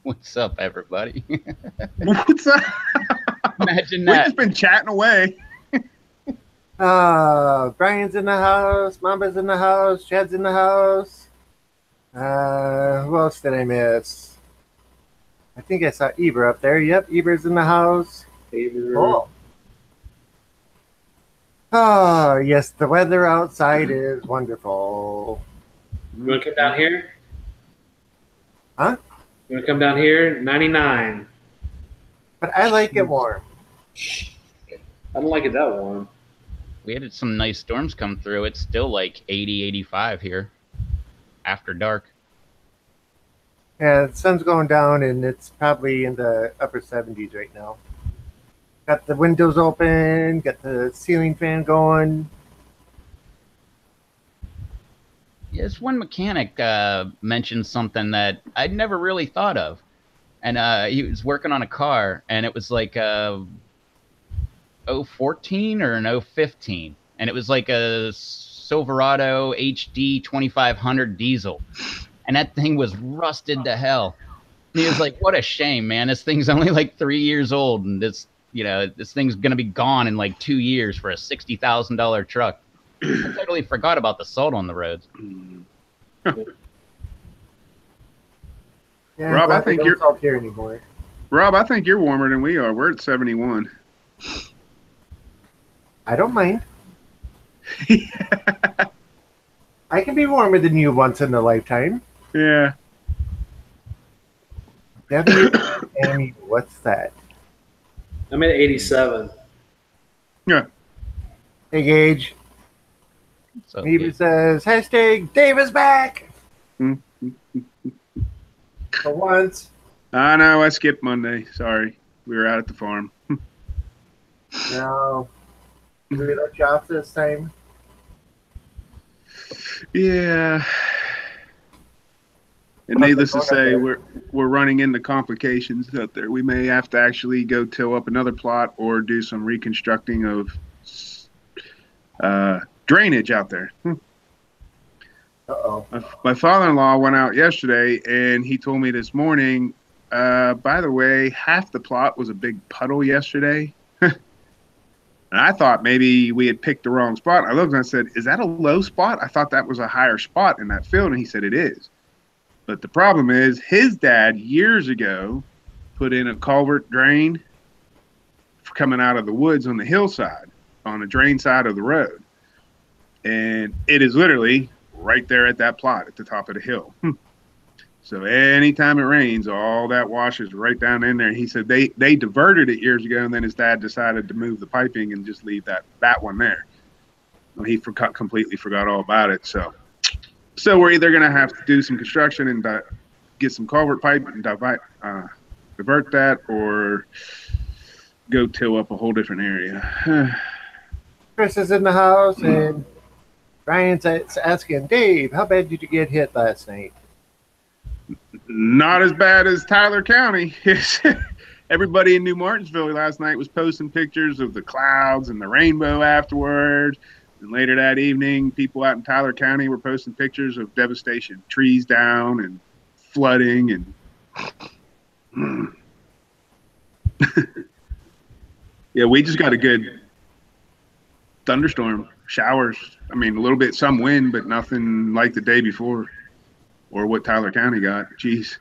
What's up, everybody? What's up? Imagine We've that. just been chatting away. Brian's in the house, Mamba's in the house, Chad's in the house. Who else did I miss? I think I saw Eber up there. Yep, Eber's in the house. Cool. Oh, yes, the weather outside is wonderful. You want to come down here? Huh? You want to come down here? 99. But I like it warm. I don't like it that warm. We had some nice storms come through. It's still like 80, 85 here after dark. Yeah, the sun's going down, and it's probably in the upper 70s right now. Got the windows open, got the ceiling fan going. Yes, one mechanic mentioned something that I'd never really thought of. And he was working on a car, and it was like a 014 or an 015. And it was like a Silverado HD 2500 diesel. And that thing was rusted to hell. And he was like, what a shame, man. This thing's only like 3 years old, and this thing's going to be gone in like 2 years for a $60,000 truck. I totally forgot about the salt on the roads. Yeah, Rob, I think you're up here anymore. Rob, I think you're warmer than we are. We're at 71. I don't mind. I can be warmer than you once in a lifetime. Yeah. Amy, what's that? I'm at 87. Yeah. Hey, Gage. So, He says, hashtag Dave is back. For once. I know. I skipped Monday. Sorry. We were out at the farm. No. Do we let you off this time? Yeah. And needless to say, we're running into complications out there. We may have to actually go till up another plot or do some reconstructing of drainage out there. Uh-oh. My father-in-law went out yesterday, and he told me this morning, by the way, half the plot was a big puddle yesterday. And I thought maybe we had picked the wrong spot. I looked and I said, is that a low spot? I thought that was a higher spot in that field. And he said it is. But the problem is his dad years ago put in a culvert drain for coming out of the woods on the hillside, on the drain side of the road. And it is literally right there at that plot at the top of the hill. So anytime it rains, all that washes right down in there. He said they diverted it years ago, and then his dad decided to move the piping and just leave that one there. Well, he completely forgot all about it. So we're either going to have to do some construction and get some culvert pipe and divert that, or go till up a whole different area. Chris is in the house, and Ryan's asking, Dave, how bad did you get hit last night? Not as bad as Tyler County. Everybody in New Martinsville last night was posting pictures of the clouds and the rainbow afterwards. And later that evening, people out in Tyler County were posting pictures of devastation, trees down and flooding. And yeah, we just got a good thunderstorm, showers. I mean, a little bit, some wind, but nothing like the day before. Or what Tyler County got. Jeez.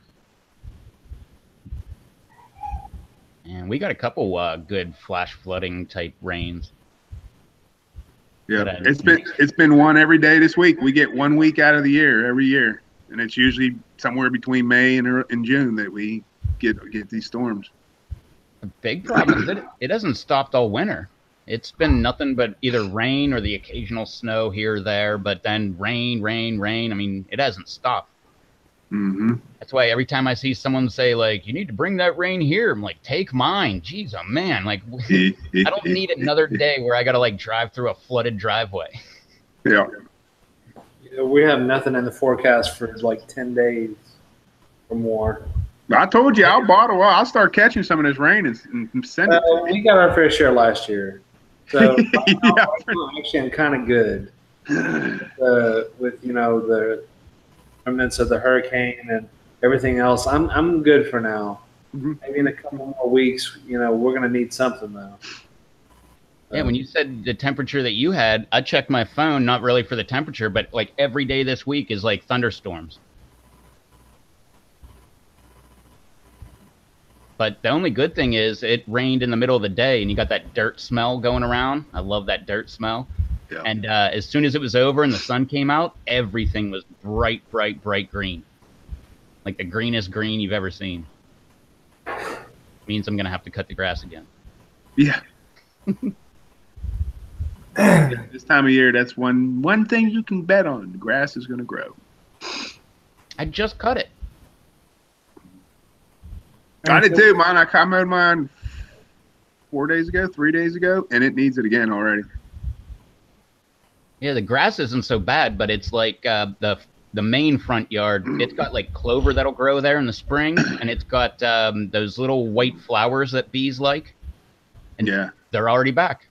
And we got a couple good flash flooding type rains. Yeah, it's been one every day this week. We get 1 week out of the year every year, and it's usually somewhere between May and June that we get these storms. The big problem is it hasn't stopped all winter. It's been nothing but either rain or the occasional snow here or there, but then rain. I mean, it hasn't stopped. Mm-hmm. That's why every time I see someone say, like, you need to bring that rain here, I'm like, take mine. Jeez, oh man. Like, I don't need another day where I got to, like, drive through a flooded driveway. Yeah. You know, we have nothing in the forecast for like 10 days or more. I told you I'll start catching some of this rain and send it to you. We got our fair share last year. So Yeah. actually I'm kind of good with, you know, the remnants of the hurricane and everything else, I'm good for now. Mhm. Maybe in a couple more weeks, we're gonna need something though. Yeah, when you said the temperature that you had, I checked my phone, not really for the temperature, but like every day this week is like thunderstorms. But the only good thing is it rained in the middle of the day and you got that dirt smell going around. I love that dirt smell. Yeah. And as soon as it was over and the sun came out, everything was bright, bright, bright green. Like the greenest green you've ever seen. Means I'm going to have to cut the grass again. Yeah. This time of year, that's one thing you can bet on. The grass is going to grow. I just cut it. I did too, man. I mowed mine 3 days ago, and it needs it again already. Yeah, the grass isn't so bad, but it's like the main front yard. It's got like clover that'll grow there in the spring, and it's got those little white flowers that bees like. And Yeah. they're already back.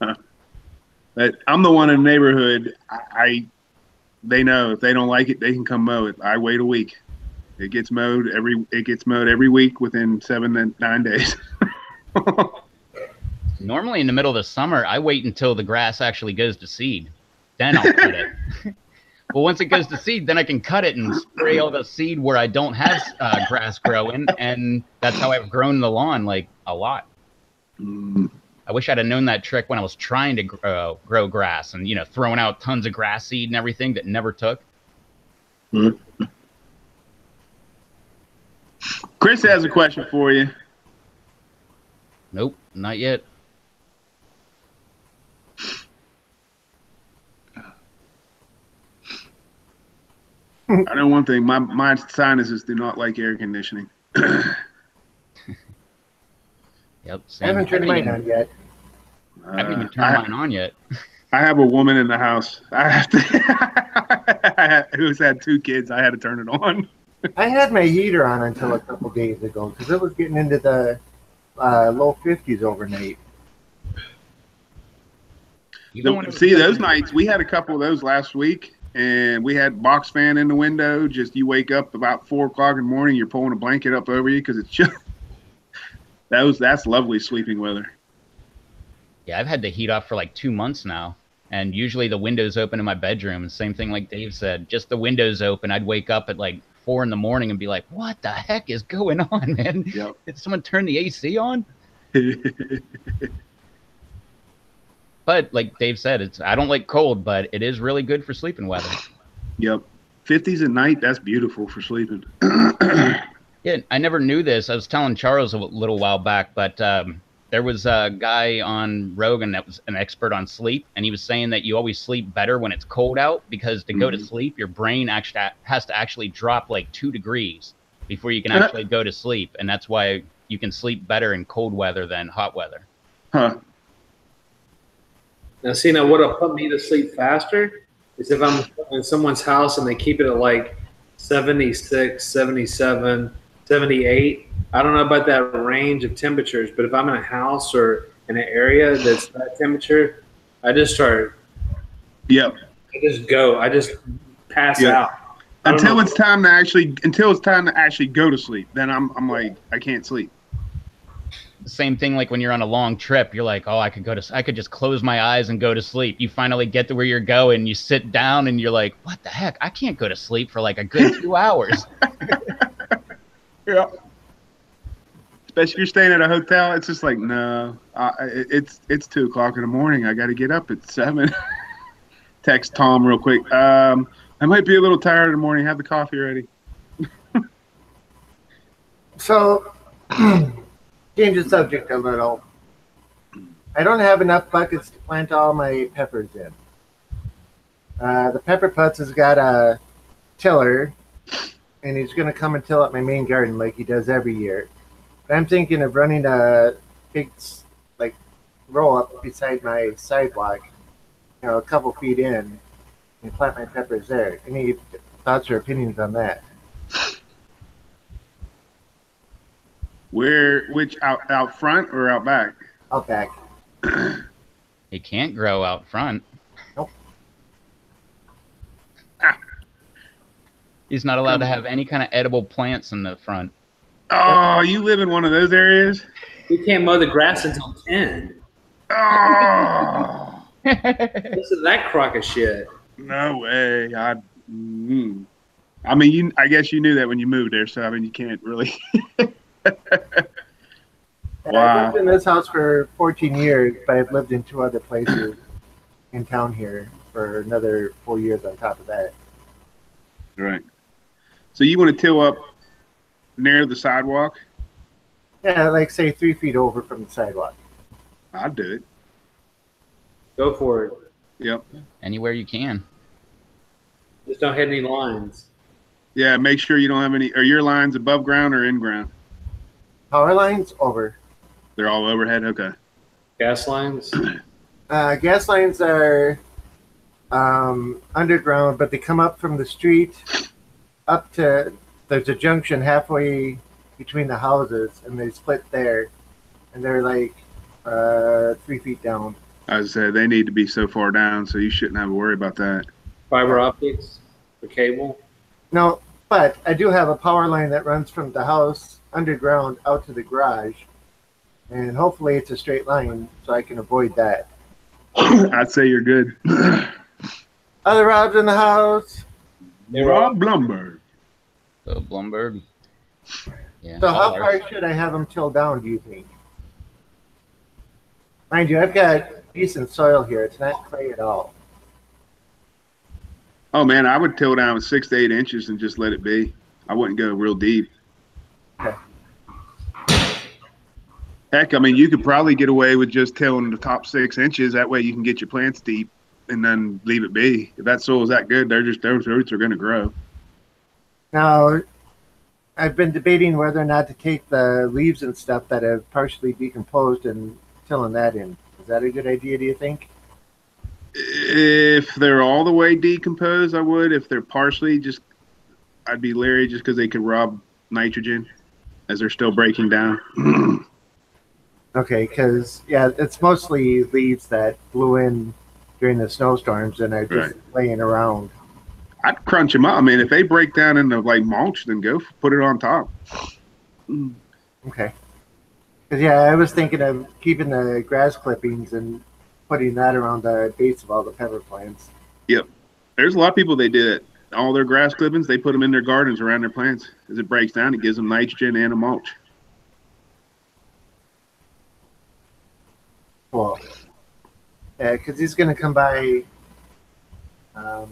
Huh. But I'm the one in the neighborhood. They know if they don't like it, they can come mow it. I wait a week. It gets mowed every week within 7 to 9 days. Normally in the middle of the summer, I wait until the grass actually goes to seed. Then I'll cut it. Well, once it goes to seed, then I can cut it and spray all the seed where I don't have grass growing. And that's how I've grown the lawn like a lot. I wish I'd have known that trick when I was trying to grow grass and, throwing out tons of grass seed and everything that never took. Chris has a question for you. Nope, not yet. I know one thing. My sinuses do not like air conditioning. Yep. I haven't turned mine on yet. I haven't even turned mine on yet. I have a woman in the house. I have to. Who's had 2 kids? I had to turn it on. I had my heater on until a couple days ago because it was getting into the low 50s overnight. See, those nights, we had a couple of those last week, and we had box fan in the window. Just you wake up about 4 o'clock in the morning, you're pulling a blanket up over you because it's just that's lovely sleeping weather. Yeah, I've had the heat off for like 2 months now. And usually the window's open in my bedroom. And same thing like Dave said, just the window's open. I'd wake up at like 4 in the morning and be like, what the heck is going on, man? Yep. Did someone turn the AC on? But like Dave said, I don't like cold, but it is really good for sleeping weather. Yep. 50s at night, that's beautiful for sleeping. Yeah, I never knew this. I was telling Charles a little while back, but there was a guy on Rogan that was an expert on sleep, and he was saying that you always sleep better when it's cold out because to go to sleep, your brain actually has to actually drop like 2 degrees before you can actually go to sleep, and that's why you can sleep better in cold weather than hot weather. Huh. Now, see, what'll put me to sleep faster is if I'm in someone's house and they keep it at like 76, 77, 78. I don't know about that range of temperatures, but if I'm in a house or in an area that's that temperature, I just start. Yep. I just go. I just pass out. Until it's time to actually go to sleep. Then I'm like, I can't sleep. Same thing like when you're on a long trip, you're like, oh, I could just close my eyes and go to sleep. You finally get to where you're going, you sit down and you're like, what the heck? I can't go to sleep for like a good 2 hours. Yeah. Especially if you're staying at a hotel, it's just like, no, it's 2 o'clock in the morning. I got to get up at 7. Text Tom real quick. I might be a little tired in the morning. Have the coffee ready. So, change the subject a little. I don't have enough buckets to plant all my peppers in. The pepper putz has got a tiller, and he's going to come and till up my main garden like he does every year. But I'm thinking of running a big, roll up beside my sidewalk, a couple feet in, and plant my peppers there. Any thoughts or opinions on that? Which out front or out back? Out back. It can't grow out front. Nope. He's not allowed to have any kind of edible plants in the front. Oh, you live in one of those areas? We can't mow the grass until 10. Oh, Listen to that crock of shit. no way. I mean, I guess you knew that when you moved there, so I mean, you can't really. I've lived in this house for 14 years, but I've lived in 2 other places in town here for another 4 years on top of that. Right. So you want to till up near the sidewalk? Yeah, like say 3 feet over from the sidewalk. I'd do it. Go for it. Yep. Anywhere you can. Just don't hit any lines. Yeah, make sure you don't have any. Are your lines above ground or in ground? Power lines over. They're all overhead? Okay. Gas lines? Gas lines are underground, but they come up from the street up to, there's a junction halfway between the houses, and they split there, and they're like 3 feet down. I said they need to be so far down, so you shouldn't have to worry about that. Fiber optics? For cable? No, but I do have a power line that runs from the house underground out to the garage, and hopefully it's a straight line so I can avoid that. I'd say you're good. Other Rob's in the house. Rob Blumberg. So Blumberg. Yeah. So how far should I have them tilled down, do you think? Mind you, I've got decent soil here. It's not clay at all. Oh man, I would till down 6 to 8 inches and just let it be. I wouldn't go real deep. Okay. Heck, I mean, you could probably get away with just tilling the top 6 inches. That way you can get your plants deep and then leave it be. If that soil's that good, those roots are going to grow. Now, I've been debating whether or not to take the leaves and stuff that have partially decomposed and tilling that in. Is that a good idea, do you think? If they're all the way decomposed, I would. If they're partially, I'd be leery just because they could rob nitrogen as they're still breaking down. Okay, because, yeah, it's mostly leaves that blew in during the snowstorms and are just laying around. I'd crunch them up. I mean, if they break down into like mulch, then go put it on top. Okay. Because, yeah, I was thinking of keeping the grass clippings and putting that around the base of all the pepper plants. Yep. There's a lot of people, they do it. All their grass clippings, they put them in their gardens around their plants. As it breaks down, it gives them nitrogen and a mulch. Cool. Yeah, because he's going to come by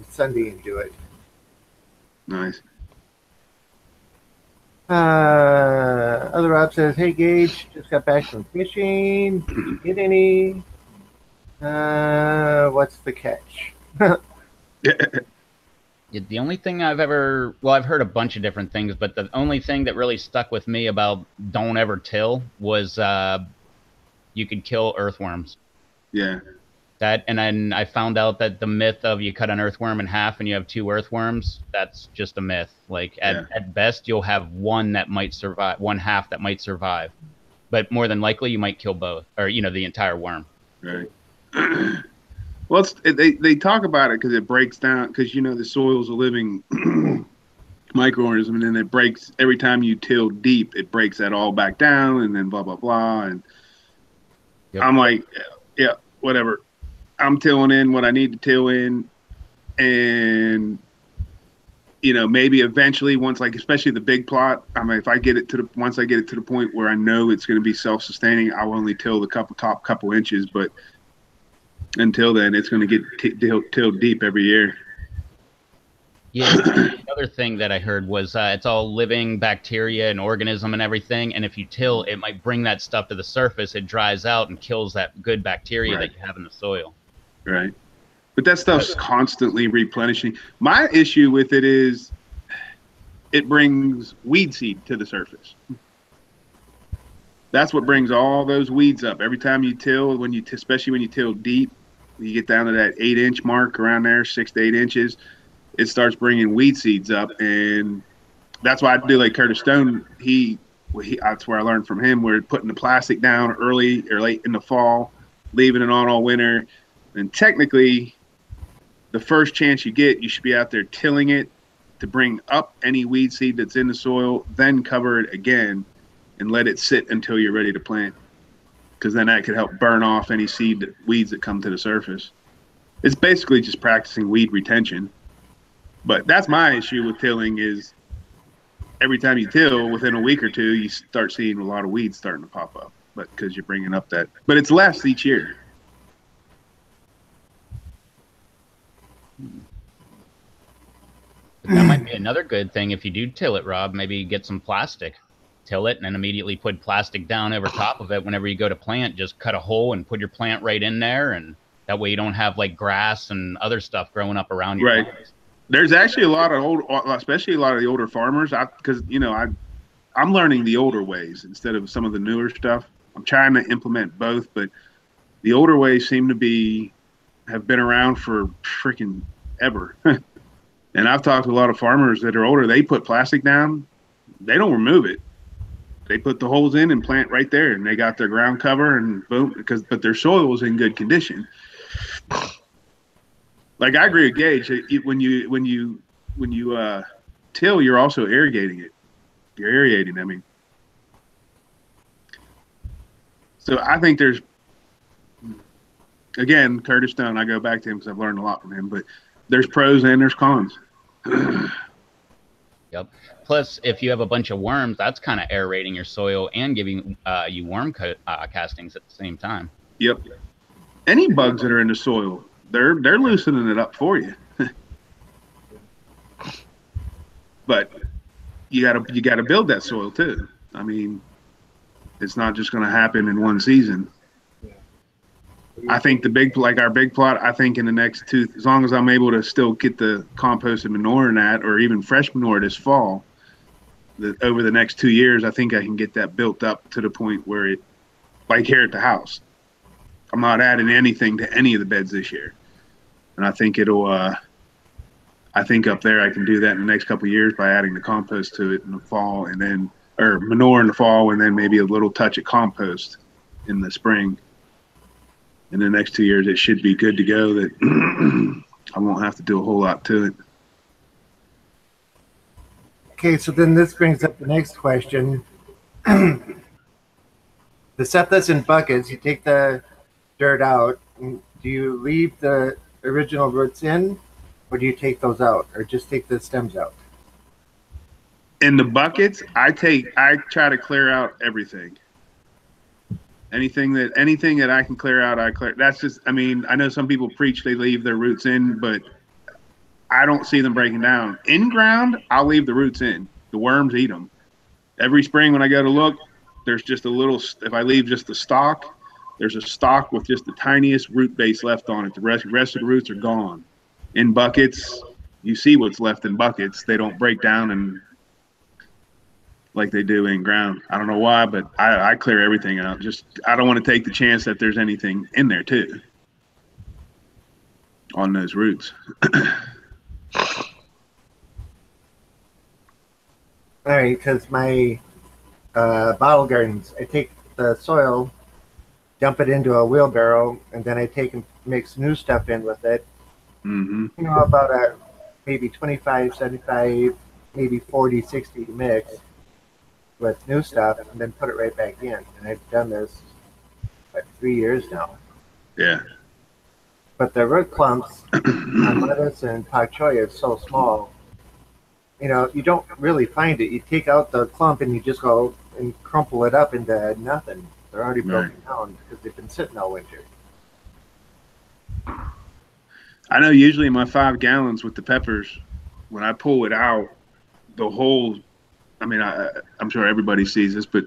Sunday and do it. Nice. Other Rob says, "Hey Gage, just got back from fishing. Did you get any? What's the catch?" Yeah, the only thing I've heard a bunch of different things, but the only thing that really stuck with me about don't ever till was you could kill earthworms. Yeah. That, and then I found out that the myth of you cut an earthworm in half and you have 2 earthworms, that's just a myth. Like at best, you'll have one that might survive, one half that might survive, but more than likely you might kill both, or the entire worm. Right. Well, they talk about it because it breaks down, because the soil's a living microorganism, and then it breaks every time you till deep. It breaks that all back down, and then blah blah blah. And I'm like, yeah, whatever. I'm tilling in what I need to till in, and maybe eventually especially the big plot. I mean, if I get it once I get it to the point where I know it's going to be self-sustaining, I'll only till the top couple inches. But until then, it's going to get tilled deep every year. Yeah. The other thing that I heard was it's all living bacteria and organism and everything. And if you till, it might bring that stuff to the surface. It dries out and kills that good bacteria that you have in the soil. Right. But that stuff's constantly replenishing. My issue with it is it brings weed seed to the surface. That's what brings all those weeds up. Every time you till, especially when you till deep, you get down to that 8-inch mark around there, 6 to 8 inches, it starts bringing weed seeds up. And that's why I do like Curtis Stone. That's where I learned from him. We're putting the plastic down early or late in the fall, leaving it on all winter. And technically, the first chance you get, you should be out there tilling it to bring up any weed seed that's in the soil, then cover it again and let it sit until you're ready to plant. Because then that could help burn off any weeds that come to the surface. It's basically just practicing weed retention. But that's my issue with tilling is every time you till, within a week or two, you start seeing a lot of weeds starting to pop up. But because you're bringing up that, but it's less each year. But that might be another good thing if you do till it, Rob. Maybe get some plastic, till it, and then immediately put plastic down over top of it. Whenever you go to plant, just cut a hole and put your plant right in there, and that way you don't have like grass and other stuff growing up around your right. plants. There's actually a lot of especially a lot of the older farmers, because I'm learning the older ways instead of some of the newer stuff. I'm trying to implement both, but the older ways seem to have been around for freaking ever. And I've talked to a lot of farmers that are older. They put plastic down. They don't remove it. They put the holes in and plant right there, and they got their ground cover and boom. But their soil is in good condition. Like I agree with Gage. When you till, you're also irrigating it. You're aerating. I mean, so I think there's, again, Curtis Stone. I go back to him because I've learned a lot from him. But there's pros and there's cons. Yep. Plus, if you have a bunch of worms, that's kind of aerating your soil and giving you worm castings at the same time. Yep. Any bugs that are in the soil, they're loosening it up for you. But you gotta build that soil too. I mean, it's not just going to happen in one season. I think our big plot, I think in the next as long as I'm able to still get the compost and manure in that, or even fresh manure this fall, over the next 2 years, I think I can get that built up to the point where it, like here at the house, I'm not adding anything to any of the beds this year. And I think I think up there I can do that in the next couple of years by adding the compost to it in the fall or manure in the fall, and then maybe a little touch of compost in the spring. In the next 2 years, it should be good to go that I won't have to do a whole lot to it. Okay, so then this brings up the next question. The stuff that's in buckets, you take the dirt out. Do you leave the original roots in, or do you take those out, or just take the stems out? In the buckets, I try to clear out everything. Anything that I can clear out, I clear. That's just, I mean, I know some people preach they leave their roots in, but I don't see them breaking down. In ground, I'll leave the roots in. The worms eat them. Every spring when I go to look, there's just a little, if I leave just the stalk, there's a stalk with just the tiniest root base left on it. The rest of the roots are gone. In buckets, you see what's left in buckets. They don't break down and like they do in ground. I don't know why, but I clear everything out. Just, I don't want to take the chance that there's anything in there too on those roots. All right, because my bottle gardens, I take the soil, dump it into a wheelbarrow, and then I take and mix new stuff in with it. Mm-hmm. You know, about a maybe 25, 75, maybe 40, 60 mix with new stuff, and then put it right back in. And I've done this like 3 years now. Yeah. But the root clumps on lettuce and pak choi is so small, you know, you don't really find it. You take out the clump and you just go and crumple it up into nothing. They're already broken down because they've been sitting all winter. I know usually my 5 gallons with the peppers, when I pull it out, the whole, I mean, I'm sure everybody sees this, but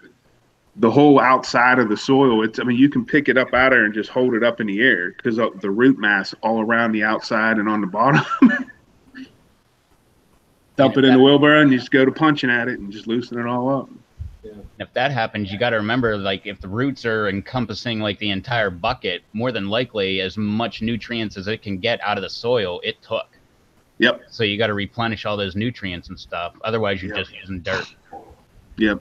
the whole outside of the soil, I mean, you can pick it up out there and just hold it up in the air because of the root mass all around the outside and on the bottom. Dump it in the wheelbarrow and you just go to punching at it and just loosen it all up. Yeah. If that happens, you got to remember, like, if the roots are encompassing like the entire bucket, more than likely as much nutrients as it can get out of the soil, it took. Yep. So you got to replenish all those nutrients and stuff. Otherwise, you're just using dirt. Yep.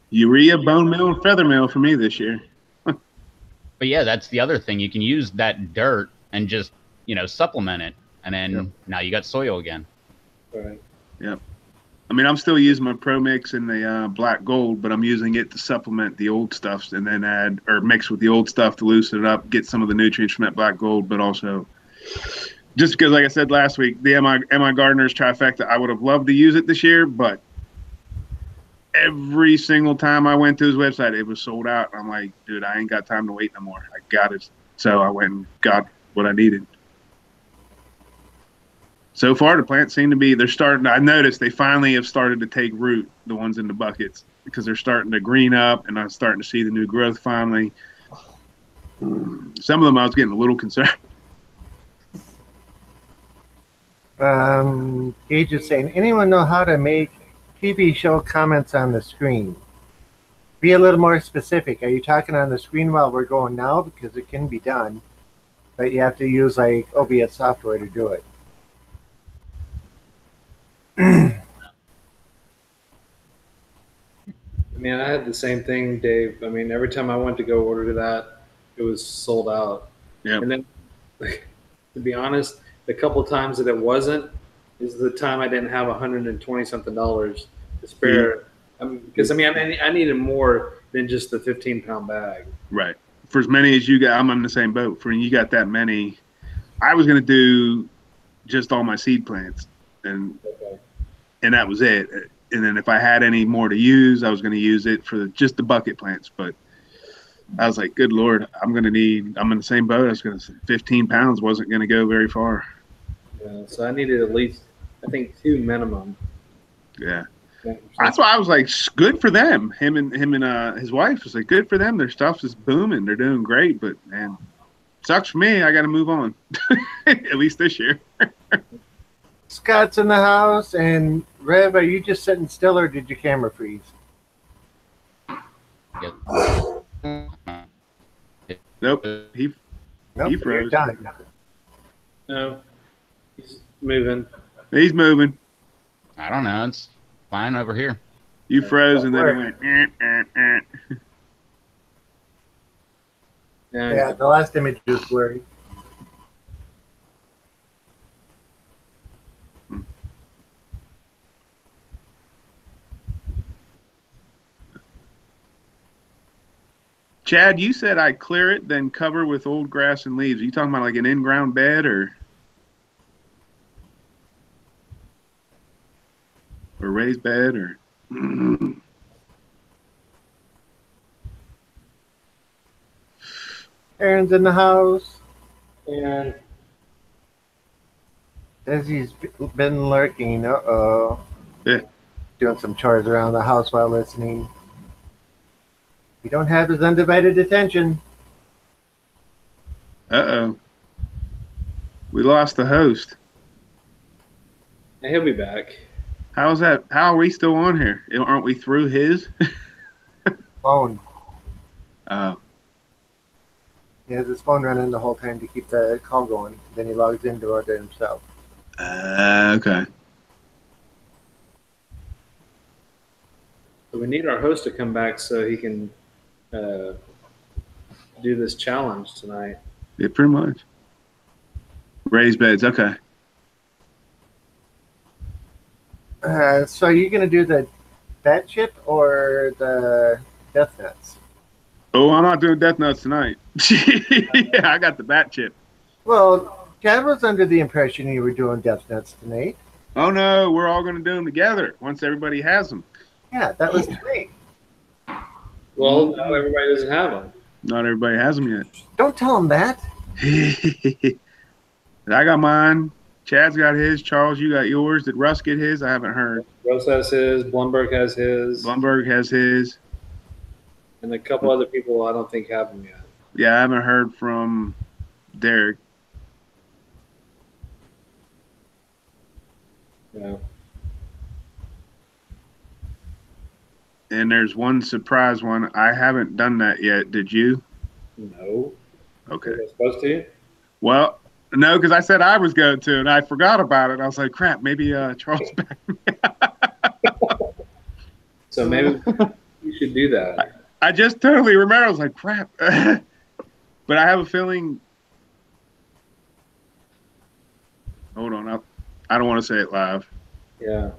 Urea, bone meal, and feather meal for me this year. But yeah, that's the other thing. You can use that dirt and just, supplement it, and then now you got soil again. Right. Yep. I mean, I'm still using my Pro Mix and the black gold, but I'm using it to supplement the old stuff and then add or mix with the old stuff to loosen it up, get some of the nutrients from that black gold, but also just because, like I said last week, the MI Gardeners trifecta, I would have loved to use it this year, but every single time I went to his website, it was sold out. I'm like, dude, I ain't got time to wait no more. I got it. So I went and got what I needed. So far, the plants seem to be, I noticed they finally have started to take root, the ones in the buckets, because they're starting to green up, and I'm starting to see the new growth finally. Some of them I was getting a little concerned. Gage is saying, anyone know how to make TV show comments on the screen? Be a little more specific. Are you talking on the screen while we're going now? Because it can be done, but you have to use like OBS software to do it. I mean, I had the same thing, Dave. I mean, every time I went to go order that, it was sold out. Yeah. And then, to be honest, the couple times that it wasn't is the time I didn't have $120 something to spare. Because I needed more than just the 15-pound bag. Right. For as many as you got, I'm on the same boat. For you got that many, I was going to do just all my seed plants, and that was it. And then if I had any more to use, I was going to use it for just the bucket plants. But I was like, good Lord, I'm in the same boat. I was going to say 15 pounds wasn't going to go very far. Yeah, so I needed at least, I think, 2 minimum. Yeah. That's why I was like, good for them. Him and his wife was like, good for them. Their stuff is booming. They're doing great. But, man, sucks for me. I got to move on, at least this year. Scott's in the house, and Rev, are you just sitting still, or did your camera freeze? Nope. He Nope, froze. you're done. No, he's moving. He's moving. I don't know. It's fine over here. You froze, and then it went. Yeah, the last image was blurry. Chad, you said I clear it, then cover with old grass and leaves. Are you talking about like an in-ground bed or raised bed or? Aaron's in the house. And Desi's been lurking. Uh-oh. Yeah. Doing some chores around the house while listening. We don't have his undivided attention. Uh-oh. We lost the host. he'll be back. How's that? How are we still on here? Aren't we through his? Phone. Oh. He has his phone running the whole time to keep the call going. Then he logs into it himself. Okay. So we need our host to come back so he can do this challenge tonight. Yeah, pretty much. Raised beds. Okay. So are you going to do the bat chip or the death nuts? Oh, I'm not doing death nuts tonight. Yeah, I got the bat chip. Well, Chad was under the impression you were doing death nuts tonight. Oh no, we're all going to do them together once everybody has them. Yeah, that was tonight. Well, not everybody doesn't have them. Not everybody has them yet. Don't tell him that. I got mine. Chad's got his. Charles, you got yours. Did Russ get his? I haven't heard. Russ has his. Blumberg has his. Blumberg has his. And a couple other people I don't think have them yet. Yeah, I haven't heard from Derek. Yeah. And there's one surprise one. I haven't done that yet. Did you? No. Okay. Was I supposed to? Well, no, because I said I was going to, and I forgot about it. I was like, crap, maybe Charles back. So maybe you should do that. I just totally remember. I was like, crap. But I have a feeling Hold on. I don't want to say it live. Yeah.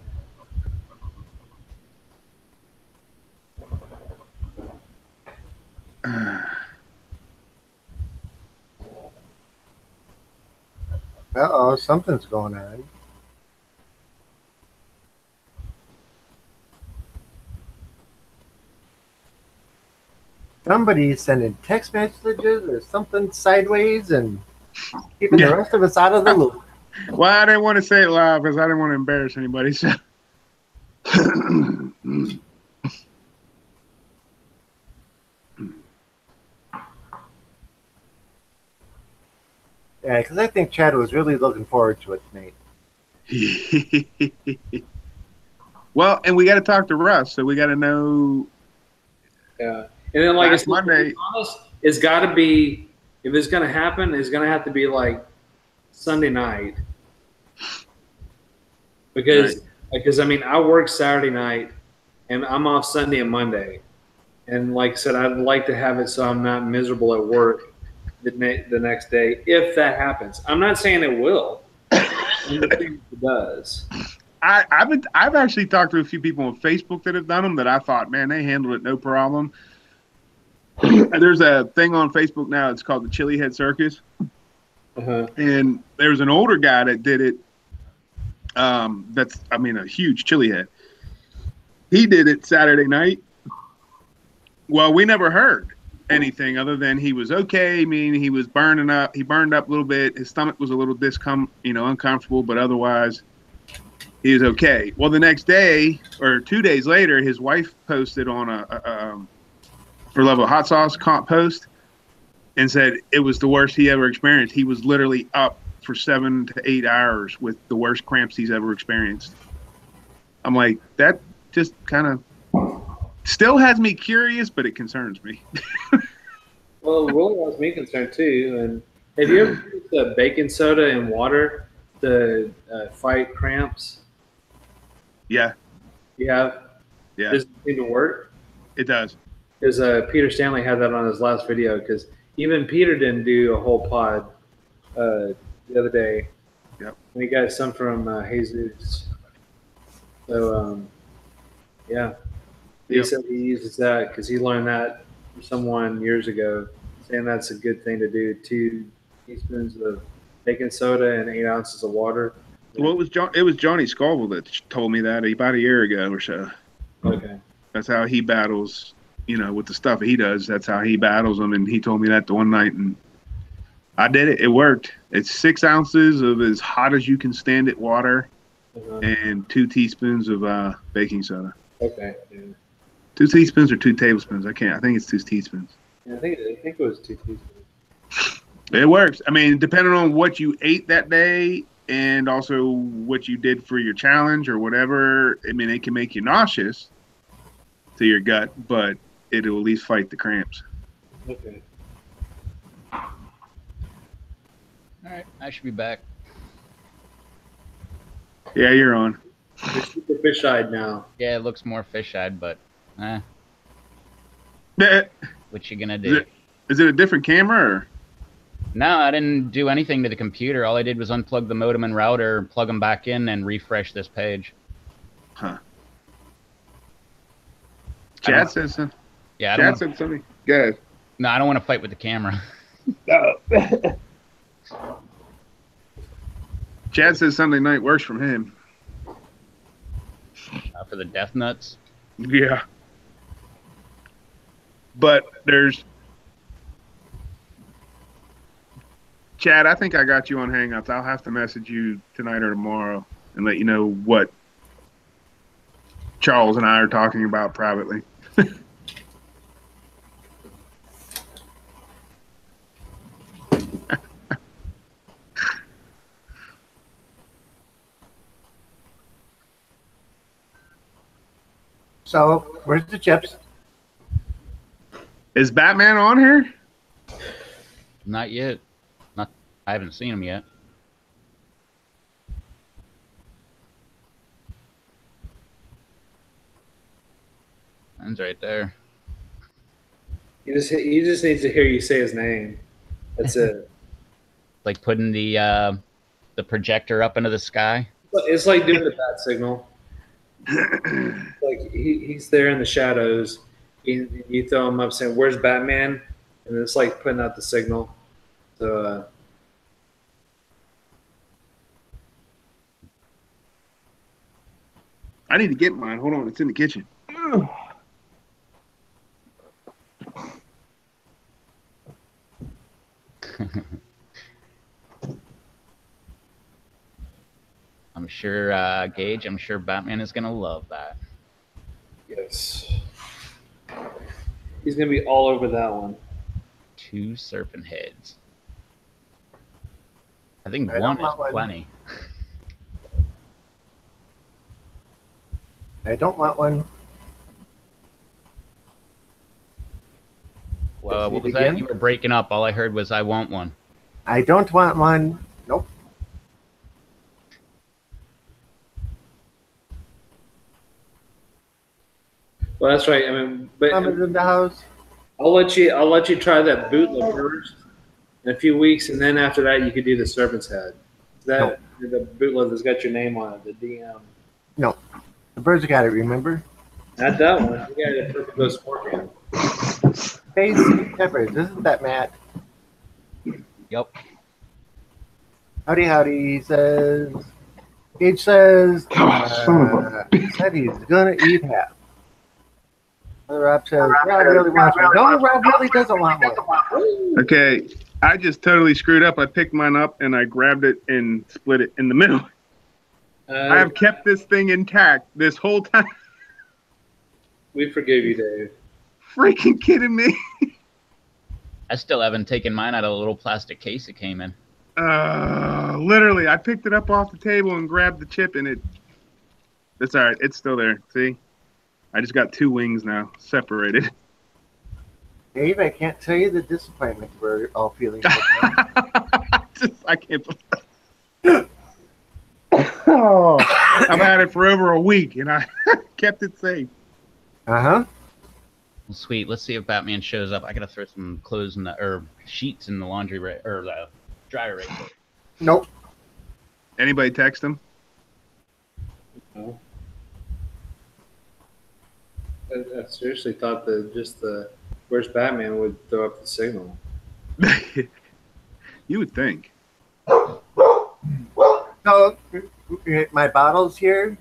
Uh-oh, something's going on. Somebody's sending text messages or something sideways and keeping the rest of us out of the loop. Well, I didn't want to say it live because I didn't want to embarrass anybody. So. Yeah, because I think Chad was really looking forward to it tonight. Well, and we got to talk to Russ, so we got to know. Yeah. And then, like I said, Monday, to be honest, it's got to be, if it's going to happen, it's going to have to be like Sunday night. Because I mean, I work Saturday night and I'm off Sunday and Monday. And like I said, I'd like to have it so I'm not miserable at work the next day if that happens. I'm not saying it will. I'm just saying it does. I've actually talked to a few people on Facebook that have done them that I thought, man, they handled it no problem. There's a thing on Facebook now. It's called the Chili Head Circus. And there's an older guy that did it. That's, I mean, a huge chili head. He did it Saturday night. Well, we never heard anything other than he was okay. I mean, he was burning up. He burned up a little bit. His stomach was a little uncomfortable, but otherwise he was okay. Well, the next day or 2 days later, his wife posted on a For Love of Hot Sauce post and said it was the worst he ever experienced. He was literally up for 7 to 8 hours with the worst cramps he's ever experienced. I'm like, that just kind of still has me curious, but it concerns me. Well, it really has me concerned too. And have you ever used baking soda and water to fight cramps? Yeah. You have? Yeah. Does it seem to work? It does. Because Peter Stanley had that on his last video. Because even Peter didn't do a whole pod the other day. Yep. And he got some from Jesus. So, yeah. He said he uses that because he learned that from someone years ago, saying that's a good thing to do. 2 teaspoons of baking soda and 8 ounces of water. Well, it was Johnny Scoville that told me that about a year ago or so. Okay. That's how he battles, with the stuff he does. That's how he battles them. And he told me that the one night, and I did it. It worked. It's 6 ounces of as hot as you can stand it water, and 2 teaspoons of baking soda. Okay. Yeah. 2 teaspoons or 2 tablespoons? I think it's 2 teaspoons. Yeah, I think it was 2 teaspoons. It works. I mean, depending on what you ate that day and also what you did for your challenge or whatever, I mean, it can make you nauseous to your gut, but it'll at least fight the cramps. Okay. All right, I should be back. Yeah, you're on. You're super fish-eyed now. Yeah, it looks more fish-eyed, but what you gonna do? Is it a different camera? Or? No, I didn't do anything to the computer. All I did was unplug the modem and router, plug them back in, and refresh this page. Huh. Chad says something. Yeah, Chad said something. Go ahead. No, I don't want to fight with the camera. No. Chad says Sunday night works from him. For the death nuts. Yeah. But there's Chad, I think I got you on Hangouts. I'll have to message you tonight or tomorrow and let you know what Charles and I are talking about privately. So, where's the chips? Is Batman on here? Not yet. I haven't seen him yet. Mine's right there. He just needs to hear you say his name. That's it. Like putting the the projector up into the sky. It's like doing the bat signal. Like he's there in the shadows. You throw him up saying, "Where's Batman?" And it's like putting out the signal. So I need to get mine. Hold on, it's in the kitchen. I'm sure, Gage, I'm sure Batman is going to love that. yes, he's gonna be all over that one. 2 serpent heads. I think I one don't is want one. plenty. I don't want one. Well, what was Again? that? You were breaking up. All I heard was, I want one. I don't want one. Nope. Well, that's right. I mean, but Mama's in the house. I'll let you try that bootleg first in a few weeks, and then after that, you could do the serpent's head. That the bootleg that's got your name on it, the DM. No. The birds got it, remember? Not that one. You got a purple ghost scorpion. Face peppers. Isn't that Matt? Yep. Howdy, howdy, he says. Gage says, said he's going to eat half. Rob says, Rob really wants one. No, Rob really doesn't want one. Okay, I just totally screwed up. I picked mine up and I grabbed it and split it in the middle. I have kept this thing intact this whole time. We forgive you, Dave. Freaking kidding me? I still haven't taken mine out of the little plastic case it came in. Literally, I picked it up off the table and grabbed the chip and it's all right. It's still there. See? I just got 2 wings now, separated. Dave, I can't tell you the disappointment we're all feeling. I can't believe Oh, I've had it for over a week and I kept it safe. Uh-huh. Well, sweet. Let's see if Batman shows up. I gotta throw some clothes in or sheets in the laundry or the dryer right there. Nope. Anybody text him? No. I seriously thought that just the where's Batman would throw up the signal. You would think. So, my bottles here,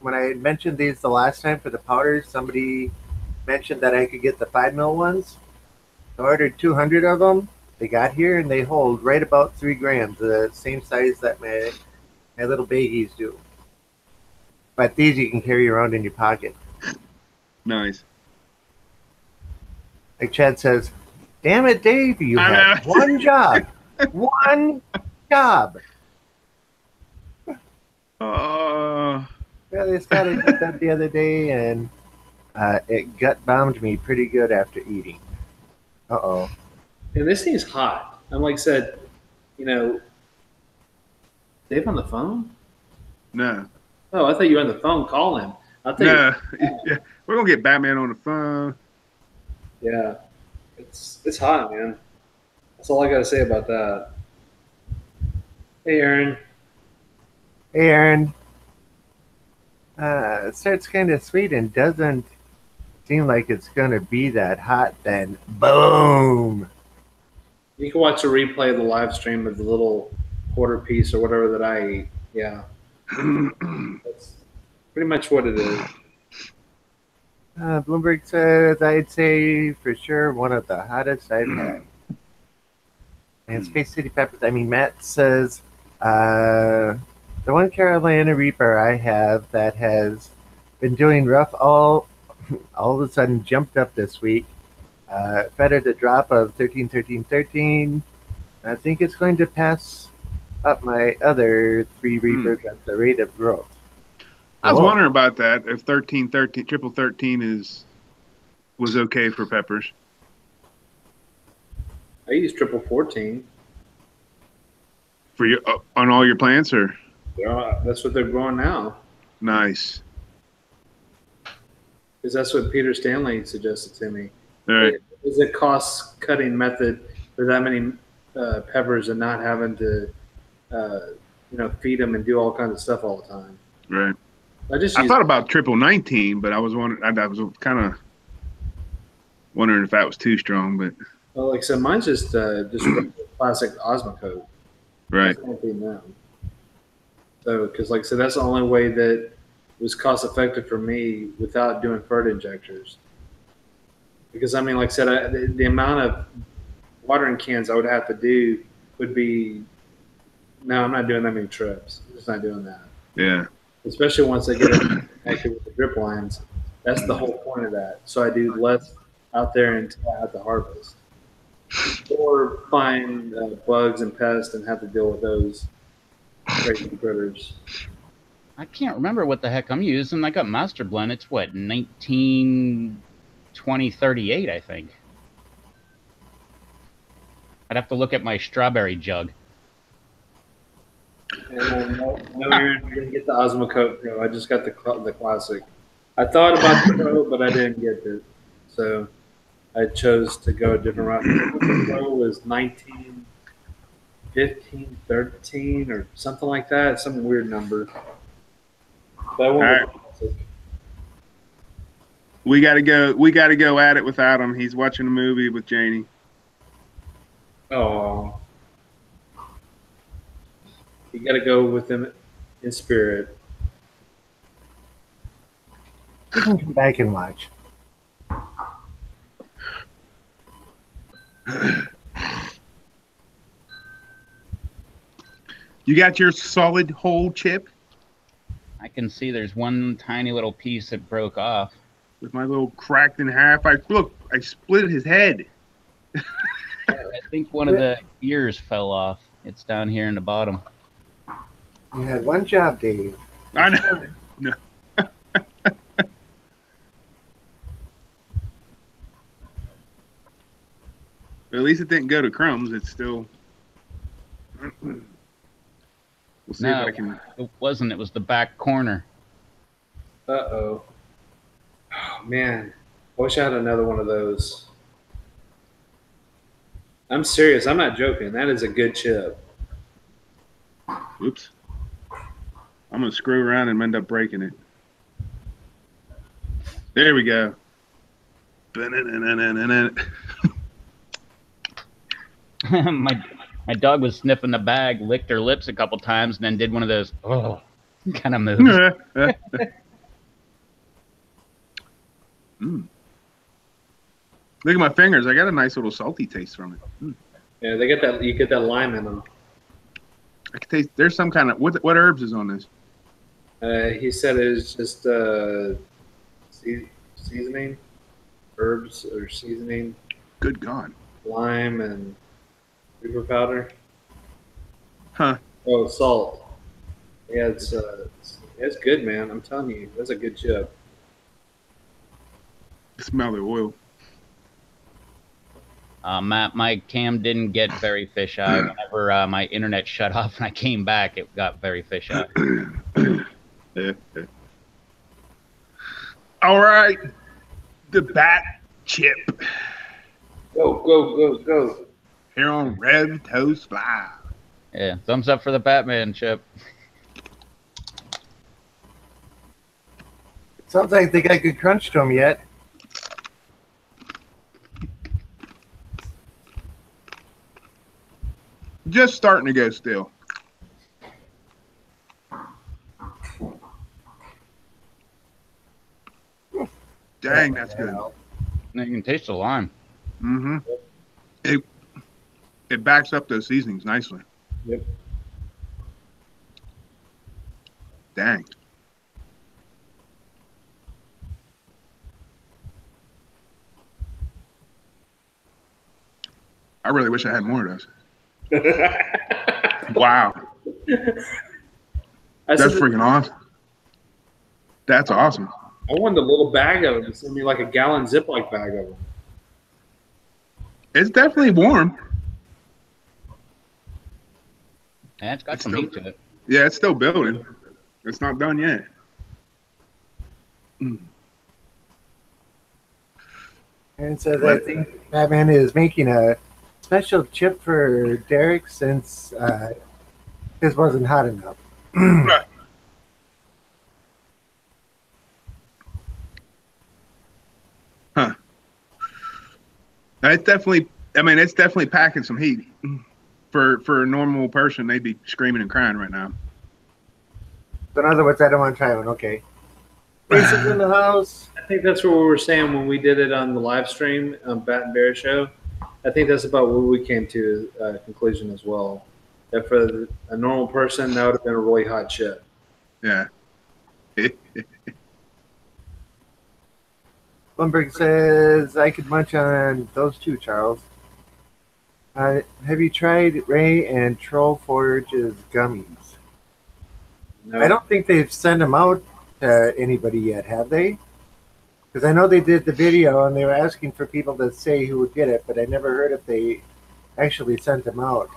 when I mentioned these the last time for the powders, somebody mentioned that I could get the 5 ml ones. I ordered 200 of them. They got here and they hold right about 3 grams, the same size that my little baggies do. But these you can carry around in your pocket. Nice. Like Chad says, damn it, Dave, you had one job. One job. Uh, Well, they started that the other day, and it gut bombed me pretty good after eating. Uh-oh. And this thing's hot. I'm like said, Dave on the phone? no. Oh, I thought you were on the phone. Call him. I thought No. Yeah. We're going to get Batman on the phone. Yeah. It's hot, man. That's all I got to say about that. Hey, Aaron. Hey, Aaron. It starts kind of sweet and doesn't seem like it's going to be that hot, then boom. You can watch a replay of the live stream of the little quarter piece or whatever that I eat. Yeah. That's pretty much what it is. Bloomberg says, I'd say for sure one of the hottest I've had. And Space City Peppers, Matt says, the one Carolina Reaper I have that has been doing rough all of a sudden jumped up this week. Fed it a drop of 13, 13, 13. I think it's going to pass up my other 3 Reapers at the rate of growth. I was wondering about that. If 13, 13, triple 13 was okay for peppers. I use triple 14. For you on all your plants, or that's what they're growing now. Nice. Because that's what Peter Stanley suggested to me. All right. It's a cost-cutting method for that many peppers and not having to feed them and do all kinds of stuff all the time. Right. I I thought about triple 19, but I was wondering. I was kind of wondering if that was too strong. But well, like I said, mine's just classic Osmocote. right. That's what I feed them. So, because like I said, that's the only way that was cost effective for me without doing fert injectors. Because I mean, like I said, the amount of watering cans I would have to do would be. No, I'm not doing that many trips. I'm just not doing that. Yeah. Especially once I get connected with the drip lines. That's the whole point of that. So I do less out there until I have to harvest. Or find bugs and pests and have to deal with those crazy critters. I can't remember what the heck I'm using. I got Master Blend. It's what, 192038, I think. I'd have to look at my strawberry jug. And no, you're going to get the Osmocote Pro. I just got the classic. I thought about the Pro, but I didn't get it. So I chose to go a different route. The Pro was 1915, 13, or something like that. Some weird number. But I went with the classic. We gotta go. We gotta go at it without him. He's watching a movie with Janie. Oh. You got to go with them in spirit. You can come back and watch. You got your solid whole chip I can see there's one tiny little piece that broke off. with my little cracked in half. I split his head. I think one of the ears fell off. It's down here in the bottom. You had one job, Dave. I know. No. At least it didn't go to crumbs. It's still. We'll see if I can. It wasn't. It was the back corner. Uh-oh. Oh, man. I wish I had another one of those. I'm serious. I'm not joking. That is a good chip. Oops. I'm going to screw around and end up breaking it. There we go. My dog was sniffing the bag, licked her lips a couple times, and then did one of those kind of moves. Mm. Look at my fingers. I got a nice little salty taste from it. Mm. Yeah, they get that. You get that lime in them. I can taste. There's some kind of what herbs is on this? He said it was just seasoning, herbs or seasoning, Good God. lime and pepper powder. Huh. Oh, salt. Yeah, it's good, man. I'm telling you, that's a good chip. Smell the oil. My cam didn't get very fisheye. Whenever my internet shut off and I came back, it got very fisheye. All right. The bat chip Go. here on Rev Toast Live. Yeah, thumbs up for the Batman chip. Sounds like they got good crunch to them yet. Just starting to go still. Dang, that's good. Now you can taste the lime. Mm-hmm. It backs up those seasonings nicely. Yep. Dang. I really wish I had more of those. Wow. That's freaking awesome. That's awesome. I wanted a little bag of them. Send me like a gallon Ziploc bag of them. It's definitely warm. Yeah, it's got It's some still- heat to it. Yeah, it's still building. It's not done yet. Mm. And so I think Batman is making a special chip for Derek since His wasn't hot enough. Huh. It's definitely. I mean, it's definitely packing some heat. For a normal person, they'd be screaming and crying right now. So in other words, I don't want to try one. Okay. Races in the house. I think that's what we were saying when we did it on the live stream on Bat and Bear Show. I think that's about what we came to a conclusion as well. That for a normal person, that would have been a really hot chip. Yeah. Bloomberg says I could munch on those two, Charles. Have you tried Ray and Troll Forge's gummies? No. I don't think they've sent them out to anybody yet, have they? Because I know they did the video and they were asking for people to say who would get it, but I never heard if they actually sent them out.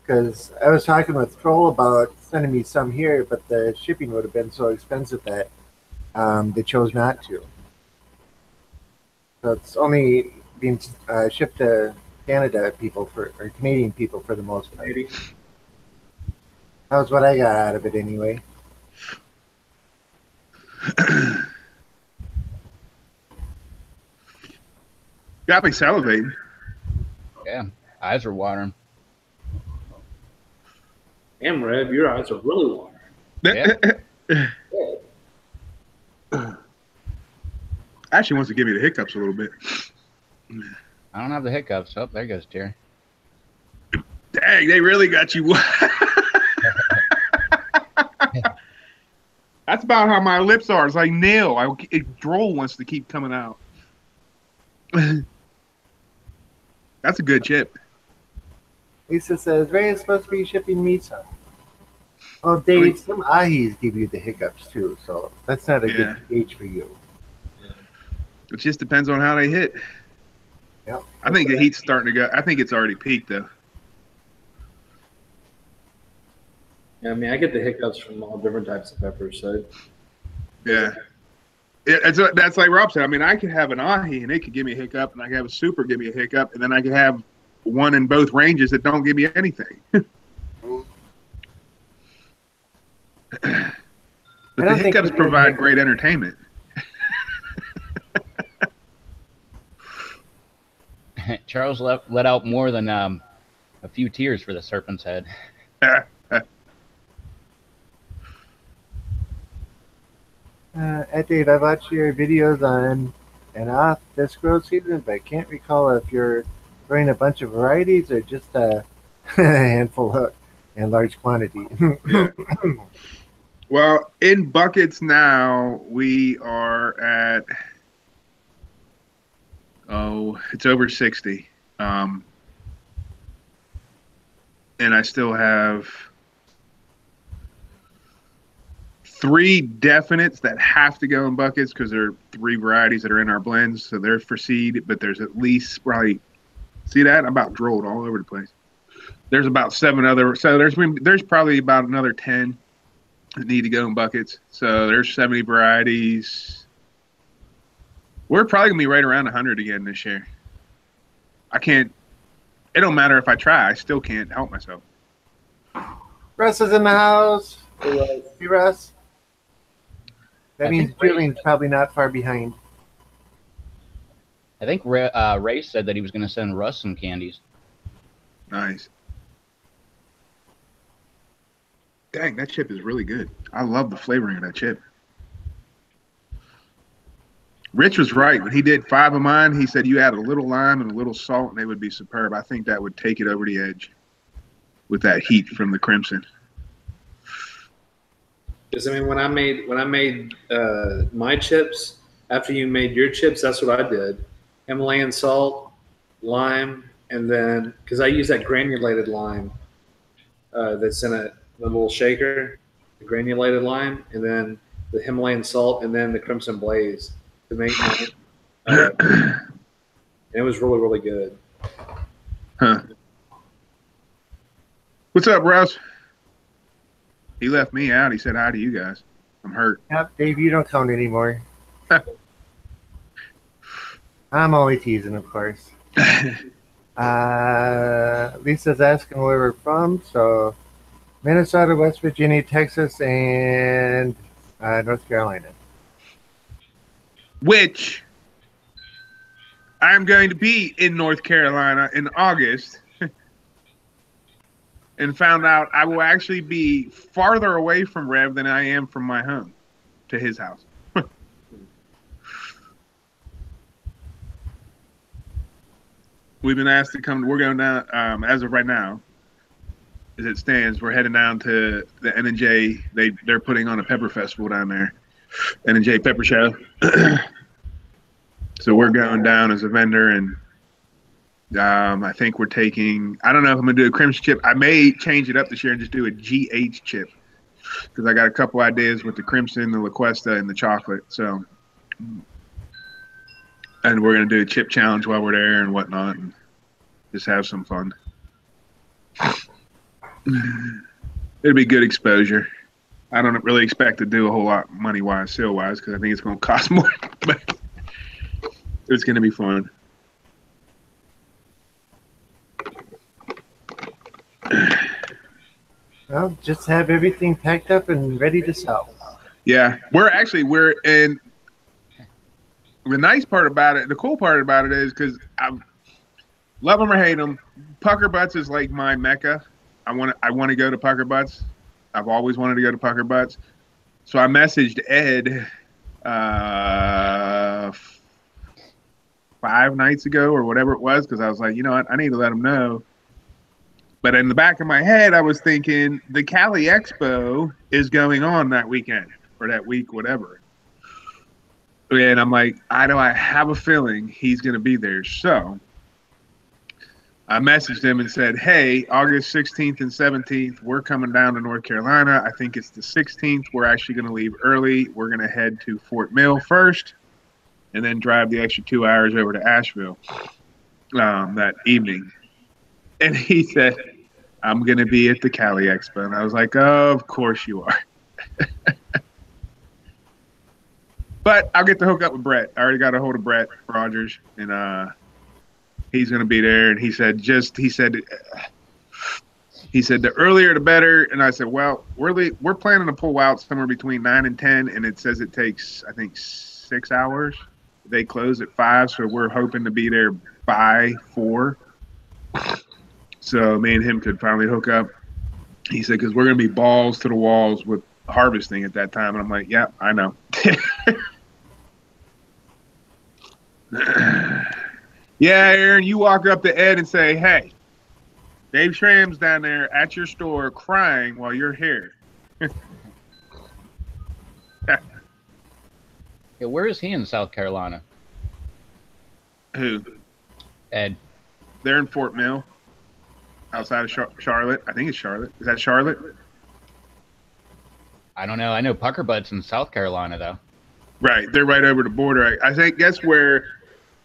Because I was talking with Troll about sending me some here, but the shipping would have been so expensive that they chose not to. So it's only being shipped to Canada people or Canadian people for the most part. Maybe. That was what I got out of it anyway. Got me salivating. Yeah, eyes are watering. Damn, Rev, your eyes are really watering. Yeah. Actually wants to give me the hiccups a little bit. I don't have the hiccups. Oh, there goes Terry. Dang, they really got you. That's about how my lips are. It's like nail. Drool wants to keep coming out. That's a good chip. Lisa says, Ray is supposed to be shipping me some. Oh, Dave, some ahis give you the hiccups too, so that's not a good gauge for you. It just depends on how they hit. Yep. I think the heat's starting to go. I think it's already peaked, though. Yeah, I mean, I get the hiccups from all different types of peppers, so. Yeah. That's like Rob said. I mean, I could have an ahi and it could give me a hiccup, and I could have a super give me a hiccup, and then I could have one in both ranges that don't give me anything. But the hiccups provide great entertainment. Charles let out more than a few tears for the serpent's head. Dave, I've watched your videos on and off this grow season, but I can't recall if you're growing a bunch of varieties or just a handful in large quantity. Well, in buckets now, we are at, it's over 60. And I still have 3 definites that have to go in buckets because there are 3 varieties that are in our blends. So they're for seed, but there's at least probably, see that? I'm about drolled all over the place. There's about 7 other, so there's probably about another 10 that need to go in buckets. So there's 70 varieties. We're probably going to be right around 100 again this year. It don't matter if I try. I still can't help myself. Russ is in the house. Hey, Russ. That means Julian's probably not far behind. I think Ray said that he was going to send Russ some candies. Nice. Dang, that chip is really good. I love the flavoring of that chip. Rich was right. When he did 5 of mine, he said you add a little lime and a little salt and they would be superb. I think that would take it over the edge with that heat from the crimson. Because I mean, when I made my chips, after you made your chips, that's what I did: Himalayan salt, lime, and then because I use that granulated lime that's in the little shaker, the granulated lime, and then the Himalayan salt, and then the crimson blaze to make my. And it was really, really good. Huh. What's up, Russ? He left me out. He said hi to you guys. I'm hurt. Yep, Dave, you don't count anymore. I'm only teasing, of course. Lisa's asking where we're from, so Minnesota, West Virginia, Texas, and North Carolina. Which I'm going to be in North Carolina in August, and found out I will actually be farther away from Rev than I am from my home to his house. We've been asked to come. We're going down as of right now. As it stands, we're heading down to the N&J. They're putting on a pepper festival down there, N&J Pepper Show. So we're going down as a vendor, and I think we're taking. I don't know if I'm gonna do a crimson chip. I may change it up this year and just do a GH chip because I got a couple ideas with the crimson, the La Cuesta, and the chocolate. So, and we're gonna do a chip challenge while we're there and whatnot, and just have some fun. It'll be good exposure. I don't really expect to do a whole lot money wise, sale wise, because I think it's going to cost more. But it's going to be fun. Well, just have everything packed up and ready to sell. Yeah, we're in. The nice part about it, the cool part about it is because I love them or hate them, Pucker Butts is like my mecca. I want to go to Pucker Butts. I've always wanted to go to Pucker Butts. So I messaged Ed 5 nights ago or whatever it was because I was like, you know what, I need to let him know. But in the back of my head, I was thinking the Cali Expo is going on that weekend or that week, whatever. And I'm like, I have a feeling he's going to be there. So I messaged him and said, hey, August 16th and 17th, we're coming down to North Carolina. I think it's the 16th. We're actually going to leave early. We're going to head to Fort Mill first and then drive the extra 2 hours over to Asheville that evening. And he said, I'm going to be at the Cali Expo. And I was like, oh, of course you are. But I'll get to hook up with Brett. I already got a hold of Brett Rogers, and he's going to be there. And he said the earlier the better. And I said, well, we're planning to pull out somewhere between 9 and 10, and it says it takes, I think, 6 hours. They close at 5, so we're hoping to be there by 4. So me and him could finally hook up. He said, because we're going to be balls to the walls with harvesting at that time. And I'm like, yeah, I know. Yeah, Aaron, you walk up to Ed and say, hey, Dave Schramm's down there at your store crying while you're here. Yeah, where is he in South Carolina? Who? Ed. They're in Fort Mill, outside of Charlotte. I think it's Charlotte. Is that Charlotte? I don't know. I know Pucker Butts in South Carolina, though. Right. They're right over the border. I think that's where,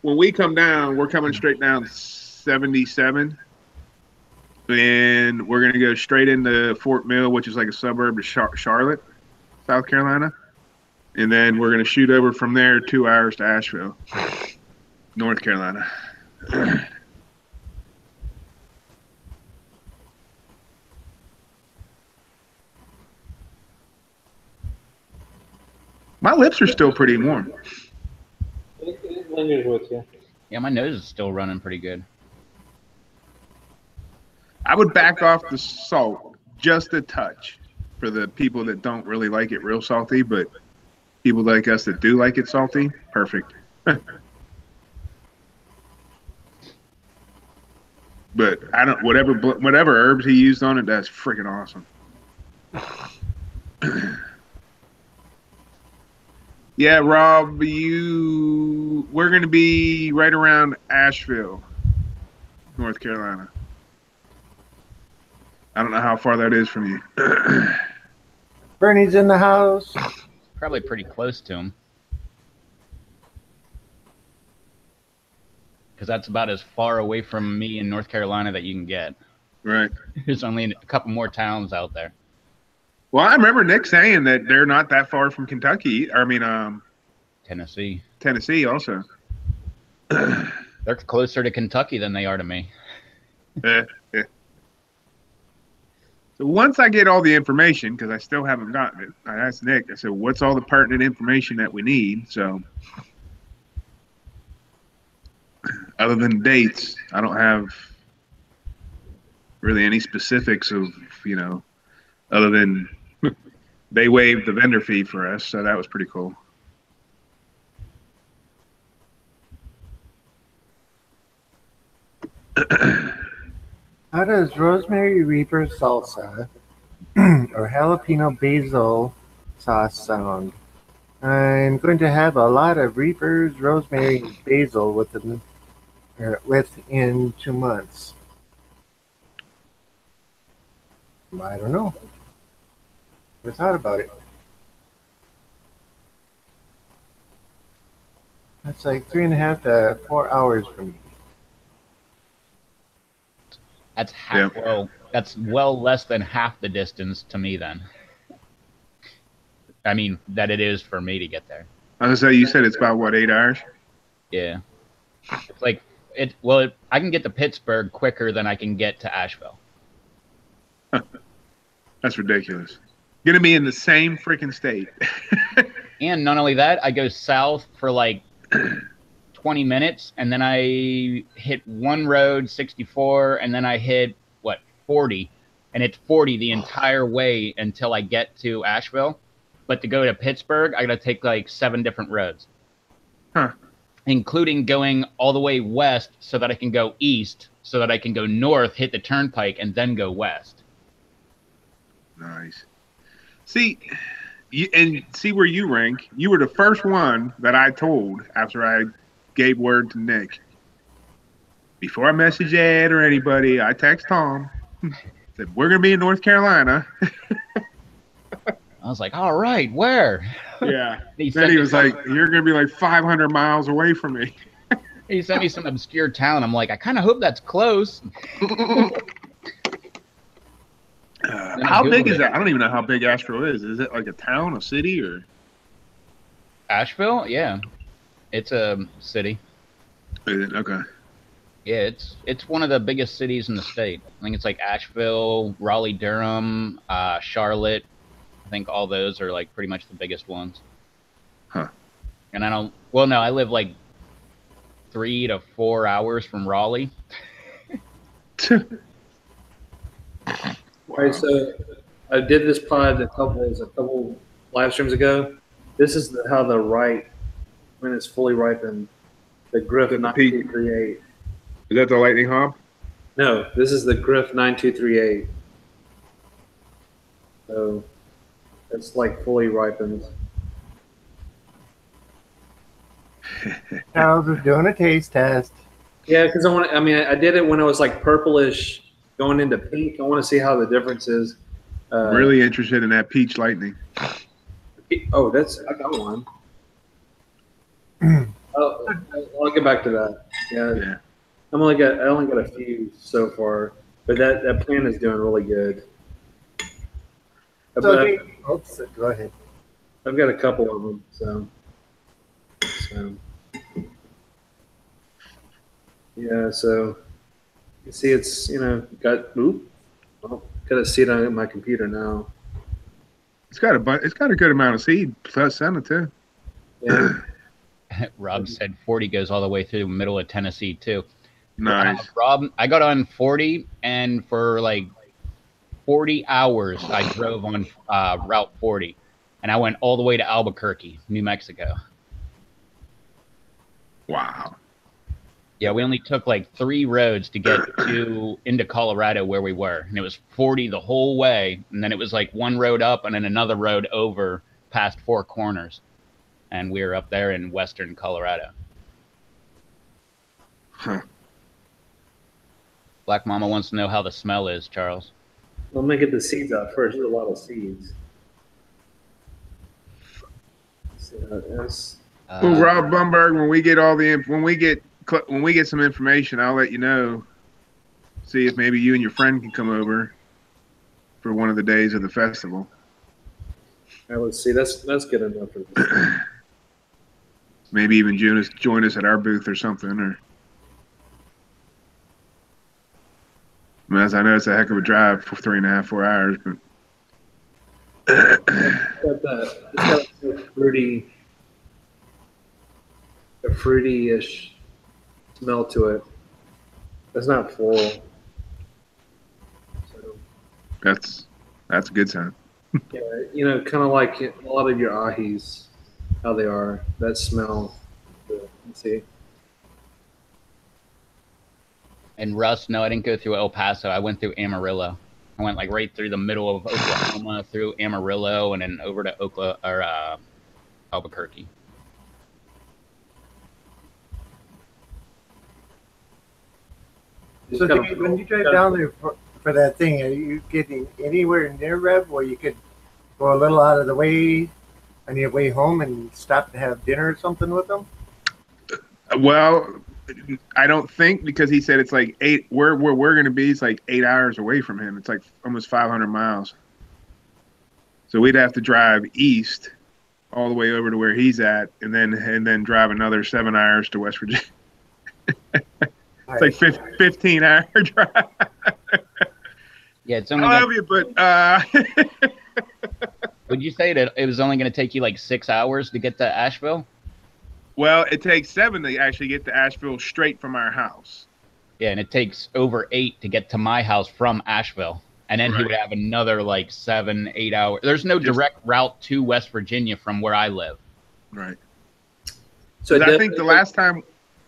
when we come down, we're coming straight down 77. And we're going to go straight into Fort Mill, which is like a suburb of Charlotte, South Carolina. And then we're going to shoot over from there 2 hours to Asheville, North Carolina. My lips are still pretty warm. It lingers with you. Yeah, my nose is still running pretty good. I would back off the salt just a touch for the people that don't really like it real salty, but people like us that do like it salty, perfect. But I don't, whatever herbs he used on it, that's freaking awesome. Yeah, Rob, we're going to be right around Asheville, North Carolina. I don't know how far that is from you. Bernie's in the house. Probably pretty close to him. Because that's about as far away from me in North Carolina that you can get. Right. There's only a couple more towns out there. Well, I remember Nick saying that they're not that far from Kentucky. I mean, Tennessee. Tennessee also. They're closer to Kentucky than they are to me. So once I get all the information, because I still haven't gotten it, I asked Nick, I said, what's all the pertinent information that we need? So other than dates, I don't have really any specifics of, other than they waived the vendor fee for us. So that was pretty cool. How does rosemary reaper salsa or jalapeno basil sauce sound? I'm going to have a lot of reapers, rosemary, and basil within 2 months. I don't know. Never thought about it. That's like 3.5 to 4 hours for me. That's half. Yeah. Well, that's well less than half the distance to me. Then, I mean, that it is for me to get there. I was gonna say, you said it's about what, 8 hours? Yeah, it's like it. Well, I can get to Pittsburgh quicker than I can get to Asheville. That's ridiculous. Gonna be in the same freaking state. And not only that, I go south for like 20 minutes, and then I hit one road, 64, and then I hit, 40, and it's 40 the entire way until I get to Asheville. But to go to Pittsburgh, I got to take like 7 different roads, including going all the way west so that I can go east, so that I can go north, hit the turnpike, and then go west. Nice. See where you rank. You were the first one that I told after I gave word to Nick. Before I message Ed or anybody, I text Tom. Said, we're going to be in North Carolina. I was like, all right, where? Yeah. Then he was like, you're going to be like 500 miles away from me. He sent me some obscure town. I'm like, I kind of hope that's close. How big is that? I don't even know how big Asheville is. Is it like a town, a city, or? Asheville? Yeah. It's a city. Is it? Okay. Yeah, it's one of the biggest cities in the state. I think it's like Asheville, Raleigh, Durham, Charlotte. I think all those are like pretty much the biggest ones. Huh. And I live like 3 to 4 hours from Raleigh. All right, so I did this pod a couple live streams ago. This is how the when it's fully ripened, the Griff 9238. Is that the lightning hop? No, this is the Griff 9238. So it's like fully ripened. Charles was doing a taste test. Yeah, because I did it when it was like purplish going into pink. I want to see how the difference is. Really interested in that peach lightning. Oh, I got one. I'll get back to that. Yeah. I only got a few so far, but that plant is doing really good. So, go ahead. I've got a couple of them, so yeah. So you see, it's got a seed on my computer now. It's got a good amount of seed plus center too. Yeah. Rob said 40 goes all the way through the middle of Tennessee too. Nice. Rob, I got on 40, and for like 40 hours, I drove on Route 40, and I went all the way to Albuquerque, New Mexico. Wow. Yeah, we only took like 3 roads to get into Colorado where we were, and it was 40 the whole way, and then it was like one road up and then another road over past 4 corners, and we were up there in western Colorado. Huh. Black Mama wants to know how the smell is, Charles. Let me get the seeds out first. There's a lot of seeds. Let's see how it is. Well, Rob Bumberg, when we get some information, I'll let you know. See if maybe you and your friend can come over for one of the days of the festival. Now let's see. That's good enough for this. Maybe even join us at our booth or something. Or honest, I know it's a heck of a drive for 3.5, 4 hours, but It's got a fruity-ish smell to it. It's not floral. So, that's a good sign. yeah, you know, kind of like a lot of your ahis, how they are. That smell. Let's see. And Russ, no, I didn't go through El Paso. I went through Amarillo. I went like right through the middle of Oklahoma, through Amarillo, and then over to Albuquerque. So when you drive down there for that thing, are you getting anywhere near Rev where you could go a little out of the way on your way home and stop to have dinner or something with them? Well, I don't think, because he said it's like where we're going to be, it's like 8 hours away from him. It's like almost 500 miles. So we'd have to drive east all the way over to where he's at, and then drive another 7 hours to West Virginia. It's like 15-hour drive. Yeah, it's only. I love you, but would you say that it was only going to take you like 6 hours to get to Asheville? Well, it takes 7 to actually get to Asheville straight from our house. Yeah, and it takes over 8 to get to my house from Asheville. And then he would have another like 7, 8 hours. There's no direct route to West Virginia from where I live. Right. So I think the last time,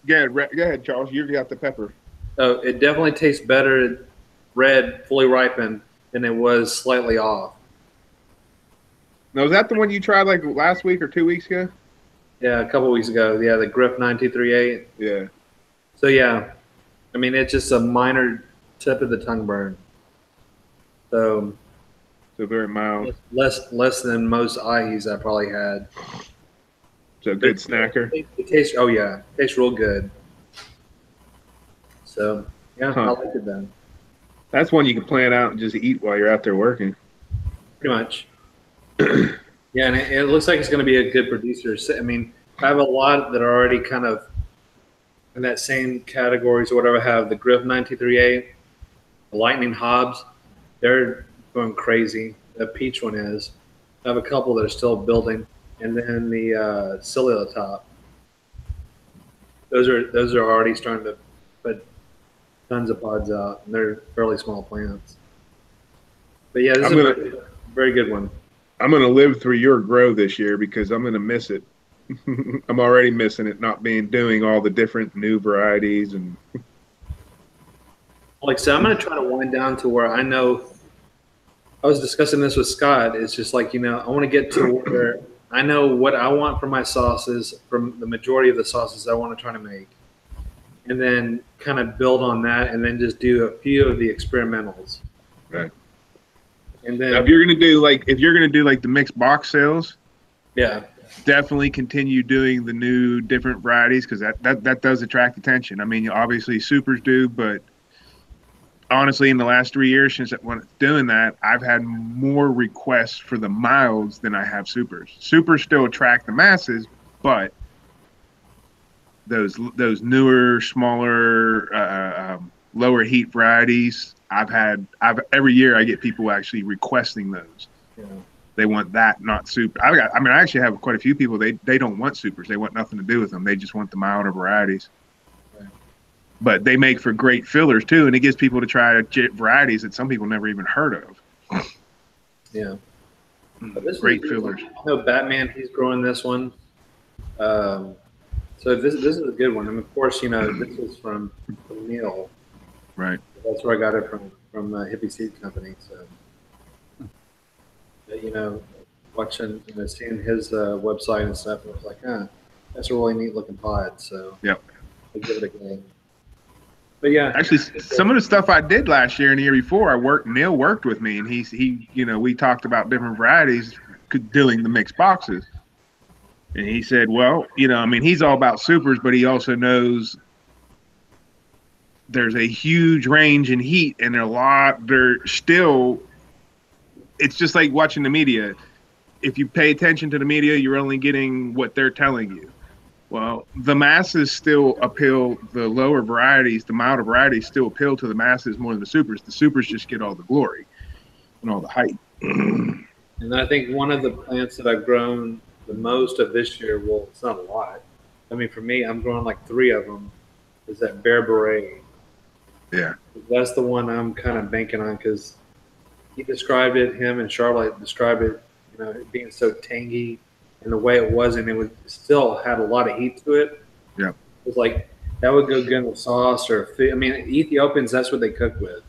go ahead, Charles. You got the pepper. Oh, it definitely tastes better red, fully ripened, than it was slightly off. Now, was that the one you tried like last week or 2 weeks ago? Yeah, a couple weeks ago. Yeah, the Griff 9238. Yeah. So yeah, I mean, it's just a minor tip of the tongue burn. So very mild. Less than most ahis I probably had. So a good snacker. It tastes. Oh yeah, it tastes real good. So yeah, I like it then. That's one you can plan out and just eat while you're out there working. Pretty much. Yeah, and it looks like it's going to be a good producer. I mean, I have a lot that are already kind of in that same categories or whatever. I have the Griff 9238, the Lightning Hobbs. They're going crazy. The peach one is. I have a couple that are still building, and then the Cillia Top. Those are already starting to put tons of pods out, and they're fairly small plants. But yeah, this is a very good one. I'm going to live through your grow this year because I'm going to miss it. I'm already missing it, not doing all the different new varieties. And like, so I'm going to try to wind down to where I know. I was discussing this with Scott. It's just like, you know, I want to get to where I know what I want for my sauces, from the majority of the sauces I want to try to make, and then kind of build on that, and then just do a few of the experimentals. Right. And then now, if you're gonna do like the mixed box sales, yeah, definitely continue doing the new different varieties, because that does attract attention. I mean, obviously supers do, but honestly, in the last 3 years since when doing that, I've had more requests for the milds than I have supers. Supers still attract the masses, but those newer, smaller, lower heat varieties, every year I get people actually requesting those. yeah. They want that, not super. I actually have quite a few people. They don't want supers. They want nothing to do with them. They just want the milder varieties. Right. But they make for great fillers too, and it gives people to try varieties that some people never even heard of. Yeah. Great fillers. I know Batman. He's growing this one. So this is a good one. And of course, you know, this is from Neil. Right. That's where I got it from Hippie Seed Company. So, you know, watching, you know, seeing his website and stuff, I was like, that's a really neat looking pod. So yep. I'll give it a go. But yeah, actually, some of the stuff I did last year and the year before, Neil worked with me, and he, you know, we talked about different varieties, doing the mixed boxes. And he said, well, you know, I mean, he's all about supers, but he also knows there's a huge range in heat, and it's just like watching the media. If you pay attention to the media, you're only getting what they're telling you. Well, the masses still appeal. The lower varieties, the milder varieties, still appeal to the masses more than the supers. The supers just get all the glory and all the hype. And I think one of the plants that I've grown the most of this year, well, it's not a lot. I mean, for me, I'm growing like 3 of them. Is that bear beret? Yeah. That's the one I'm kind of banking on because he described it. Him and Charlotte described it. You know, it being so tangy, and the way it was, and it was still had a lot of heat to it. Yeah. It was like that would go good in a sauce or I mean, Ethiopians. That's what they cook with.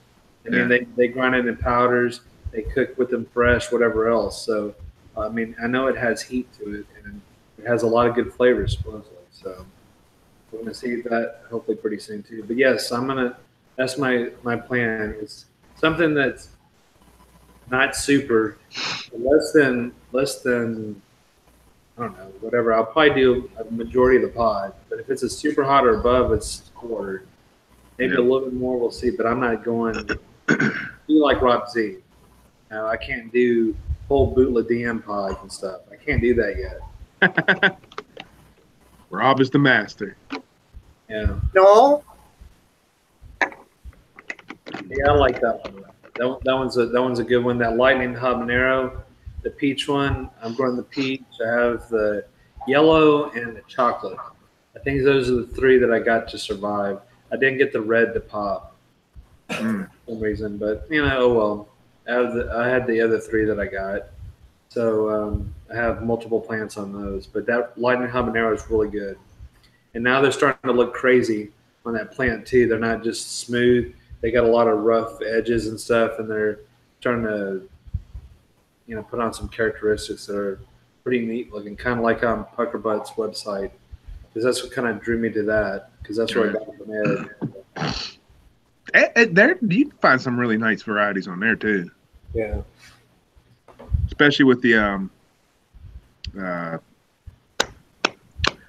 I mean, they grind it in powders. They cook with them fresh, whatever else. So, I mean, I know it has heat to it, and it has a lot of good flavors, supposedly. So, we're gonna see that hopefully pretty soon too. But yes, I'm gonna. That's my plan. Is something that's not super, less than I don't know, whatever. I'll probably do a majority of the pod. But if it's a super hot or above, it's quarter. Maybe a little bit more. We'll see. But I'm not going. Be like Rob Z. No, I can't do whole bootleg DM pods and stuff. I can't do that yet. Rob is the master. Yeah. No. Yeah, I like that one. That one's a good one. That lightning habanero, the peach one. I'm growing the peach. I have the yellow and the chocolate. I think those are the 3 that I got to survive. I didn't get the red to pop for some reason, but oh well. I had the other 3 that I got, so I have multiple plants on those. But that lightning habanero is really good, and now they're starting to look crazy on that plant too. They're not just smooth. They got a lot of rough edges and stuff, and they're starting to, put on some characteristics that are pretty neat looking, kind of like on Pucker Butt's website, because that's what kind of drew me to that, because that's where I got from Ed. There, you can find some really nice varieties on there too. Yeah. Especially with the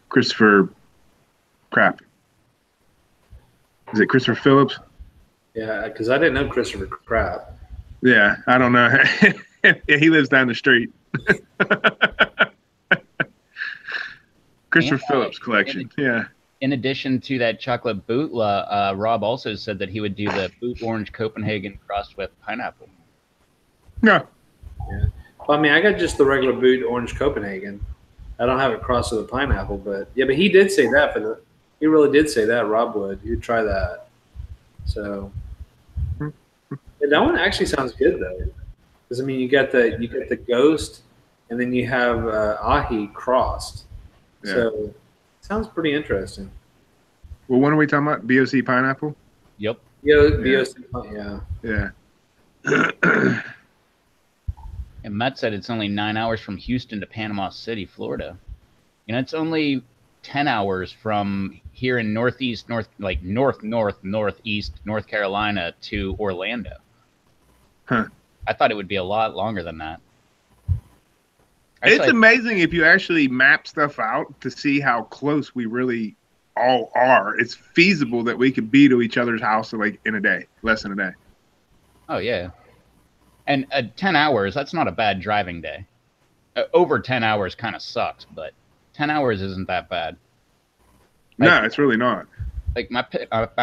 Christopher crap. Is it Christopher Phillips? Yeah, because I didn't know Christopher Crap. Yeah, I don't know. Yeah, he lives down the street. Christopher Phillips collection. Yeah. In addition to that chocolate bootla, Rob also said that he would do the boot orange Copenhagen crossed with pineapple. No. Yeah. Well, I mean, I got just the regular boot orange Copenhagen. I don't have it crossed with a pineapple, but yeah, but he did say that he really did say that. Rob would. You'd try that. So yeah, that one actually sounds good though, because I mean, you get the ghost, and then you have ahi crossed. Yeah. So it sounds pretty interesting. Well, when are we talking about? BOC pineapple? Yep. BOC, yeah. Yeah. And Matt said it's only 9 hours from Houston to Panama City, Florida. It's only 10 hours from here in northeast, northeast North Carolina to Orlando. Huh. I thought it would be a lot longer than that. It's amazing if you actually map stuff out to see how close we really all are. It's feasible that we could be to each other's house like in a day, less than a day. Oh, yeah. And 10 hours, that's not a bad driving day. Over 10 hours kind of sucks, but 10 hours isn't that bad. No, it's really not. Like my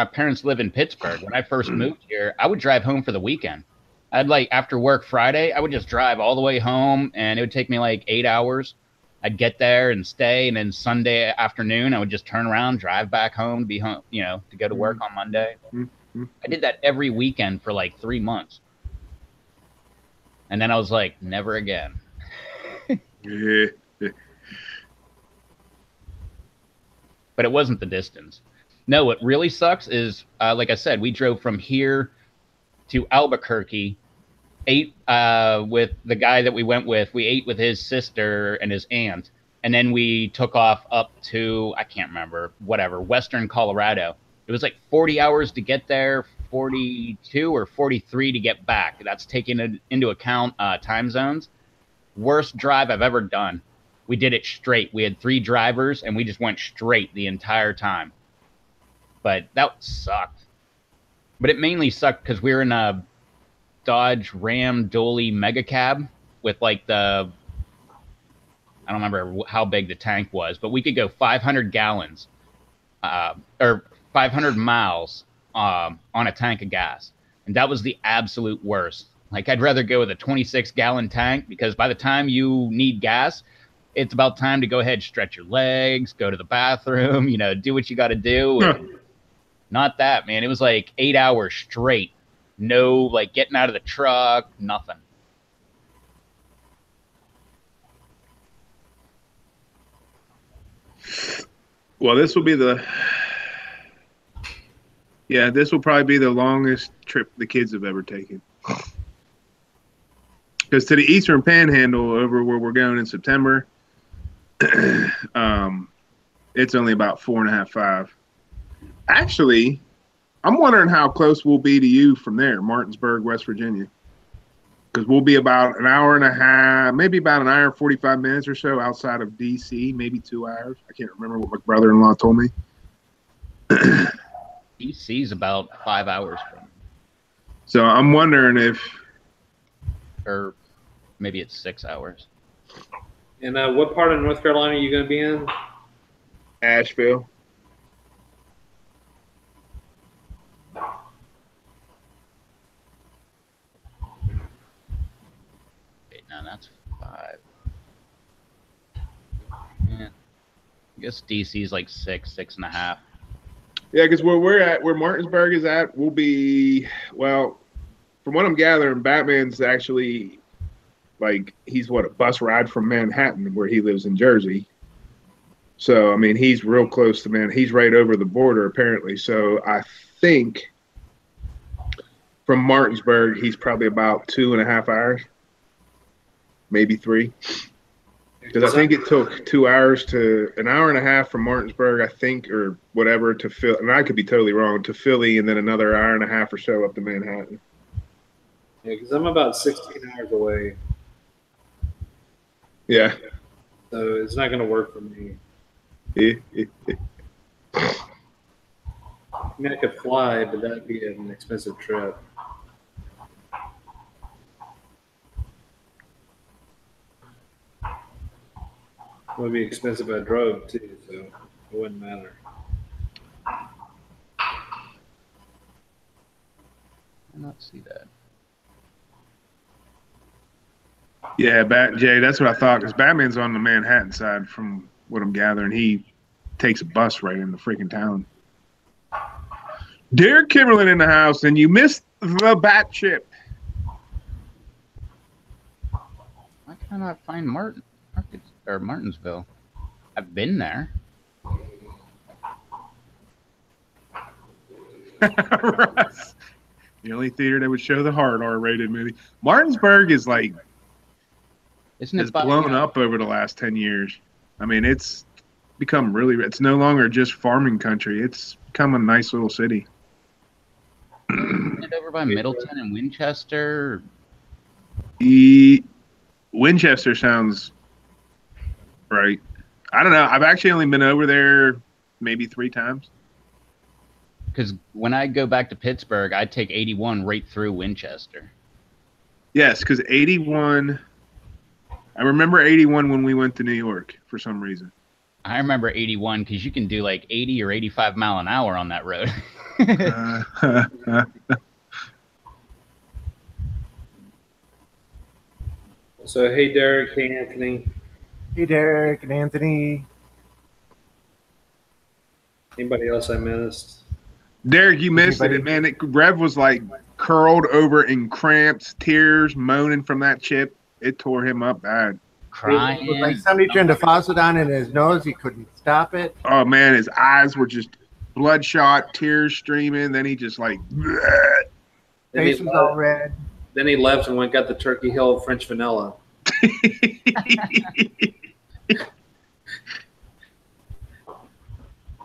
parents live in Pittsburgh. When I first moved here, I would drive home for the weekend. I'd after work Friday, I would just drive all the way home, and it would take me like 8 hours. I'd get there and stay, and then Sunday afternoon, I would just turn around, drive back home, be home, to go to work on Monday. I did that every weekend for like 3 months. And then I was like, never again. Yeah. But it wasn't the distance. No, what really sucks is, like I said, we drove from here to Albuquerque, ate with the guy that we went with. We ate with his sister and his aunt. And then we took off up to, I can't remember, western Colorado. It was like 40 hours to get there, 42 or 43 to get back. That's taking into account time zones. Worst drive I've ever done. We did it straight. We had 3 drivers, and we just went straight the entire time. But that sucked. But it mainly sucked because we were in a Dodge Ram Dolly Mega Cab with like the I don't remember how big the tank was, but we could go 500 gallons or 500 miles on a tank of gas. And that was the absolute worst. Like, I'd rather go with a 26-gallon tank because by the time you need gas, it's about time to go ahead, stretch your legs, go to the bathroom, do what you got to do. And not that, man. It was like 8 hours straight. No, like, getting out of the truck, nothing. Well, this will probably be the longest trip the kids have ever taken. Because to the Eastern Panhandle over where we're going in September, it's only about 4.5, 5. Actually, I'm wondering how close we'll be to you from there, Martinsburg, West Virginia. Because we'll be about an hour and a half, maybe about an hour and 45 minutes or so outside of D.C., maybe 2 hours. I can't remember what my brother-in-law told me. D.C.'s about 5 hours from. So I'm wondering if... Or maybe it's 6 hours. And what part of North Carolina are you going to be in? Asheville. Wait, no, that's 5. Yeah. I guess DC's like 6, 6.5. Yeah, because where Martinsburg is at, we'll be, well, from what I'm gathering, Batman's actually, like, he's a bus ride from Manhattan, where he lives in Jersey. So, I mean, he's real close to he's right over the border, apparently. So I think from Martinsburg, he's probably about 2.5 hours, maybe 3. Because I think it took 2 hours to an hour and a half from Martinsburg, I think, or whatever, to Philly. And I could be totally wrong, to Philly, and then another hour and a half or so up to Manhattan. Yeah, because I'm about 16 hours away. Yeah. So it's not going to work for me. Yeah. I mean, I could fly, but that'd be an expensive trip. It would be expensive if I drove too, so it wouldn't matter. I not see that. Yeah, Jay, that's what I thought, because Batman's on the Manhattan side from what I'm gathering. He takes a bus right in the freaking town. Derek Kimberlin in the house, and you missed the bat chip. Why can't I find Martinsville? I've been there. Russ, the only theater that would show the hard R-rated movie. Martinsburg is like, Isn't it it's blown up over the last 10 years. I mean, it's become really, it's no longer just farming country. It's become a nice little city. Isn't it over by Middleton and Winchester? Winchester sounds right. I don't know. I've actually only been over there maybe 3 times. Because when I go back to Pittsburgh, I take 81 right through Winchester. Yes, because 81, I remember 81 when we went to New York for some reason. I remember 81 because you can do like 80 or 85 mile an hour on that road. So, hey, Derek, hey, Anthony. Hey, Derek and Anthony. Anybody else I missed? Derek, you missed it, man. Rev was like curled over in cramps, tears, moaning from that chip. It tore him up bad. Crying. It was like somebody turned a faucet on in his nose. He couldn't stop it. Oh, man, his eyes were just bloodshot, tears streaming. Then he just like, Face was all red. Then he left and went got the Turkey Hill French vanilla. He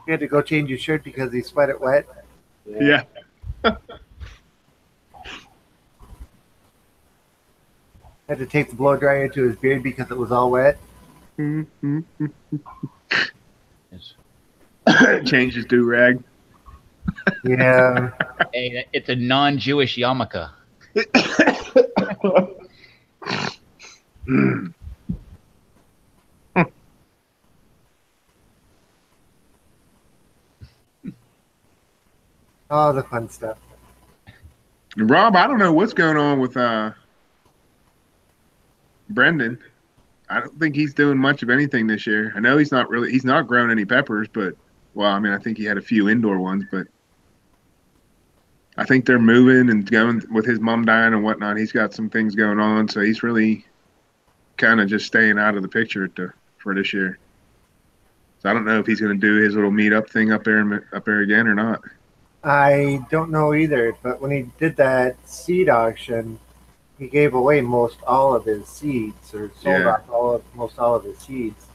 had to go change his shirt because he sweat it wet. Yeah. Had to take the blow dryer to his beard because it was all wet. Change his do-rag. Yeah. Hey, it's a non-Jewish yarmulke. All the fun stuff. And Rob, I don't know what's going on with Brendan. I don't think he's doing much of anything this year. I know he's not grown any peppers, but well, I mean, I think he had a few indoor ones, but I think they're moving and going with his mom dying and whatnot. He's got some things going on, so he's really kind of just staying out of the picture for this year. So I don't know if he's going to do his little meetup thing up there again or not. I don't know either, but when he did that seed auction, he gave away most all of his seeds, or sold Yeah. off most all of his seeds.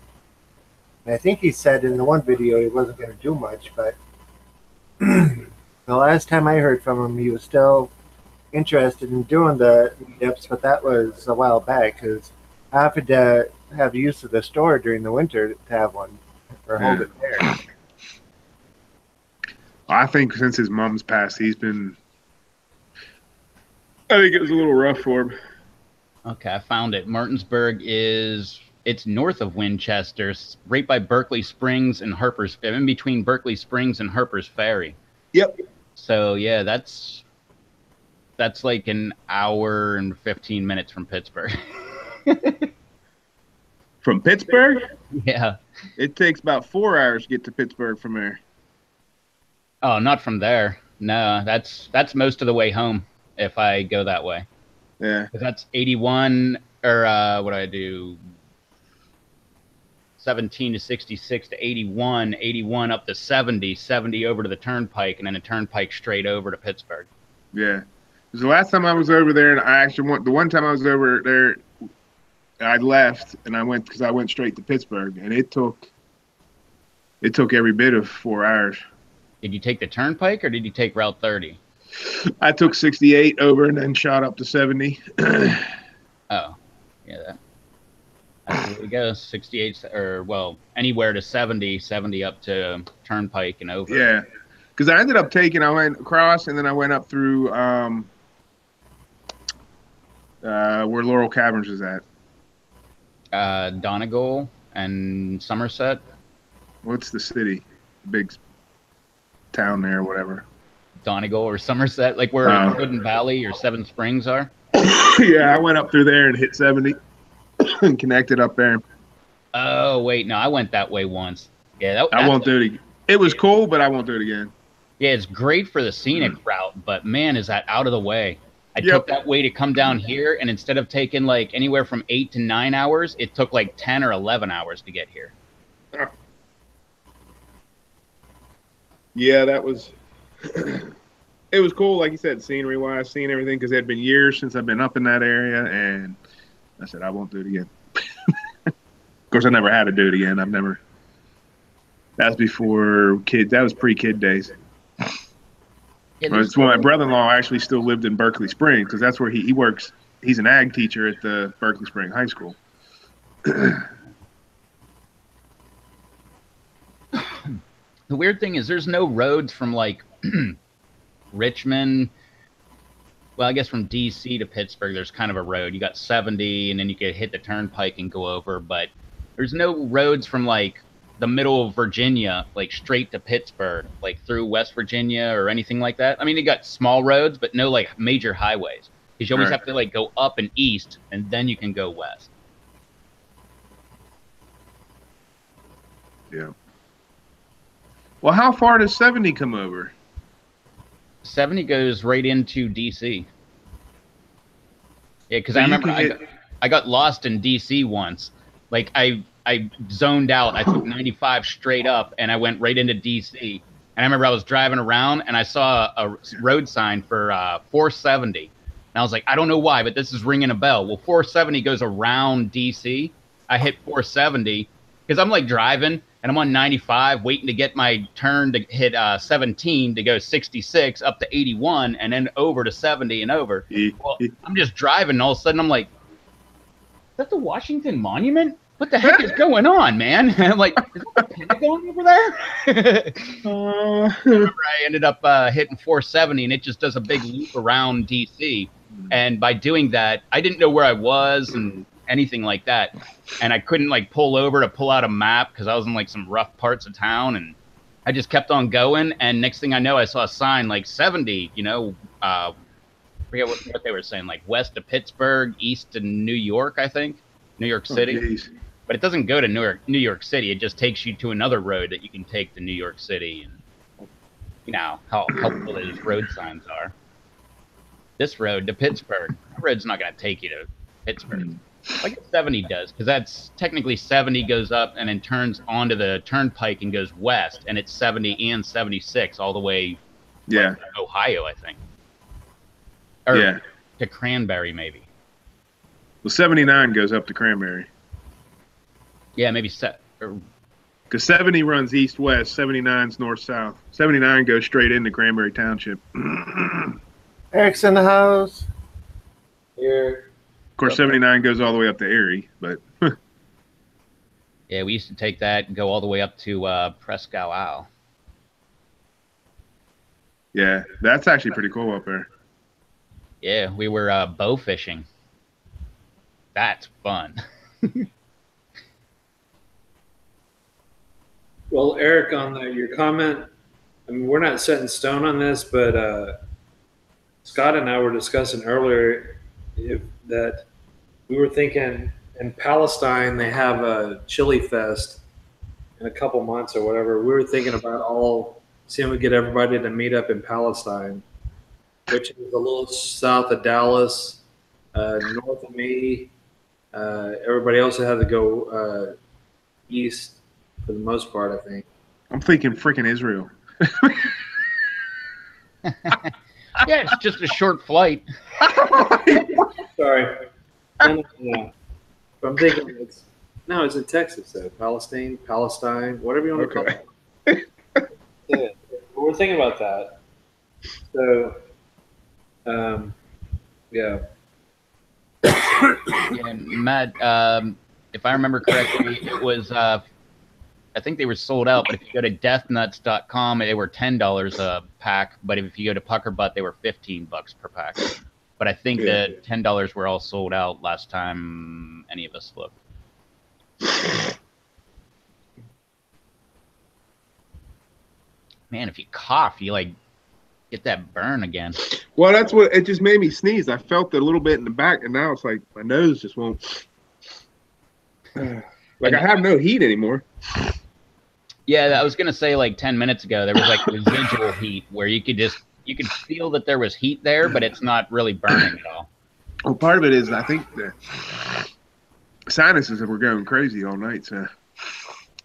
And I think he said in the one video he wasn't going to do much, but the last time I heard from him, he was still interested in doing the meetups, but that was a while back because I happened to have use of the store during the winter to have one or hold Yeah. it there. I think since his mom's passed, I think it was a little rough for him. Okay, I found it. Martinsburg it's north of Winchester, right by Berkeley Springs and Harper's, in between Berkeley Springs and Harper's Ferry. Yep. So yeah, that's like an hour and 15 minutes from Pittsburgh. From Pittsburgh, Yeah. it takes about 4 hours to get to Pittsburgh from there. Oh, not from there. No, that's most of the way home if I go that way. Yeah. 'Cause that's 81 or what do I do? 17 to 66 to 81, 81 up to 70, 70 over to the turnpike, and then a turnpike straight over to Pittsburgh. Yeah. Because the last time I was over there, and I actually the one time I was over there, I left and I went straight to Pittsburgh, and it took every bit of 4 hours. Did you take the turnpike or did you take Route 30? I took 68 over and then shot up to 70. Oh, yeah. That's where we go. 68 or well, anywhere to 70, 70 up to turnpike and over. Yeah. Because I went across and then I went up through where Laurel Caverns is at. Donegal and Somerset. What's the city? Big town there or whatever. Donegal or Somerset, like where Hidden Valley or Seven Springs are. Yeah, I went up through there and hit 70 and connected up there. Oh wait, no, I went that way once. Yeah, I won't do it again. It was cool, but I won't do it again. Yeah, it's great for the scenic route, but man, is that out of the way. I Yep. took that way to come down here, and instead of taking like anywhere from 8 to 9 hours, it took like 10 or 11 hours to get here. Yeah, that was. It was cool, like you said, scenery wise, seeing everything, because it had been years since I've been up in that area, and I said I won't do it again. Of course, I never had to do it again. That's before kid. That was pre-kid days. Yeah, It's when my brother-in-law actually still lived in Berkeley Springs, because that's where he works. He's an ag teacher at the Berkeley Springs High School. the weird thing is there's no roads from like Richmond. Well, I guess from DC to Pittsburgh, there's kind of a road. You got 70, and then you could hit the turnpike and go over, but there's no roads from like the middle of Virginia, like straight to Pittsburgh, like through West Virginia or anything like that. I mean, you got small roads, but no like major highways. Because you always Right. have to like go up and east, and then you can go west. Yeah. Well, how far does 70 come over? 70 goes right into DC. Yeah, because So I you remember can I got lost in DC once. Like I zoned out. I took 95 straight up, and I went right into DC. And I remember I was driving around, and I saw a road sign for 470. And I was like, I don't know why, but this is ringing a bell. Well, 470 goes around DC. I hit 470 because I'm like driving, and I'm on 95 waiting to get my turn to hit 17 to go 66 up to 81 and then over to 70 and over. Well, I'm just driving, and all of a sudden I'm like, is that the Washington Monument? What the heck is going on, man? And I'm like, is that the Pentagon over there? I remember I ended up hitting 470, and it just does a big loop around DC. And by doing that, I didn't know where I was and anything like that. And I couldn't like pull over to pull out a map because I was in like some rough parts of town. And I just kept on going, and next thing I know, I saw a sign like 70. You know, forget what they were saying, like west of Pittsburgh, east to New York, I think, New York City. Geez. But it doesn't go to New York City. It just takes you to another road that you can take to New York City. And you know how helpful those road signs are. This road to Pittsburgh. That road's not going to take you to Pittsburgh. Like 70 does, because that's technically 70 goes up and then turns onto the turnpike and goes west, and it's 70 and 76 all the way Yeah. to Ohio, I think. Or Yeah. to Cranberry, maybe. Well, 79 goes up to Cranberry. Yeah, maybe. Because 70 runs east-west, 79's north-south. 79 goes straight into Cranberry Township. Eric's in the house. Here. Of course, 79 goes all the way up to Erie, but Yeah, we used to take that and go all the way up to Presque Isle. yeah, that's actually pretty cool up there. Yeah, we were bow fishing. That's fun. Well, Eric, on your comment, I mean, we're not set in stone on this, but Scott and I were discussing earlier that we were thinking in Palestine they have a chili fest in a couple months or whatever. We were thinking about seeing if we get everybody to meet up in Palestine, which is a little south of Dallas, north of me. Everybody else had to go east for the most part, I think. I'm thinking freaking Israel. Yeah, it's just a short flight. Sorry. No. But I'm thinking it's in Texas though. Palestine, whatever you want to call it. Yeah. But we're thinking about that. So, yeah. Yeah, Matt, if I remember correctly, it was I think they were sold out, but if you go to deathnuts.com, they were $10 a pack. But if you go to Puckerbutt, they were $15 per pack. But I think the $10 were all sold out last time any of us looked. Man, if you cough, you like get that burn again. Well, that's what it just made me sneeze. I felt it a little bit in the back, and now it's like my nose just won't. Like I have no heat anymore. Yeah, I was gonna say like 10 minutes ago there was like residual heat where you could feel that there was heat there, but it's not really burning at all. Well, part of it is I think the sinuses were going crazy all night, so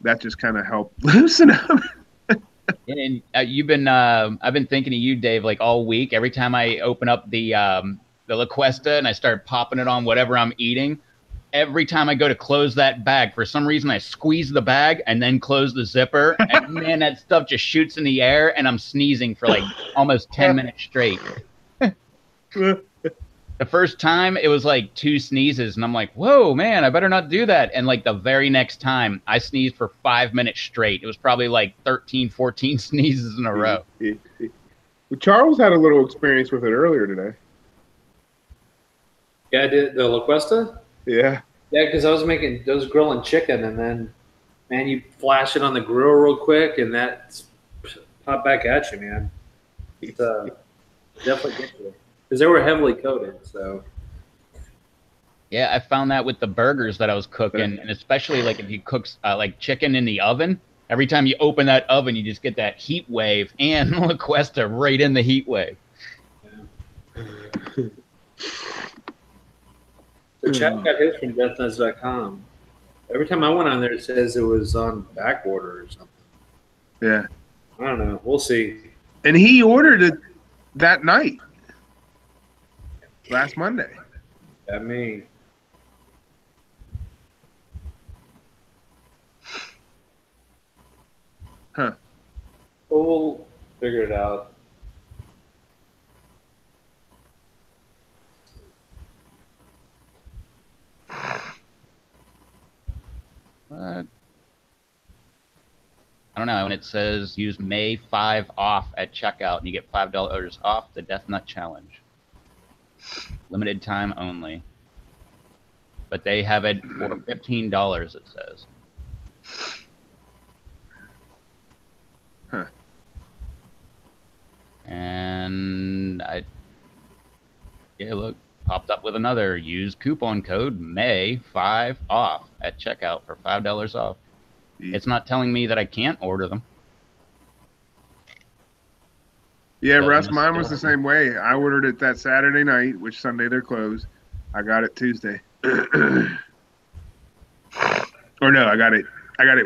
that just kind of helped loosen up. And you've been, I've been thinking of you, Dave, like all week. Every time I open up the La Cuesta and I start popping it on whatever I'm eating, every time I go to close that bag, for some reason I squeeze the bag and then close the zipper, and man, that stuff just shoots in the air, and I'm sneezing for like almost 10 minutes straight. The first time it was like 2 sneezes, and I'm like, whoa, man, I better not do that. And like the very next time I sneezed for 5 minutes straight. It was probably like 13, 14 sneezes in a row. Well, Charles had a little experience with it earlier today. Yeah, I did the La Cuesta. Yeah. Yeah, because I was grilling chicken, and then, man, you flash it on the grill real quick, and that pop back at you, man. It's definitely gets you. Because they were heavily coated, so. Yeah, I found that with the burgers that I was cooking, and especially like if you cook like chicken in the oven, every time you open that oven, you just get that heat wave, and La Cuesta right in the heat wave. Yeah. So Chad got his from deathnuts.com. Every time I went on there, it says it was on back order or something. Yeah. I don't know. We'll see. And he ordered it that night. Last Monday. I mean, Huh. we'll figure it out. I don't know. And it says use May 5 off at checkout, and you get $5 off the Death Nut Challenge. Limited time only. But they have it for $15, it says. Huh. Yeah, look, popped up with another. Use coupon code May5 off at checkout for $5 off. It's not telling me that I can't order them. Yeah, So Russ, mine was the same way. I ordered it that Saturday night, which Sunday they're closed. I got it Tuesday. Or no, I got it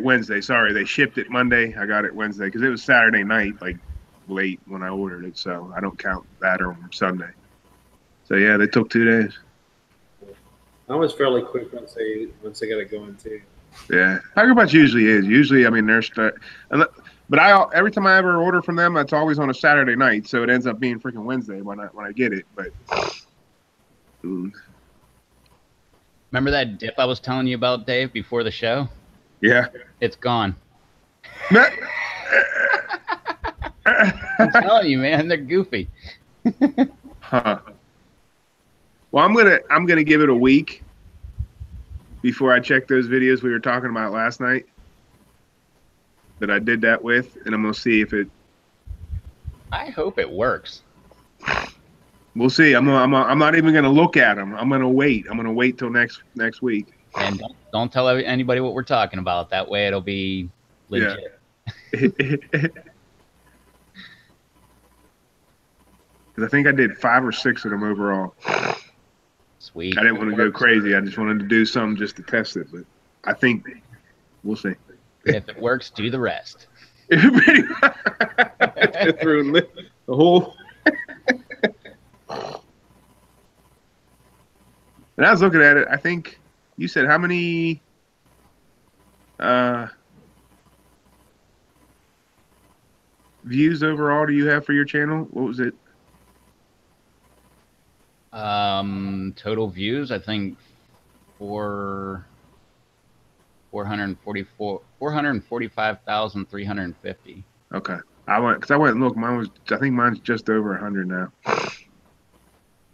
Wednesday. Sorry, they shipped it Monday. I got it Wednesday because it was Saturday night, like late when I ordered it, so I don't count that on Sunday. So yeah, they took 2 days. I was fairly quick once they got it going too. Yeah, Tiger Butts usually is. Usually, I mean, but every time I ever order from them, it's always on a Saturday night, so it ends up being freaking Wednesday when I get it. But remember that dip I was telling you about, Dave, before the show? yeah, It's gone. I'm telling you, man, they're goofy. Huh. Well, I'm gonna give it a week before I check those videos we were talking about last night that I did that with, and I'm gonna see if it. I hope it works. We'll see. I'm not even gonna look at them. I'm gonna wait. I'm gonna wait till next week. And don't tell anybody what we're talking about. That way it'll be legit. Because I think I did 5 or 6 of them overall. Sweet. I didn't want to go crazy. I just wanted to do some just to test it. But I think we'll see. If it works, do the rest. Through the whole. And I was looking at it. I think you said how many views overall do you have for your channel? What was it? Total views, I think 445,350. Okay. I went and looked. I think mine's just over 100 now.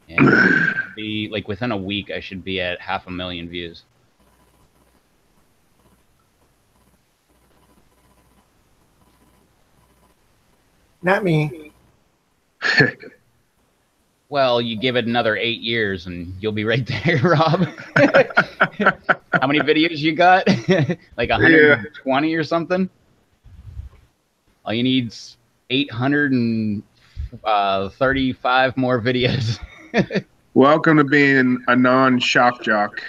And be like within a week, I should be at 500,000 views. Not me. Well, you give it another 8 years and you'll be right there, Rob. How many videos you got? Like 120 or something? All you need's 835 more videos. Welcome to being a non-shock jock.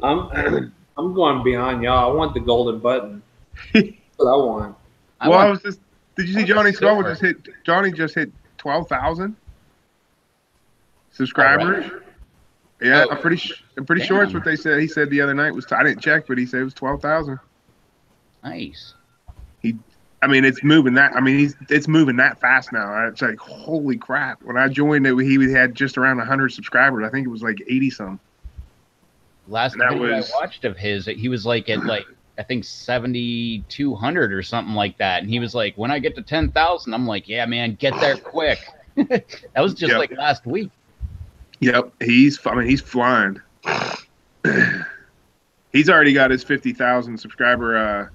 I'm going beyond y'all. I want the golden button. That's what I want. Did you see Johnny Skull Johnny just hit 12,000 subscribers? Right. Yeah, I'm pretty sure it's what they said. He said the other night I didn't check, but he said it was 12,000. Nice. It's moving that. It's moving that fast now. It's like holy crap. When I joined it, he had just around 100 subscribers. I think it was like 80 some. Last video I watched of his, he was like at I think 7,200 or something like that. And he was like, when I get to 10,000, I'm like, yeah, man, get there quick. That was just like last week. Yep. He's flying. He's already got his 50,000 subscriber.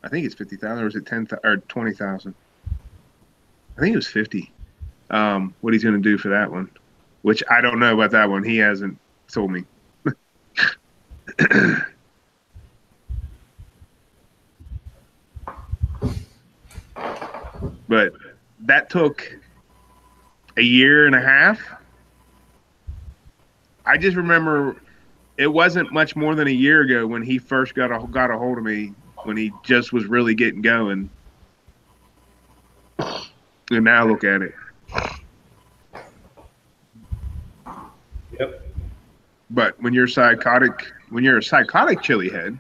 I think it's 50,000 or is it 10,000 or 20,000? I think it was 50. What he's going to do for that one, which I don't know about that one. He hasn't told me. But that took a year and a half. I just remember it wasn't much more than a year ago when he first got a hold of me, when he just was really getting going. And now look at it. Yep. But when you're a psychotic chili head,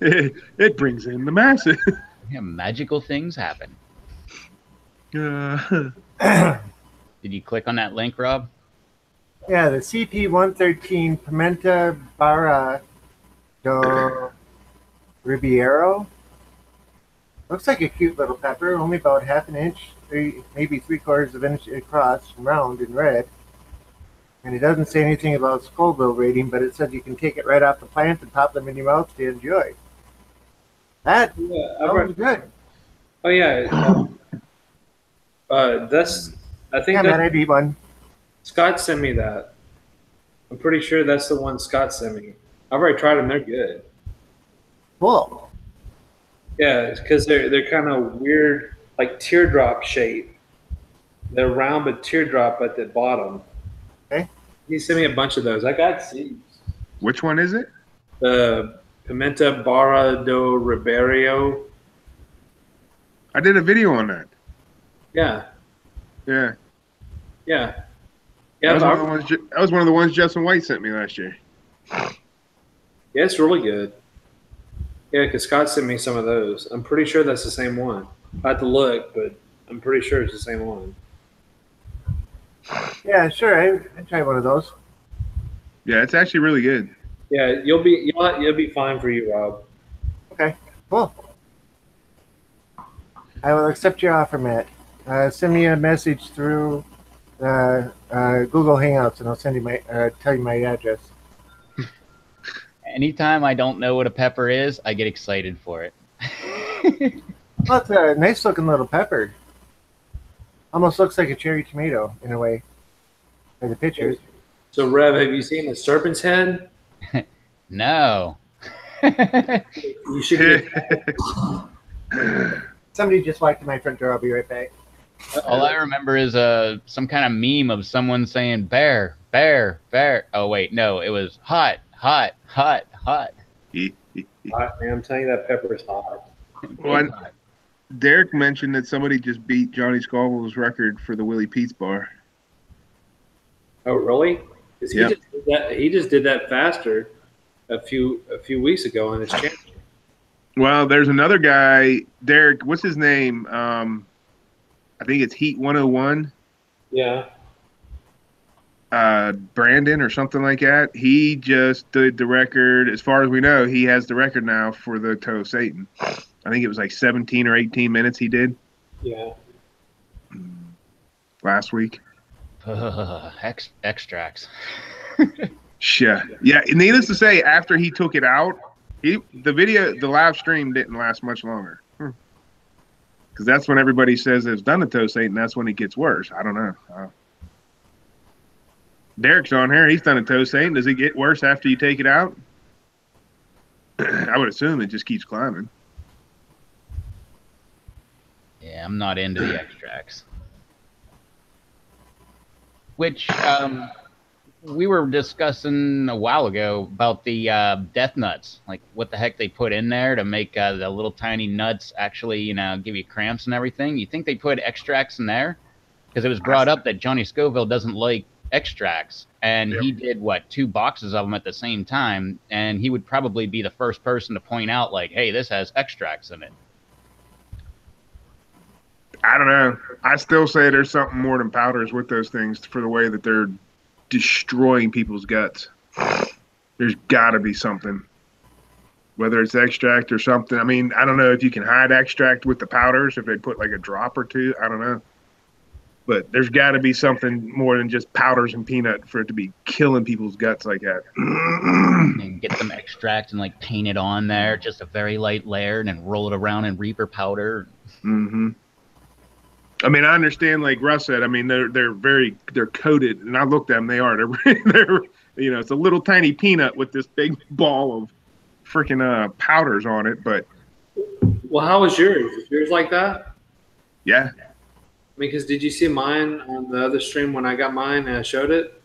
it brings in the masses. Yeah, magical things happen. Did you click on that link, Rob? Yeah, the CP113 Pimenta Barra do Ribeiro. Looks like a cute little pepper, only about half an inch, maybe 3/4 of an inch across, round and red. And it doesn't say anything about Scoville rating, but it says you can take it right off the plant and pop them in your mouth to enjoy. That sounds good. Oh yeah. That's. I think Yeah, man, that I need one. Scott sent me that. I'm pretty sure that's the one Scott sent me. I've already tried them. They're good. Cool. Yeah, because they're kind of weird, like teardrop shape. They're round but teardrop at the bottom. Okay. He sent me a bunch of those. I got seeds. Which one is it? The Pimenta Barra do Ribeiro. I did a video on that. Yeah, Yeah. yeah, That yeah. was one of the ones. That was one of the ones Justin White sent me last year. Yeah, it's really good. Yeah, because Scott sent me some of those. I'm pretty sure that's the same one. I have to look, but I'm pretty sure it's the same one. Yeah, sure. I tried one of those. Yeah, it's actually really good. Yeah, you'll be fine for you, Rob. Okay, cool. I will accept your offer, Matt. Send me a message through Google Hangouts, and I'll send you my tell you my address. Anytime I don't know what a pepper is, I get excited for it. Well, it's a nice looking little pepper. Almost looks like a cherry tomato in a way, by the pictures. So, Rev, have you seen the serpent's head? No. You should get. Somebody just walked to my front door. I'll be right back. All I remember is some kind of meme of someone saying bear, bear, bear. Oh wait, no, it was hot, hot, hot, hot. Hot, man, I'm telling you that pepper is hot. Well, Derek mentioned that somebody just beat Johnny Scoville's record for the Willie Pete's bar. Oh, really? 'Cause Yep. he just did that faster a few weeks ago on his channel. Well, there's another guy, Derek. What's his name? I think it's Heat 101. Yeah. Brandon or something like that. He just did the record. As far as we know, he has the record now for the Toe of Satan. I think it was like 17 or 18 minutes he did Yeah. last week. Extracts. Yeah. Yeah. Needless to say, after he took it out, the live stream didn't last much longer. Because that's when everybody says it's done the Toe of Satan. That's when it gets worse. I don't know. Derek's on here. He's done a Toe of Satan. Does it get worse after you take it out? I would assume it just keeps climbing. Yeah, I'm not into the extracts. Which we were discussing a while ago about the death nuts, like what the heck they put in there to make the little tiny nuts actually, give you cramps and everything. You think they put extracts in there? Because it was brought up that Johnny Scoville doesn't like extracts, and he did 2 boxes of them at the same time, and he would probably be the first person to point out, like, hey, this has extracts in it. I don't know. I still say there's something more than powders with those things for the way that they're destroying people's guts. There's got to be something, whether it's extract or something. I mean, I don't know if you can hide extract with the powders, if they put like a drop or two. I don't know. But there's got to be something more than just powders and peanut for it to be killing people's guts like that. And get some extract and like paint it on there, just a very light layer, and then roll it around in Reaper powder. Mm-hmm. I mean, I understand, like Russ said. I mean, they're coated, and I looked at them. They are. They're it's a little tiny peanut with this big ball of freaking powders on it. But Well, how was yours? Is yours like that? yeah, Because did you see mine on the other stream when I got mine and I showed it?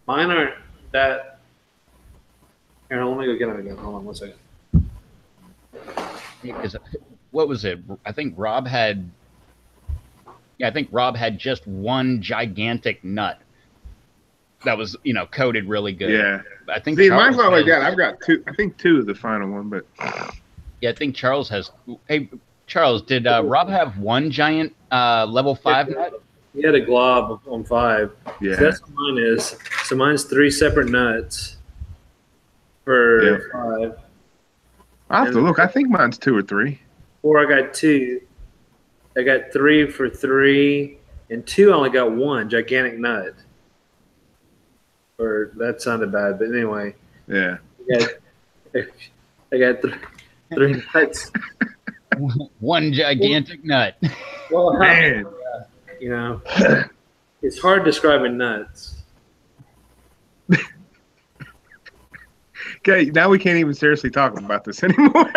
Mine aren't that. Here, let me go get them again. Hold on 1 second. Because what was it? I think Rob had just one gigantic nut that was, coated really good. yeah. I think See, Charles mine's not like has- that. I've got two. I think 2 is the final one, but Yeah, I think Charles has. Hey, Charles, did Rob have one giant level 5 nut? He had a glob on 5. yeah. So that's what mine is. So mine's 3 separate nuts for 5. I'll have to look. I think mine's 2 or 3. 4, I got 2. I got 3 for 3, and 2 I only got 1 gigantic nut. Or that sounded bad, but anyway, Yeah. I got 3 nuts. One gigantic nut. Well, Man, you know, it's hard describing nuts. Okay, now we can't even seriously talk about this anymore.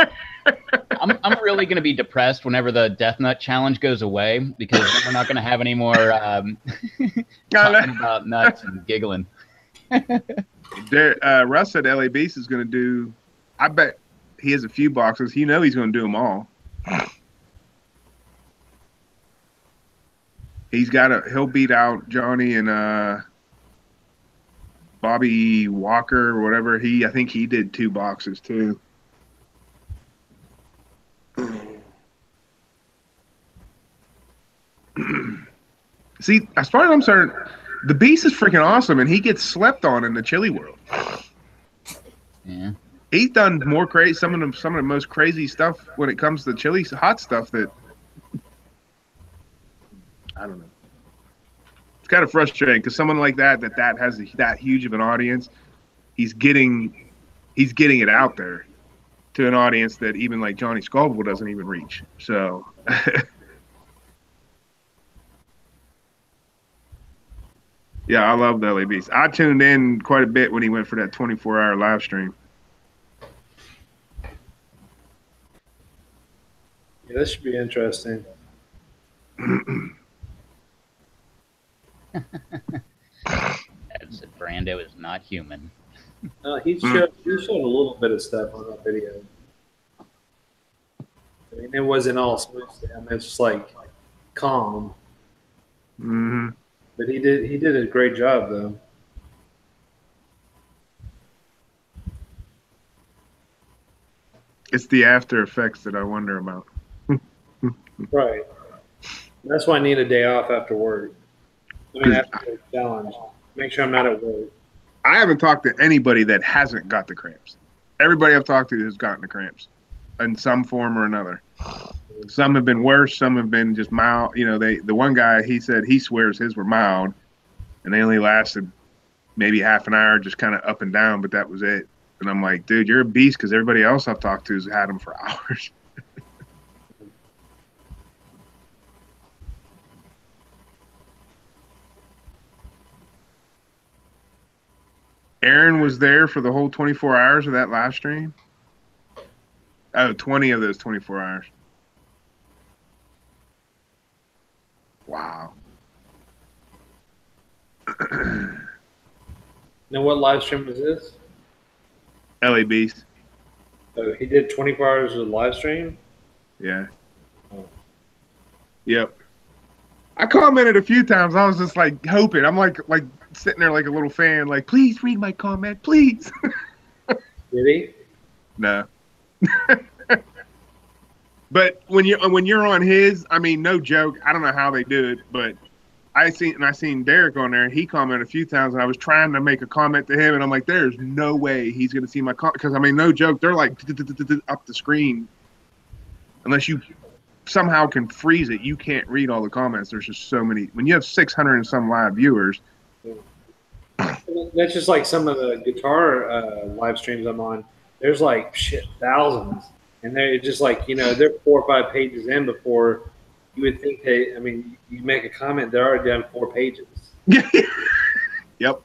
I'm really going to be depressed whenever the Death Nut Challenge goes away, because then we're not going to have any more talking about nuts and giggling. Russ said LA Beast is going to do. I bet he has a few boxes. You know he's going to do them all. He'll beat out Johnny and Bobby Walker or whatever. I think he did 2 boxes too. See, as far as I'm concerned, the Beast is freaking awesome, and he gets slept on in the chili world. Yeah, he's done more crazy, some of the most crazy stuff when it comes to chili hot stuff that I don't know. It's kind of frustrating because someone like that has that huge of an audience, he's getting it out there to an audience that even like Johnny Scalable doesn't even reach. So. Yeah, I love the LA Beast. I tuned in quite a bit when he went for that 24-hour live stream. Yeah, this should be interesting. Ed said Brando is not human. He showed a little bit of stuff on that video. I mean, it wasn't all smooth. I mean, it's just like calm. Mm-hmm. But he did a great job though. It's the after effects that I wonder about. Right. That's why I need a day off after work. I mean, after the challenge. Make sure I'm not at work. I haven't talked to anybody that hasn't got the cramps. Everybody I've talked to has gotten the cramps in some form or another. Some have been worse. Some have been just mild. You know, the one guy, he said he swears his were mild, and they only lasted maybe half an hour, just kind of up and down, but that was it. And I'm like, dude, you're a beast, because everybody else I've talked to has had them for hours. Aaron was there for the whole 24 hours of that live stream. Oh, 20 of those 24 hours. Wow. Now, what live stream was this? LA Beast. Oh, he did 24 hours of live stream? Yeah. Oh. Yep. I commented a few times. I was just like hoping. I'm like sitting there like a little fan, like, please read my comment, please. Did he? No. But when you're on his, I mean, no joke. I don't know how they do it, but I seen Derek on there. He commented a few times, and I was trying to make a comment to him, and I'm like, there's no way he's gonna see my comment, because I mean, no joke. They're like up the screen, unless you somehow can freeze it. You can't read all the comments. There's just so many. When you have 600 and some live viewers. That's just like some of the guitar live streams I'm on. There's like thousands. And they're just like, you know, they're 4 or 5 pages in before you would think I mean, you make a comment, they're already done 4 pages. Yep.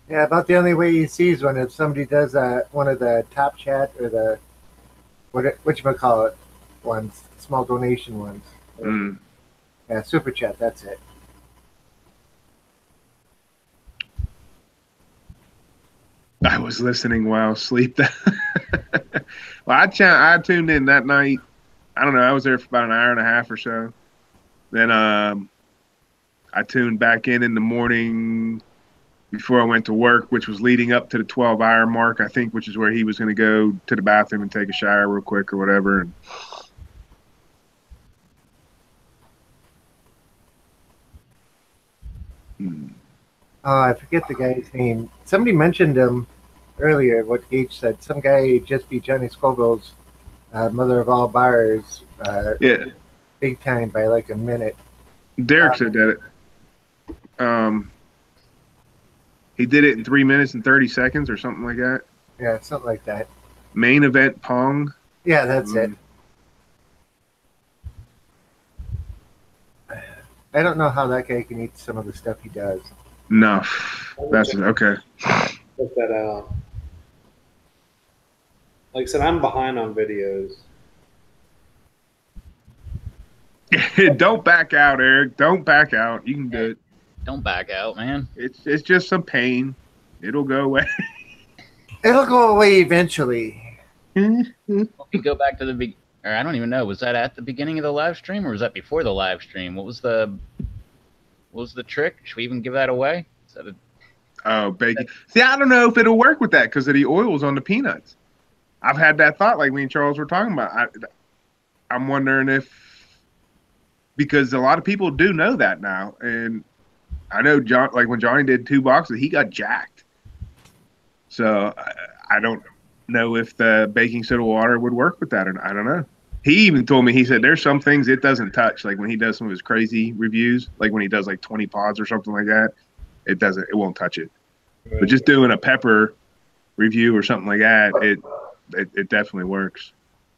Yeah, about the only way he sees one if somebody does one of the top chat or the whatchamacallit ones, small donation ones. Mm. Yeah, super chat, that's it. I was listening while asleep. Well, I tuned in that night. I don't know. I was there for about an hour and a half or so. Then I tuned back in the morning before I went to work, which was leading up to the 12-hour mark, I think, which is where he was going to go to the bathroom and take a shower real quick or whatever. And I forget the guy's name. Somebody mentioned him earlier, what Gage said. Some guy just beat Johnny Scoville's mother of all bars yeah, big time by like a minute. Derek said that. He did it in 3 minutes and 30 seconds or something like that. Yeah, something like that. Main event Pong. Yeah, that's it. I don't know how that guy can eat some of the stuff he does. No, that's okay. Check that out. Like I said, I'm behind on videos. Don't back out, Eric. Don't back out. You can do it. Don't back out, man. It's just some pain. It'll go away. It'll go away eventually. If you go back to the or I don't even know, was that at the beginning of the live stream or was that before the live stream? What was the trick? Should we even give that away? Is that Oh, bacon. See, I don't know if it'll work with that because of the oils on the peanuts. I've had that thought, like me and Charles were talking about. I'm wondering if, because a lot of people do know that now, and I know John, like when Johnny did 2 boxes, he got jacked. So I don't know if the baking soda water would work with that, or I don't know. He even told me, he said there's some things it doesn't touch, like when he does some of his crazy reviews, like when he does like 20 pods or something like that, it won't touch it. But just doing a pepper review or something like that, it definitely works.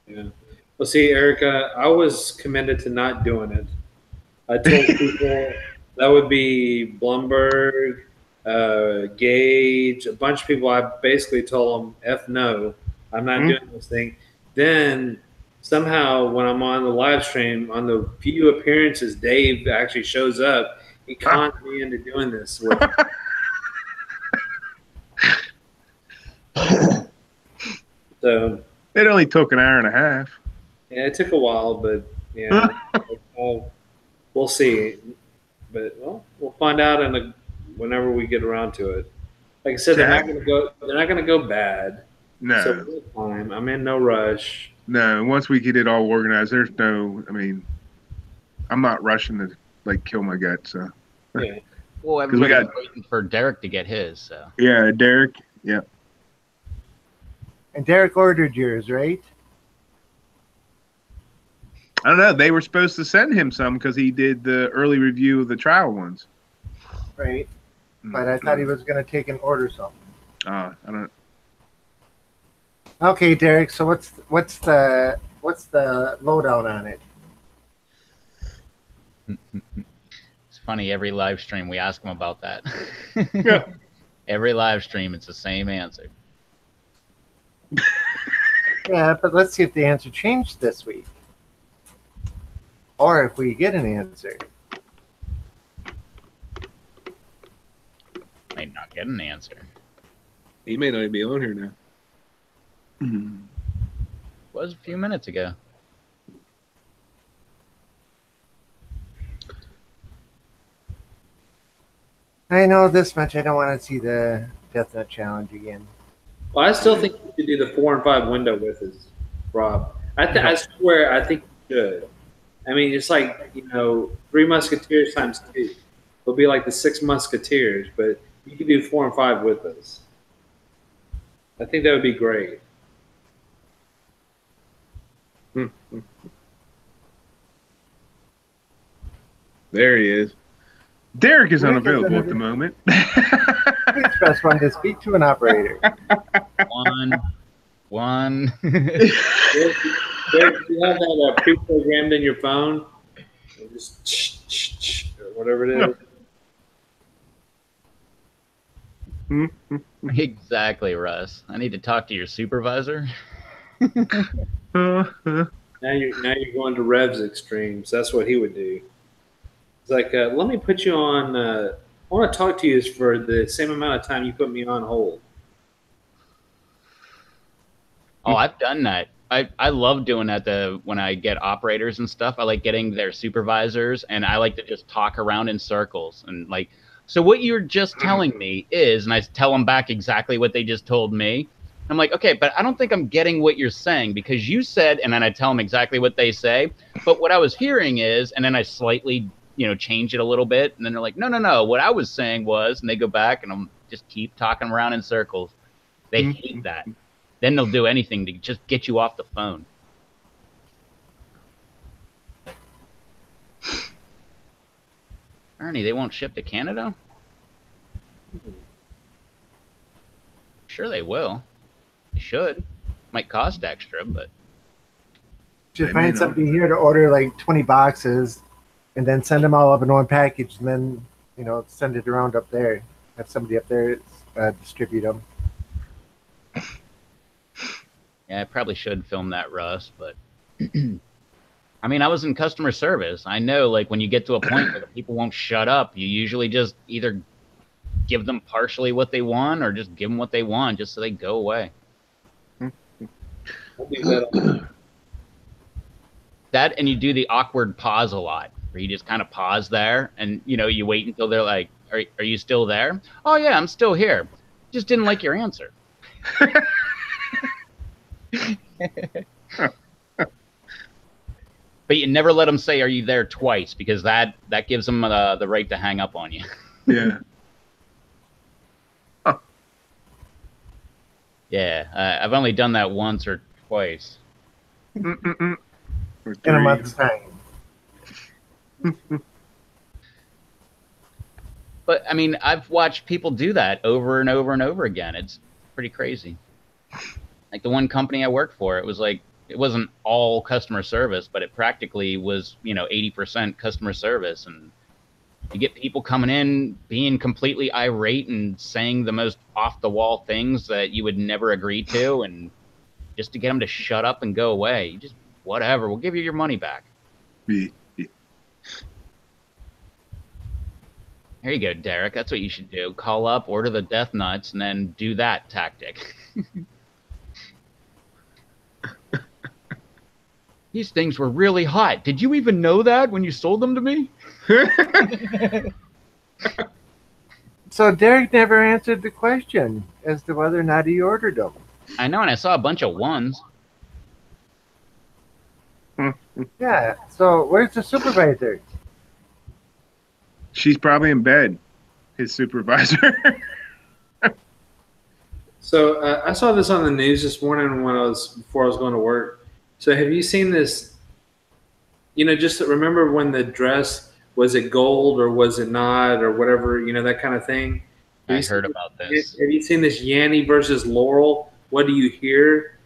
Yeah. Well, see, Erica, I was committed to not doing it. I told people that would be Blumberg, Gage, a bunch of people. I basically told them, "F no, I'm not doing this thing." Then somehow, when I'm on the live stream, on the few appearances, Dave actually shows up. He conned me into doing this. So it only took an hour and a half. Yeah, it took a while, but yeah, we'll see. But well, we'll find out whenever we get around to it. Like I said, they're not going to go. They're not going to go bad. No, so we're fine. I'm in no rush. No, once we get it all organized, there's no. I mean, I'm not rushing to like kill my gut. So yeah. Well, everybody's waiting for Derek to get his. So yeah, Derek. Yeah. And Derek ordered yours, right? I don't know. They were supposed to send him some because he did the early review of the trial ones. Right. But I thought he was going to take and order something. I don't. Okay, Derek. So what's the lowdown on it? It's funny. Every live stream we ask him about that. Yeah. Every live stream, it's the same answer. Yeah, but let's see if the answer changed this week. Or if we get an answer. Might not get an answer. He may not even be on here now. Was a few minutes ago. I know this much. I don't want to see the Death Nut Challenge again. Well, I still think you should do the 4 and 5 window with us, Rob. I swear, I think you should. I mean, it's like, 3 Musketeers times 2. It'll be like the 6 Musketeers, but you can do 4 and 5 with us. I think that would be great. There he is. Derek is unavailable at the moment. Please press 1 to speak to an operator. One. Derek, do you have that pre-programmed in your phone? Just or whatever it is. Exactly, Russ. I need to talk to your supervisor. Now you're going to Rev's extremes. That's what he would do. It's like, let me put you on. I want to talk to you for the same amount of time you put me on hold. Oh, I've done that. I love doing that when I get operators and stuff. I like getting their supervisors, and I like to just talk around in circles. And like, so what you're just telling me is, and I tell them back exactly what they just told me. I'm like, okay, but I don't think I'm getting what you're saying because you said, and then I tell them exactly what they say. But what I was hearing is, and then I slightly, change it a little bit. And then they're like, no. What I was saying was, and they go back and I'm just keep talking around in circles. They hate that. Then they'll do anything to just get you off the phone. Ernie, they won't ship to Canada? Sure they will. They should. Might cost extra, but... Should find somebody here to order like 20 boxes and then send them all up in one package, and then send it around up there. Have somebody up there distribute them. Yeah, I probably should film that, Russ, but I mean, I was in customer service. I know, like, when you get to a point where the people won't shut up, you usually just either give them partially what they want or just give them what they want just so they go away. I'll do that. That, and you do the awkward pause a lot, where you just kind of pause there and, you wait until they're like, are you still there? Oh, yeah, I'm still here. Just didn't like your answer. But you never let them say, are you there twice? Because that gives them the right to hang up on you. Yeah. Huh. Yeah, I've only done that once or twice. In a month's time. But, I mean, I've watched people do that over and over and over again. It's pretty crazy. Like the one company I worked for, it was like, it wasn't all customer service, but it practically was, 80% customer service. And you get people coming in being completely irate and saying the most off-the-wall things that you would never agree to. And just to get them to shut up and go away, you just, whatever, we'll give you your money back. Yeah. Here you go, Derek. That's what you should do. Call up, order the death nuts, and then do that tactic. These things were really hot. Did you even know that when you sold them to me? So Derek never answered the question as to whether or not he ordered them. I know, and I saw a bunch of ones. Yeah. So where's the supervisor? She's probably in bed. His supervisor. So I saw this on the news this morning before I was going to work. So have you seen this? Just remember when the dress, was it gold or was it not or whatever, that kind of thing. I heard about this. Have you seen this Yanni versus Laurel? What do you hear?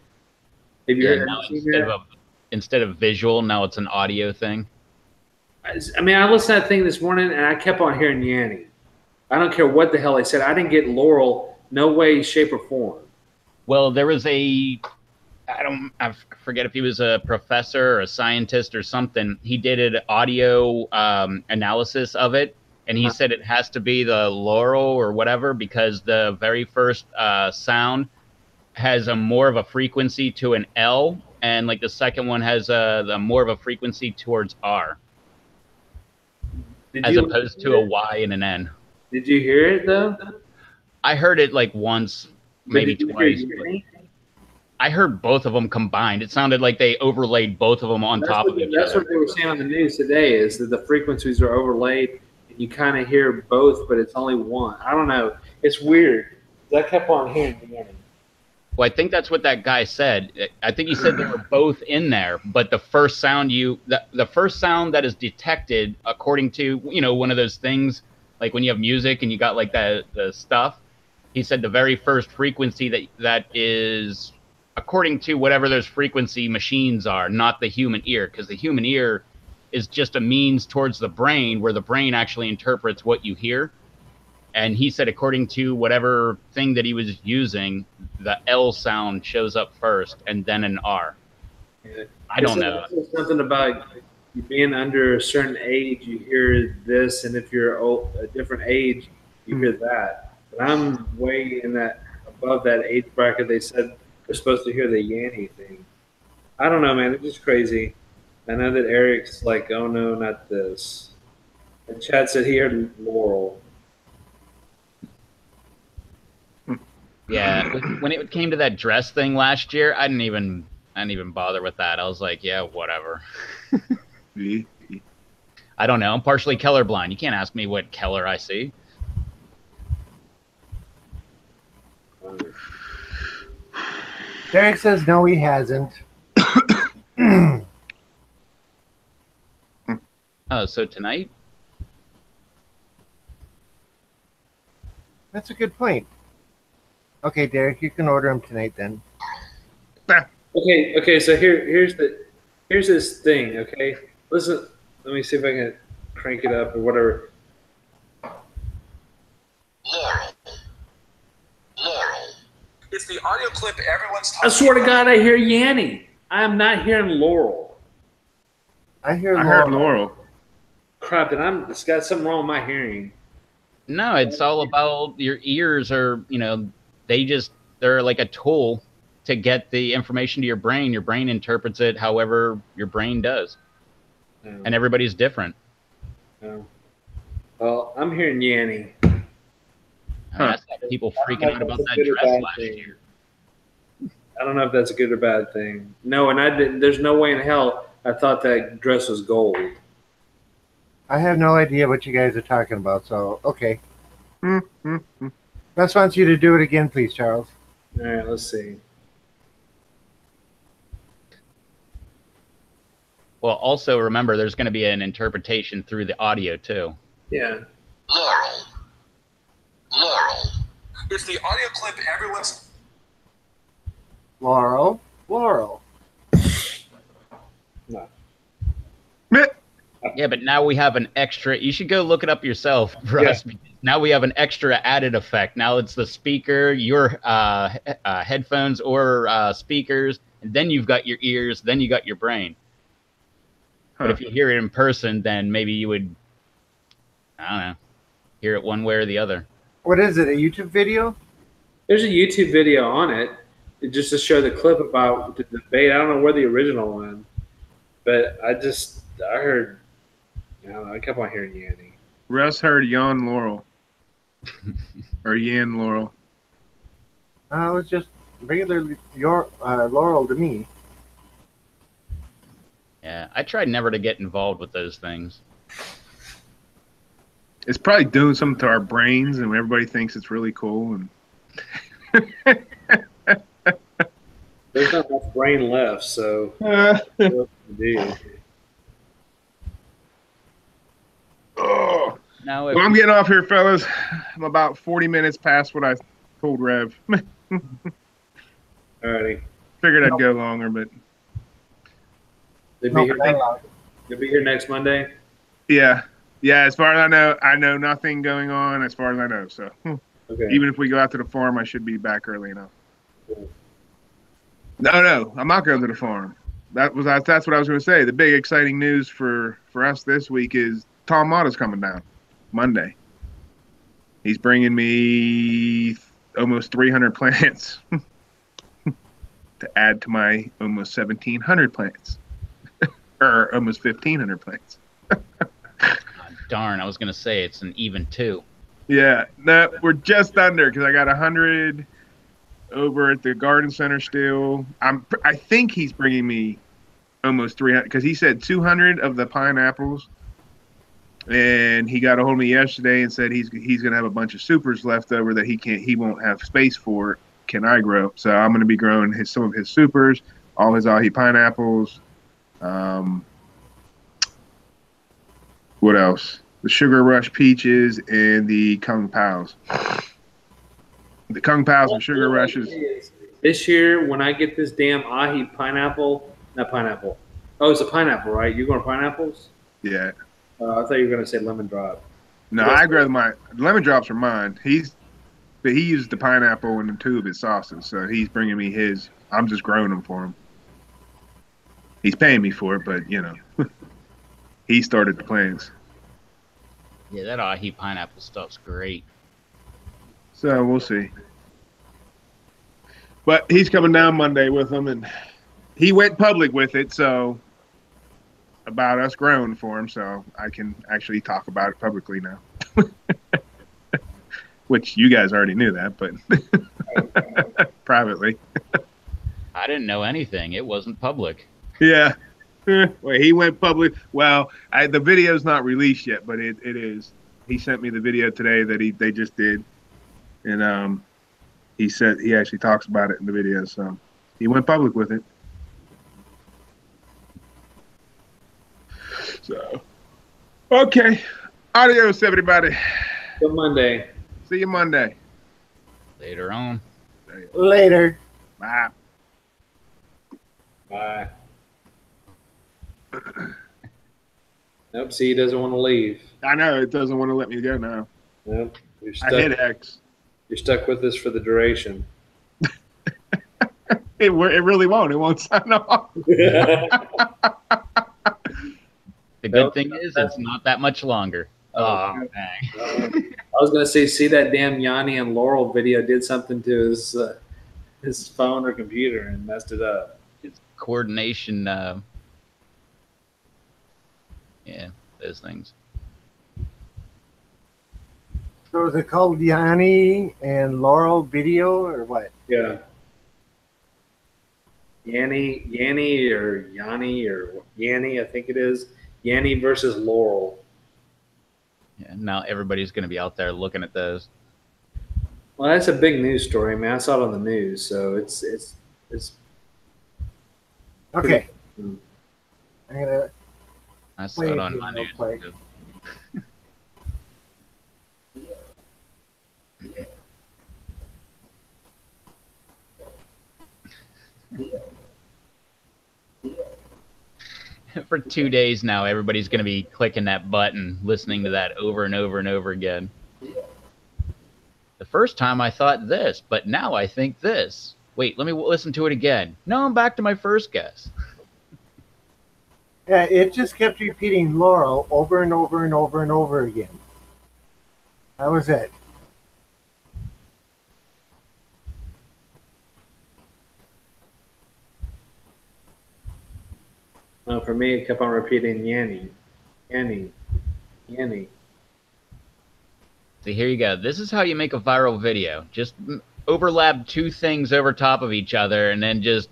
Have you heard now instead of visual, now it's an audio thing. I mean, I listened to that thing this morning and I kept on hearing Yanni. I don't care what the hell they said. I didn't get Laurel, no way, shape, or form. Well, there was I forget if he was a professor or a scientist or something. He did an audio analysis of it, and he said it has to be the Laurel or whatever because the very first sound has a more of a frequency to an L, and like the second one has the more of a frequency towards R, as opposed to a Y and an N. Did you hear it though? I heard it like once, maybe twice. I heard both of them combined. It sounded like they overlaid both of them on top of each other. That's what they were saying on the news today, is that the frequencies are overlaid and you kind of hear both, but it's only one. I don't know. It's weird. I kept on hearing Yanni. Well, I think that's what that guy said. I think he said they were both in there, but the first sound the first sound that is detected according to, one of those things, like when you have music and you got like the stuff, he said the very first frequency that is according to whatever those frequency machines are, not the human ear, because the human ear is just a means towards the brain where the brain actually interprets what you hear. And he said, according to whatever thing that he was using, the L sound shows up first and then an R. Yeah. I don't know. Something about you being under a certain age, you hear this, and if you're a different age, you hear that. But I'm way above that age bracket. They said we're supposed to hear the Yanni thing. I don't know, man. It's just crazy. I know that Eric's like, oh no, not this. And Chad said he heard Laurel. Yeah, when it came to that dress thing last year, I didn't even bother with that. I was like, yeah, whatever. I don't know. I'm partially colorblind. You can't ask me what color I see. Derek says no, he hasn't. Oh, so tonight? That's a good point. Okay, Derek, you can order them tonight then. Okay. So here's this thing. Okay, listen. Let me see if I can. crank it up or whatever. Laurel. It's the audio clip everyone's talking I swear to about. God, I hear Yanny. I am not hearing Laurel. I hear I Laurel. heard Laurel. Crap, and it's got something wrong with my hearing. No, it's all about your ears are, they're like a tool to get the information to your brain. Your brain interprets it however your brain does. No, And everybody's different. no. Well, I'm hearing Yanny. I mean, that's like people freaking out about That's a that good or dress bad last thing. year. I don't know if that's a good or bad thing. No, and I didn't. There's no way in hell I thought that dress was gold. I have no idea what you guys are talking about, so okay. Best wants you to do it again, please, Charles. All right, let's see. Well, also remember, there's going to be an interpretation through the audio too. Yeah. Laurel. It's the audio clip everyone's. Laurel. Laurel. No. Yeah, but now we have an extra. You should go look it up yourself, Russ. Yeah. Now we have an extra added effect. Now it's the speaker, your headphones or speakers, and then you've got your ears, then you got your brain. But if you hear it in person, then maybe you would, I don't know, hear it one way or the other. What is it? A YouTube video? There's a YouTube video on it, just to show the clip about the debate. I don't know where the original went, but I heard, I don't know, I kept on hearing Yanny. Russ heard Jan Laurel. Or Yan Laurel. It was just regular Laurel to me. Yeah, I tried never to get involved with those things. It's probably doing something to our brains, and everybody thinks it's really cool. And There's not much brain left, so what to do? oh. Now, Well, I'm getting off here, fellas. I'm about 40 minutes past what I told Rev. Alrighty. Figured I'd go longer, but They'll No, be, they'll be here next Monday. yeah. As far as I know nothing going on as far as I know. So Okay. even if we go out to the farm, I should be back early enough. No, I'm not going to the farm. That's what I was going to say. The big exciting news for us this week is Tom Mata's coming down Monday. He's bringing me almost 300 plants to add to my almost 1,700 plants, or almost 1,500 plants. darn, I was going to say it's an even 2. Yeah, no, we're just under because I got 100 over at the garden center still. I think he's bringing me almost 300 because he said 200 of the pineapples, and he got a hold of me yesterday and said he's gonna have a bunch of supers left over that he won't have space for. Can I grow? So I'm gonna be growing some of his supers, all his ahi pineapples. What else? The Sugar Rush peaches and the Kung Paos. The Kung Paos and Sugar Rushes. This year, when I get this damn ahi pineapple, not pineapple. Oh, it's a pineapple, right? You're going pineapples? Yeah. I thought you were going to say lemon drop. No, I grow my lemon drops are mine. He uses the pineapple in 2 of his sauces, so he's bringing me his. I'm just growing them for him. He's paying me for it, but he started the plans. Yeah, that ahi pineapple stuff's great. So we'll see. But he's coming down Monday with them, and he went public with it, so about us growing for him, so I can actually talk about it publicly now. Which you guys already knew that, but privately. I didn't know anything. It wasn't public. Yeah. Well, he went public. Well, the video's not released yet, but it is. He sent me the video today that they just did, and he said he actually talks about it in the video. So he went public with it. So okay, adios, everybody. Till Monday. See you Monday. Later on. Later. Bye. Bye. Nope. See, he doesn't want to leave. I know it doesn't want to let me go now. Nope. You're I hit stuck. X. You're stuck with us for the duration. It really won't. It won't sign off. The good thing is it's not that much longer. Oh, dang. I was gonna say, see that damn Yanni and Laurel video did something to his phone or computer and messed it up. It's coordination. Yeah, those things. So is it called Yanni and Laurel video or what? Yeah. Yanni or Yanni, I think it is. Yanni versus Laurel. Yeah, now everybody's going to be out there looking at those. Well, that's a big news story, man. I saw it on the news, so it's Okay. Hmm. I'm gonna I saw play it it on here my real news. quick. too. For 2 days now, everybody's going to be clicking that button, listening to that over and over and over again. The first time I thought this, but now I think this. Wait, let me listen to it again. No, I'm back to my first guess. Yeah, it just kept repeating Laurel over and over and over and over again. That was it. No, for me, it kept on repeating Yanni. So here you go. This is how you make a viral video. Just overlap two things over top of each other and then just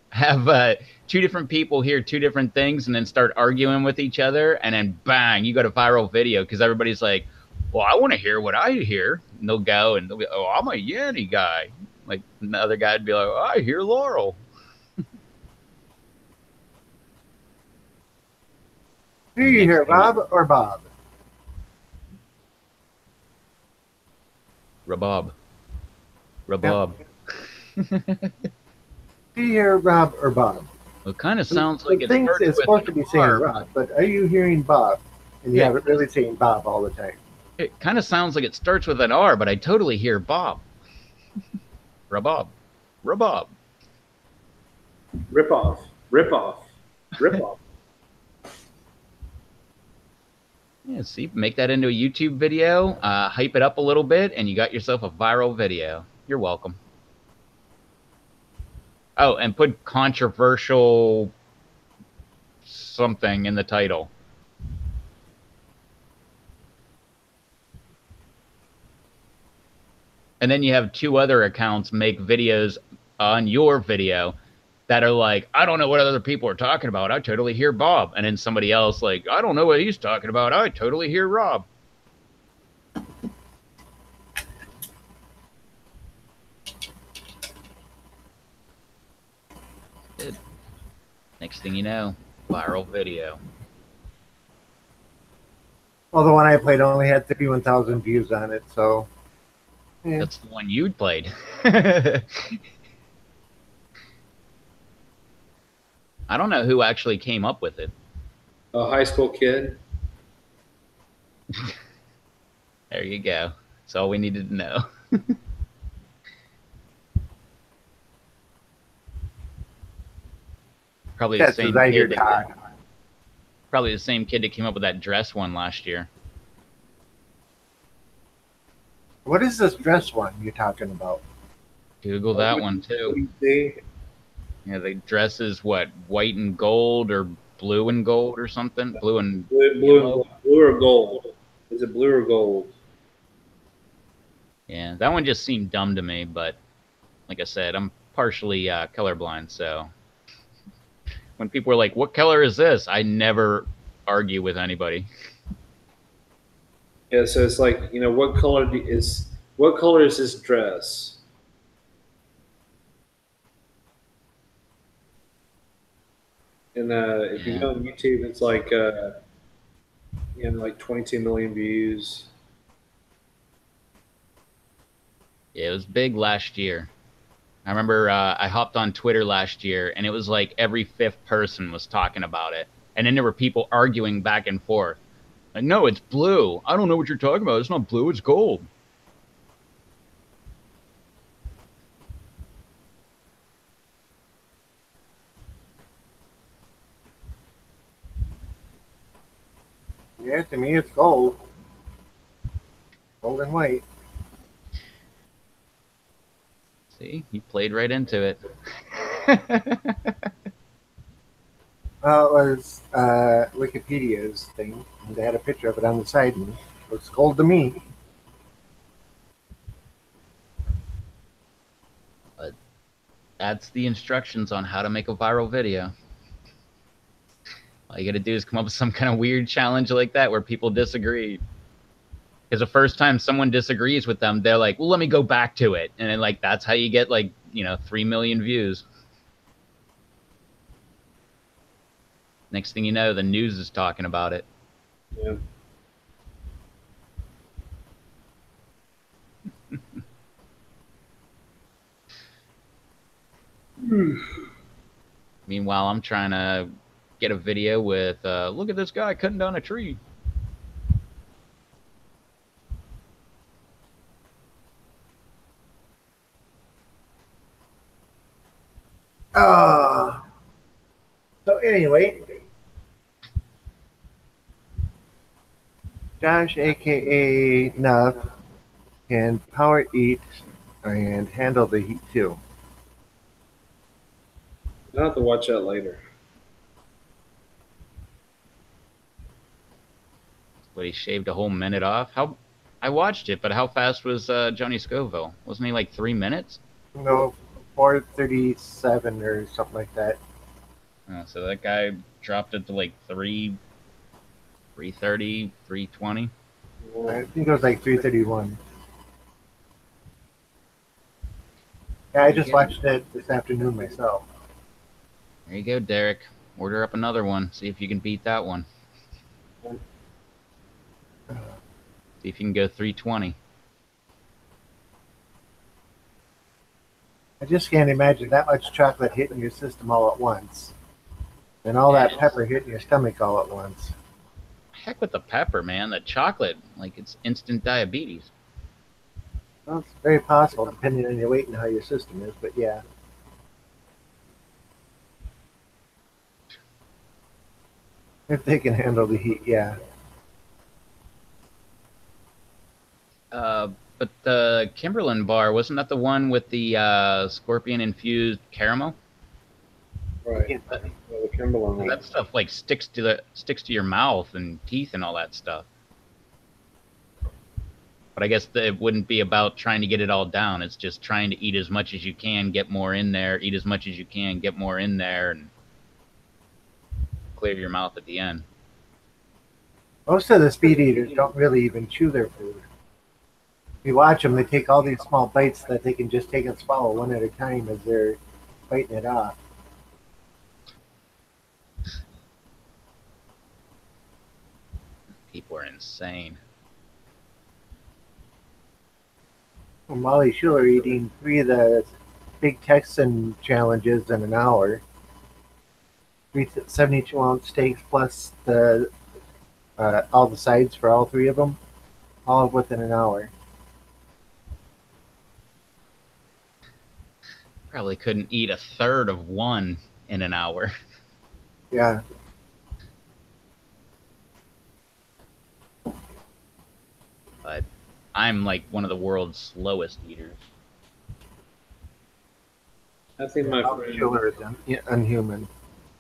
have two different people hear two different things and then start arguing with each other. And then bang, you got a viral video because everybody's like, well, I want to hear what I hear. And they'll go and they'll be, oh, I'm a Yanni guy. Like the other guy would be like, oh, I hear Laurel. Do you hear Bob or Bob? Rabob. Rabob. Do you hear Rob or Bob? It kind of sounds like the it thing starts is with supposed to be an saying R. Rob, but are you hearing Bob? And you Yeah. have it really saying Bob all the time. It kind of sounds like it starts with an R, but I totally hear Bob. Rabob. Rabob. Rip off. Yeah, see, make that into a YouTube video, hype it up a little bit, and you got yourself a viral video. You're welcome. Oh, and put controversial something in the title. And then you have two other accounts make videos on your video that are like, I don't know what other people are talking about. I totally hear Bob. And then somebody else like, I don't know what he's talking about. I totally hear Rob. Good. Next thing you know, viral video. Well, the one I played only had 31,000 views on it, so. Yeah. That's the one you'd played. I don't know who actually came up with it. A high school kid. There you go. That's all we needed to know. Probably the That's same as I hear kid. Todd. Probably the same kid that came up with that dress one last year. What is this dress one you're talking about? Google that one too. See? Yeah, the dress is what, white and gold or blue and gold or something? Blue and Blue or gold? Is it blue or gold? yeah, that one just seemed dumb to me, but like I said, I'm partially colorblind, so when people are like, what color is this? I never argue with anybody. Yeah, so it's like, you know, what color is this dress? And if you go on YouTube, it's like like 22 million views. Yeah, it was big last year. I remember I hopped on Twitter last year, and it was like every fifth person was talking about it. And then there were people arguing back and forth. Like, no, it's blue. I don't know what you're talking about. It's not blue. It's gold. Yeah, to me it's gold. Gold and white. See, you played right into it. Well, it was Wikipedia's thing. And they had a picture of it on the side, and it looks gold to me. But that's the instructions on how to make a viral video. All you got to do is come up with some kind of weird challenge like that where people disagree. Because the first time someone disagrees with them, they're like, well, let me go back to it. And then, like, that's how you get, like, 3 million views. Next thing you know, the news is talking about it. Yeah. Meanwhile, I'm trying to get a video with, look at this guy cutting down a tree. So anyway, Josh, aka Nuff, can power eat and handle the heat too. I'll have to watch that later. But he shaved a whole minute off. I watched it, but how fast was Johnny Scoville? Wasn't he like 3 minutes? No, 437 or something like that. So that guy dropped it to like 330, 320. I think it was like 331. Yeah, I just watched it this afternoon myself. There you go, Derek. Order up another one. See if you can beat that one. See if you can go 320. I just can't imagine that much chocolate hitting your system all at once. And all that pepper hitting your stomach all at once. Heck with the pepper, man. The chocolate, like it's instant diabetes. Well, it's very possible, depending on your weight and how your system is, but yeah. If they can handle the heat, yeah. But the Kimberlin bar, wasn't that the one with the scorpion-infused caramel? Right. Well, the Kimberlin. That stuff like sticks to your mouth and teeth and all that stuff. But I guess it wouldn't be about trying to get it all down. It's just trying to eat as much as you can, get more in there, eat as much as you can, get more in there, and clear your mouth at the end. Most of the speed eaters don't really even chew their food. If you watch them, they take all these small bites that they can just take and swallow one at a time as they're biting it off. People are insane. Well, Molly Schuler eating 3 of the big Texan challenges in an hour. 3 72-ounce steaks plus the all the sides for all 3 of them, all within an hour. Probably couldn't eat a third of one in an hour. Yeah. But I'm like one of the world's slowest eaters. I think my Molly friend Schuler is unhuman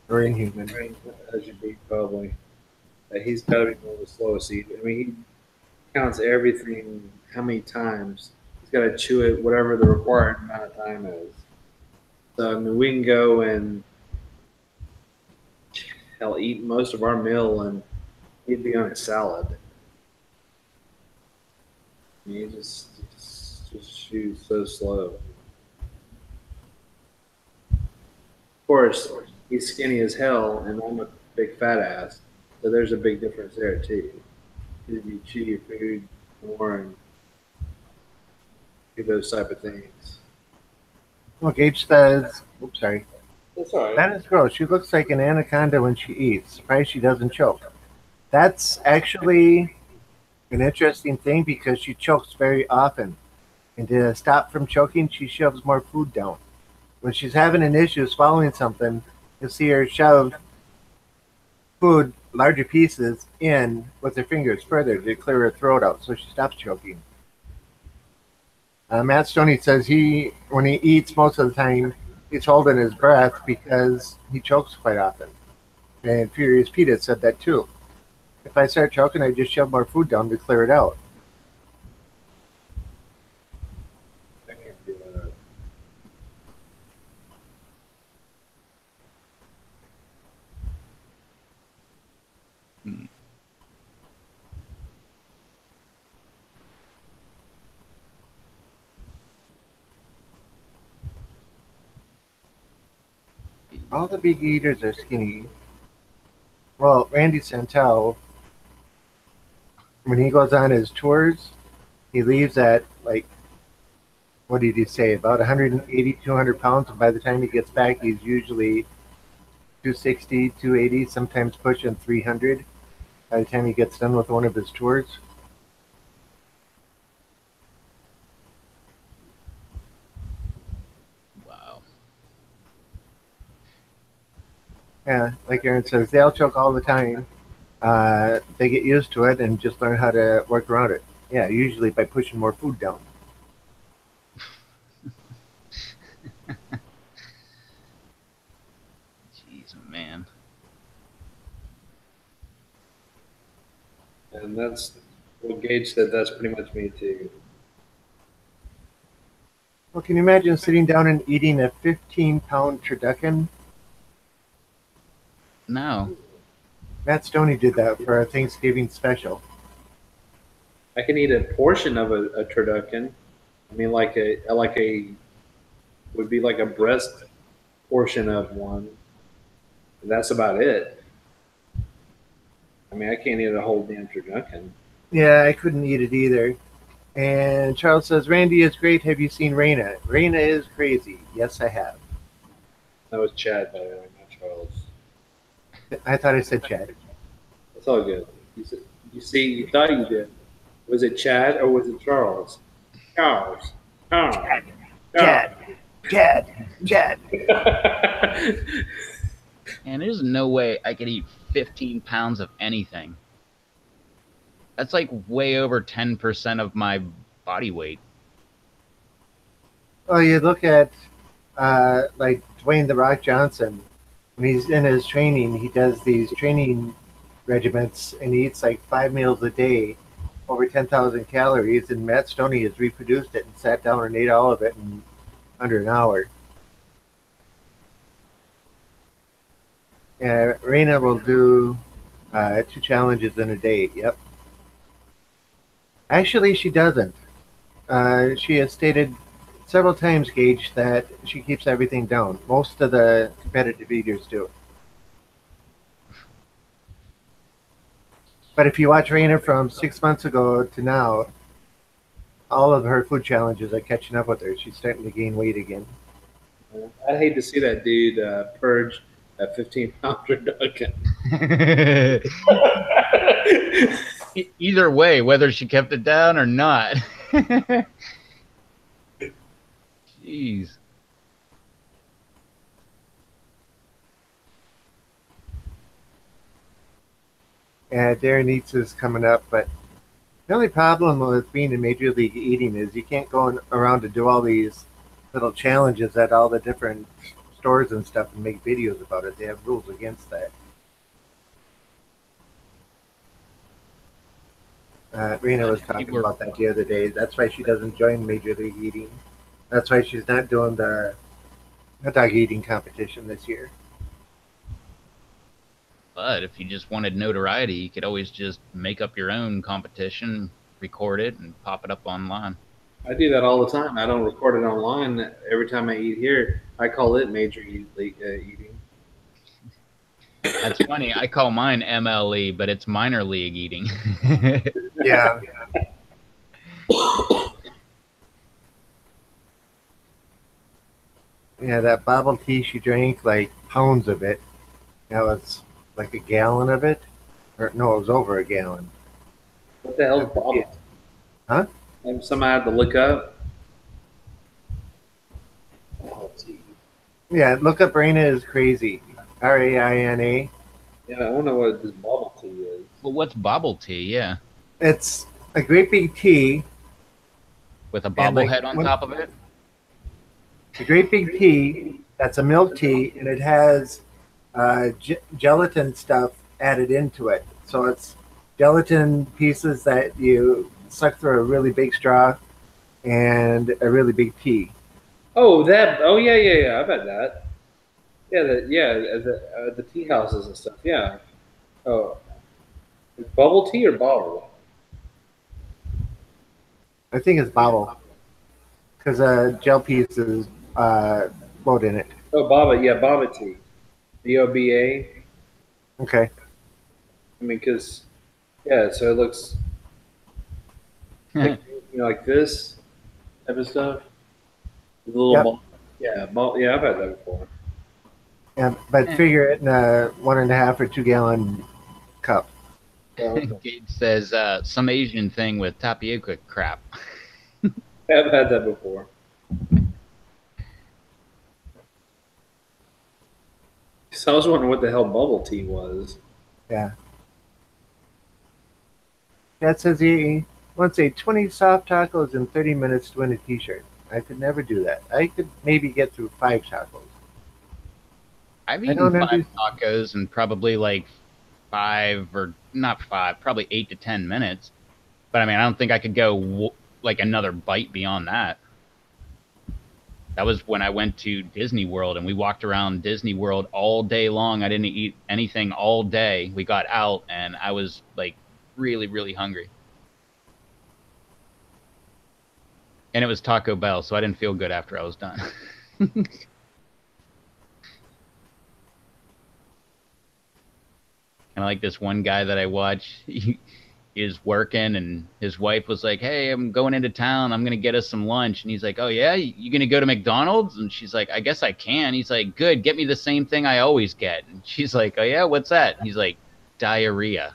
or inhuman. as you beat probably. He's got to be one of the slowest eaters. I mean, he counts everything, how many times. He's got to chew it, whatever the required amount of time is. So, I mean, we can go and hell eat most of our meal and he'd be on a salad. I mean, he just chews so slow. Of course, he's skinny as hell, and I'm a big fat ass. So there's a big difference there too. You chew your food more and do those type of things. Well, Gage says, oops, sorry. That's all right. That is gross. She looks like an anaconda when she eats. Surprised she doesn't choke. That's actually an interesting thing because she chokes very often. And to stop from choking, she shoves more food down. When she's having an issue swallowing something, you'll see her shove food, larger pieces, in with her fingers further to clear her throat out so she stops choking. Matt Stoney says when he eats, most of the time he's holding his breath because he chokes quite often. And Furious Pete had said that too. If I start choking, I just shove more food down to clear it out. I can't do that. All the big eaters are skinny. Well, Randy Santel, when he goes on his tours, he leaves at like, what did he say, about 180, 200 pounds. And by the time he gets back, he's usually 260, 280, sometimes pushing 300 by the time he gets done with one of his tours. Wow. Yeah, like Aaron says, they all choke all the time. They get used to it and just learn how to work around it. Yeah, usually by pushing more food down. Jeez, man. And that's what Gage said. That's pretty much me too. Well, can you imagine sitting down and eating a 15-pound turducken? No. Matt Stoney did that for a Thanksgiving special. I can eat a portion of a turducken. I mean, like a would be like a breast portion of one. And that's about it. I mean, I can't eat a whole damn turducken. Yeah, I couldn't eat it either. And Charles says, Randy is great. Have you seen Raina? Raina is crazy. Yes, I have. That was Chad, by the way, not Charles. I thought I said Chad. It's all good. You see, you thought you did. Was it Chad or was it Charles? Charles. Charles. Chad. Chad. Chad. And there's no way I could eat 15 pounds of anything. That's like way over 10% of my body weight. Oh, you look at like Dwayne the Rock Johnson. When he's in his training, he does these training regiments and he eats like 5 meals a day, over 10,000 calories. And Matt Stoney has reproduced it and sat down and ate all of it in under an hour. Yeah, Raina will do 2 challenges in a day. Yep. Actually, she doesn't. She has stated several times, Gage, that she keeps everything down. Most of the competitive eaters do. But if you watch Raina from 6 months ago to now, all of her food challenges are catching up with her. She's starting to gain weight again. I'd hate to see that dude purge that 15-pound turducken. Either way, whether she kept it down or not. Jeez. Darren Eats is coming up, but the only problem with being in Major League Eating is you can't go around to do all these little challenges at all the different stores and stuff and make videos about it. They have rules against that. Rena was talking about that the other day. That's why she doesn't join Major League Eating. That's why she's not doing the hot dog eating competition this year. But if you just wanted notoriety, you could always just make up your own competition, record it, and pop it up online. I do that all the time. I don't record it online. Every time I eat here, I call it Major League Eating. That's funny. I call mine MLE, but it's minor league eating. Yeah. Yeah, that bubble tea, she drank like pounds of it. That was like a gallon of it. Or no, it was over a gallon. What the hell's bubble? Huh? And somebody had to look up. Bubble tea. Yeah, look up Raina is crazy. Raina. Yeah, I wonder what this bubble tea is. Well, what's bubble tea? Yeah, It's a great big tea, with a and like bobblehead on when top of it. a great big tea that's a milk tea, and it has gelatin stuff added into it. So it's gelatin pieces that you suck through a really big straw and a really big tea. Oh, that. Oh, yeah, yeah, yeah. I've had that. Yeah, the tea houses and stuff. Yeah. Oh, bubble tea or bottle? I think it's bottle because gel pieces float in it. Oh, baba. Yeah, baba tea. BOBA. Okay. I mean, because yeah, so it looks like like this type of stuff. The little Yep. ball. Yeah, yeah, I've had that before. Yeah, but figure it in a 1.5 or 2 gallon cup. Yeah, Gage says some Asian thing with tapioca crap. I've had that before. So I was wondering what the hell bubble tea was. Yeah. Dad says he wants a 20 soft tacos in 30 minutes to win a t-shirt. I could never do that. I could maybe get through 5 tacos. I've I eaten don't 5 under, tacos in probably like 5 or not 5, probably 8 to 10 minutes. But I mean, I don't think I could go like another bite beyond that. That was when I went to Disney World and we walked around Disney World all day long. I didn't eat anything all day. We got out and I was like really, really hungry. And it was Taco Bell, so I didn't feel good after I was done. And like this one guy that I watch, he is working, and his wife was like, "Hey, I'm going into town. I'm gonna get us some lunch." And he's like, "Oh yeah, you gonna go to McDonald's?" And she's like, "I guess I can." He's like, "Good, get me the same thing I always get." And she's like, "Oh yeah, what's that?" And he's like, "Diarrhea."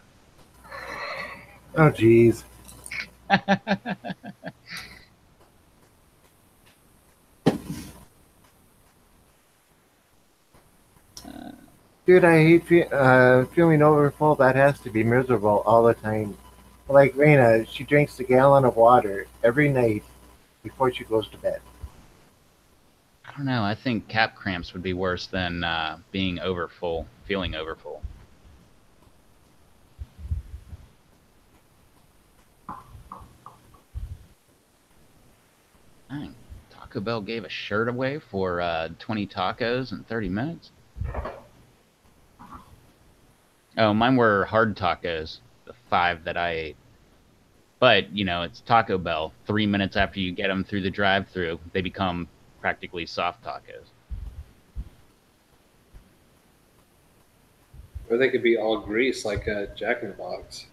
oh, geez. Dude, I hate feeling overfull. That has to be miserable all the time. Like Raina, she drinks a gallon of water every night before she goes to bed. I don't know. I think cap cramps would be worse than being overfull, feeling overfull. Dang, Taco Bell gave a shirt away for 20 tacos in 30 minutes. Oh, mine were hard tacos, the 5 that I ate. But, you know, it's Taco Bell. 3 minutes after you get them through the drive-through, they become practically soft tacos. Or they could be all grease like a Jack in the Box.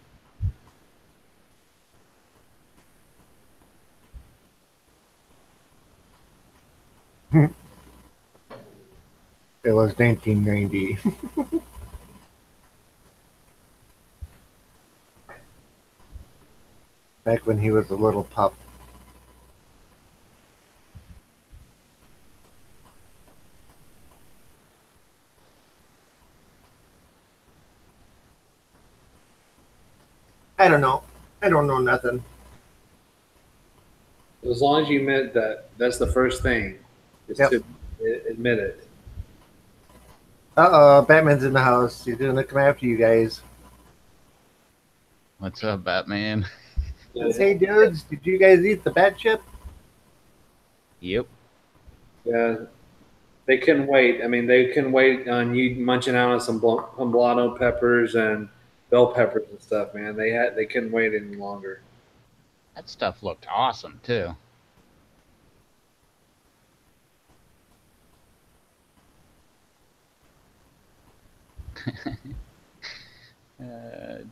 It was 1990. Back when he was a little pup. I don't know. I don't know nothing. As long as you admit that that's the first thing, is Yep. to admit it. Uh-oh, Batman's in the house. He's gonna come after you guys. What's up, Batman? Says, hey, dudes, did you guys eat the bat chip? Yep. Yeah, they couldn't wait. I mean, they couldn't wait on you munching out on some poblano peppers and bell peppers and stuff, man. They couldn't wait any longer. That stuff looked awesome, too.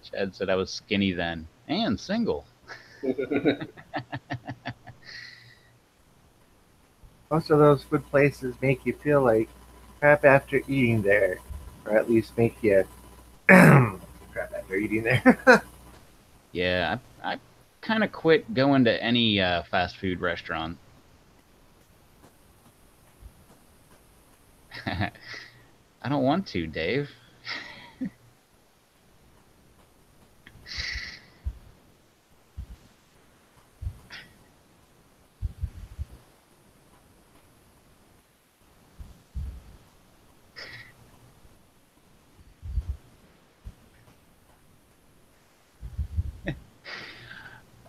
Chad said I was skinny then and single. most of those food places make you feel like crap after eating there, or at least make you crap after eating there. Yeah, I kind of quit going to any fast food restaurant. I don't want to, Dave.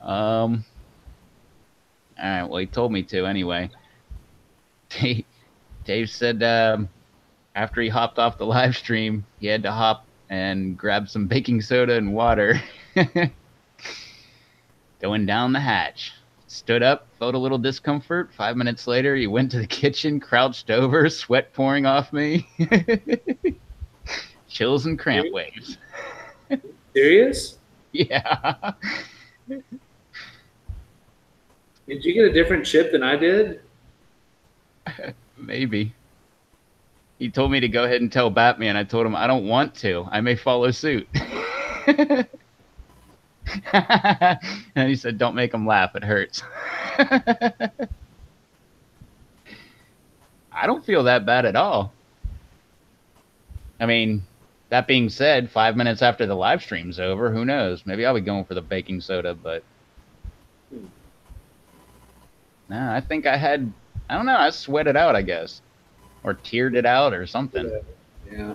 Um, all right, well, he told me to anyway. Dave, Dave said after he hopped off the live stream, he had to hop and grab some baking soda and water. Going down the hatch. Stood up, felt a little discomfort. 5 minutes later, he went to the kitchen, crouched over, sweat pouring off me. Chills and cramp waves. Serious? Yeah. Did you get a different chip than I did? Maybe. He told me to go ahead and tell Batman. I told him I don't want to. I may follow suit. And he said, don't make him laugh. It hurts. I don't feel that bad at all. I mean, that being said, 5 minutes after the live stream's over, who knows? Maybe I'll be going for the baking soda, but no, I think I don't know, I sweated out, I guess. Or teared it out or something. Yeah.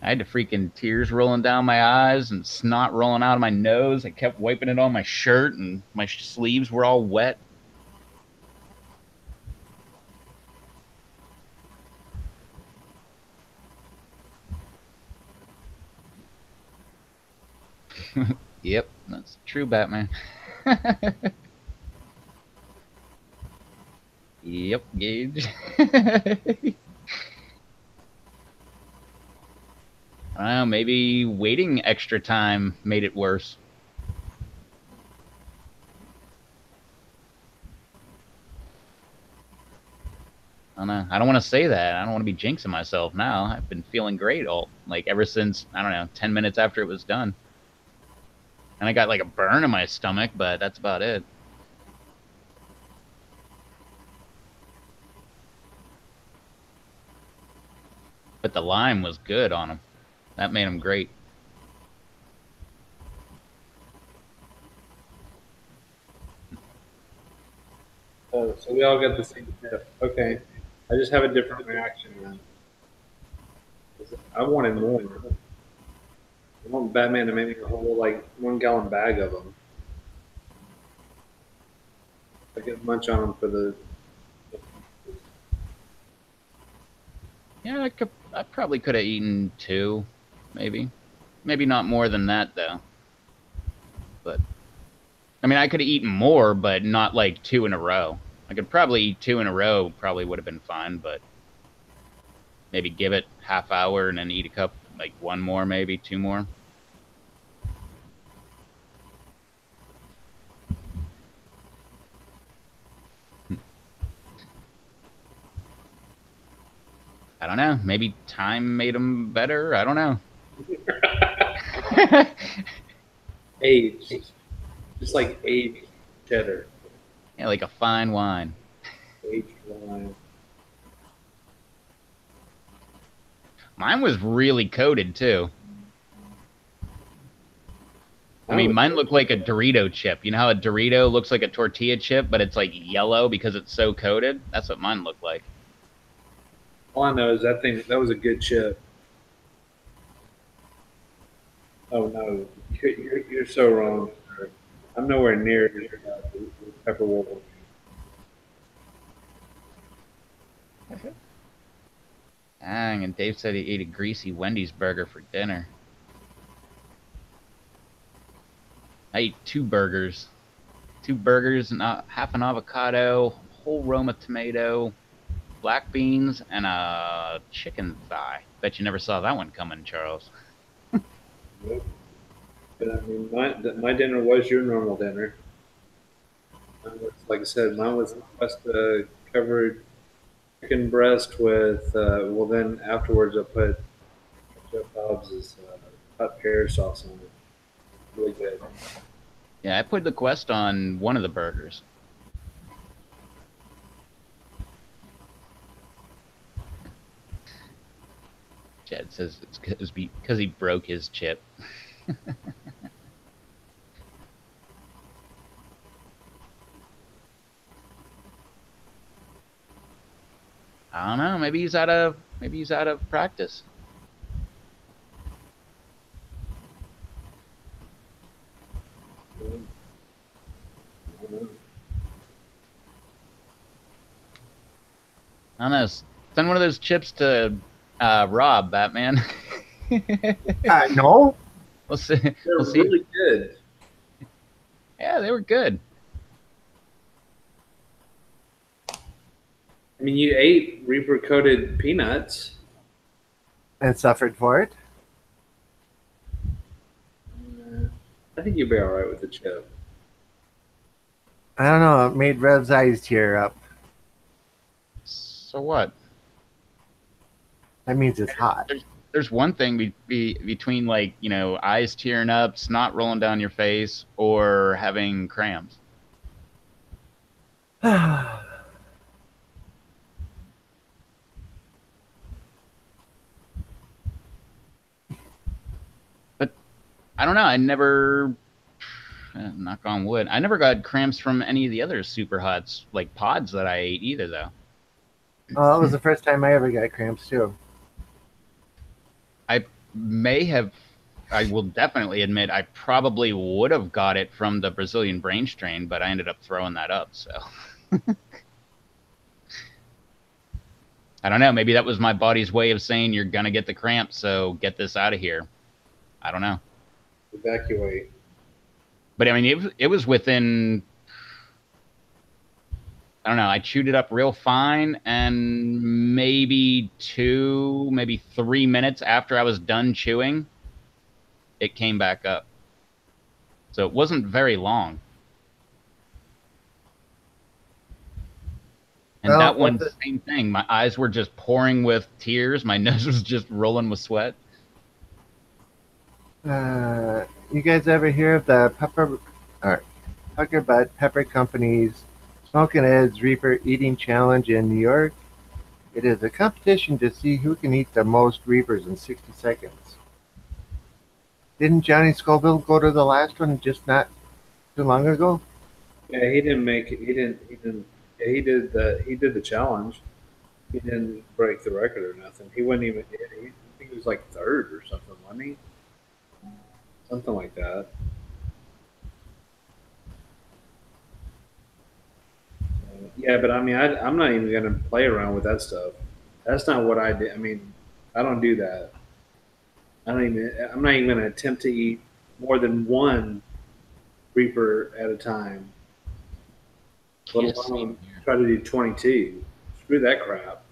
I had the freaking tears rolling down my eyes and snot rolling out of my nose. I kept wiping it on my shirt, and my sleeves were all wet. Yep, that's true, Batman. Yep, Gage. I don't know, maybe waiting extra time made it worse. I don't know. I don't want to say that. I don't want to be jinxing myself now. I've been feeling great ever since, I don't know, 10 minutes after it was done. And I got like a burn in my stomach, but that's about it. But the lime was good on them. That made them great. Oh, so we all got the same chip. Okay. I just have a different reaction now. I wanted more. I want Batman to make me a whole, like, 1 gallon bag of them. I get munch on them for the. Yeah, I probably could have eaten 2, maybe. Maybe not more than that, though. But, I mean, I could have eaten more, but not like 2 in a row. I could probably eat 2 in a row, probably would have been fine, but maybe give it half hour and then eat a cup, like 1 more, maybe 2 more. I don't know. Maybe time made them better. I don't know. Age. Just like aged cheddar. Yeah, like a fine wine. Aged wine. Mine was really coated, too. I mean, mine looked like a Dorito chip. You know how a Dorito looks like a tortilla chip, but it's like yellow because it's so coated? That's what mine looked like. All I know is that was a good chip. Oh no, you're so wrong. I'm nowhere near Pepper Wolf. Dang, and Dave said he ate a greasy Wendy's burger for dinner. I ate 2 burgers. 2 burgers and half an avocado, whole Roma tomato, black beans, and a chicken thigh. Bet you never saw that one coming, Charles. Nope. But I mean, my dinner was your normal dinner. Like I said, mine was covered chicken breast with. Well, then afterwards I put Jeff Hobbs's hot pear sauce on it. Really good. Yeah, I put the Quest on one of the burgers. Jed says it's because he broke his chip. I don't know. Maybe he's out of practice. I don't know. Send one of those chips to Rob, Batman. No. We'll see. They're We'll see. really good. Yeah, they were good. I mean, you ate Reaper coated peanuts. And suffered for it. I think you'll be all right with the chip. I don't know. It made Rev's eyes tear up. So what? That means it's hot. There's one thing between, like, you know, eyes tearing up, snot rolling down your face, or having cramps. But I don't know. I never, knock on wood, I never got cramps from any of the other super hots, like pods that I ate either, though. Well, that was the first time I ever got cramps too. I will definitely admit I probably would have got it from the Brazilian brain strain, but I ended up throwing that up, so. I don't know. Maybe that was my body's way of saying you're going to get the cramps, so get this out of here. I don't know. Evacuate. But, I mean, it was within, I don't know, I chewed it up real fine, and maybe 3 minutes after I was done chewing, it came back up. So it wasn't very long. And Well, that one, what's same thing. My eyes were just pouring with tears. My nose was just rolling with sweat. You guys ever hear of the Pucker Butt Pepper Company's Smoking Ed's Reaper Eating Challenge in New York? It is a competition to see who can eat the most Reapers in 60 seconds. Didn't Johnny Scoville go to the last one just not too long ago? Yeah, he didn't make it. He didn't. Yeah, he did the challenge. He didn't break the record or nothing. He wasn't even. I think he was like third or something, wasn't he? Something like that. Yeah, but I mean, I'm not even gonna play around with that stuff. That's not what I do. I mean, I don't do that. I'm not even gonna attempt to eat more than one Reaper at a time. Let Yes, alone try to do 22. Screw that crap.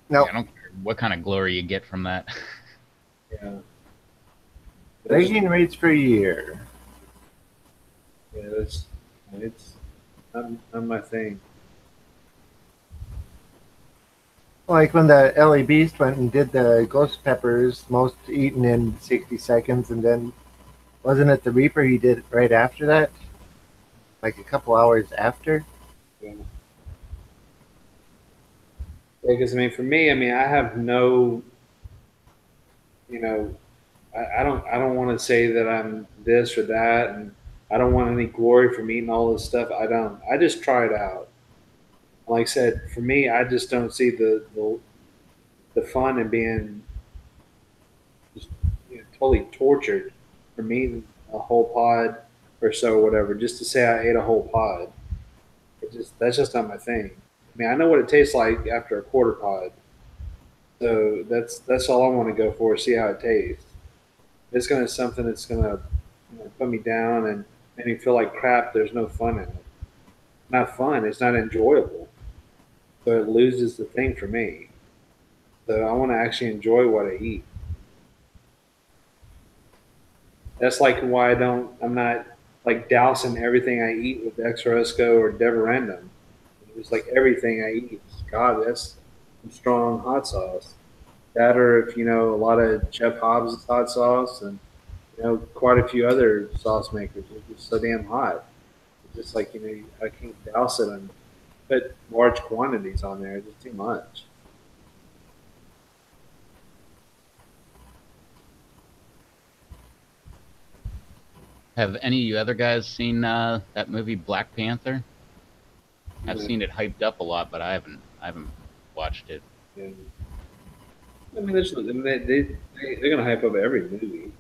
No. I don't care what kind of glory you get from that. Yeah. Begging rates for a year. Yeah, it's not my thing. Like when the LA Beast went and did the ghost peppers, most eaten in 60 seconds, and then wasn't it the Reaper he did right after that? Like a couple hours after? Yeah. Because I mean, for me, I mean, I have no, you know, I don't want to say that I'm this or that, and I don't want any glory from eating all this stuff. I don't. I just try it out. Like I said, for me, I just don't see the fun in being just totally tortured from eating a whole pod or so, or whatever, just to say I ate a whole pod. That's just not my thing. I mean, I know what it tastes like after a quarter pod, so that's all I want to go for. See how it tastes. It's gonna something that's gonna put me down and make me feel like crap. There's no fun in it. Not fun. It's not enjoyable. So it loses the thing for me. So I want to actually enjoy what I eat. That's like why I'm not like dousing everything I eat with Exoresco or Deverendum. It's like everything I eat. God, that's some strong hot sauce. That, or if you know a lot of Jeff Hobbs' hot sauce, and quite a few other sauce makers. It's just so damn hot. It's just like I can't douse it and put large quantities on there. It's just too much. Have any of you other guys seen that movie Black Panther? I've Yeah. seen it hyped up a lot, but I haven't watched it. Yeah. I mean, they're gonna hype up every movie,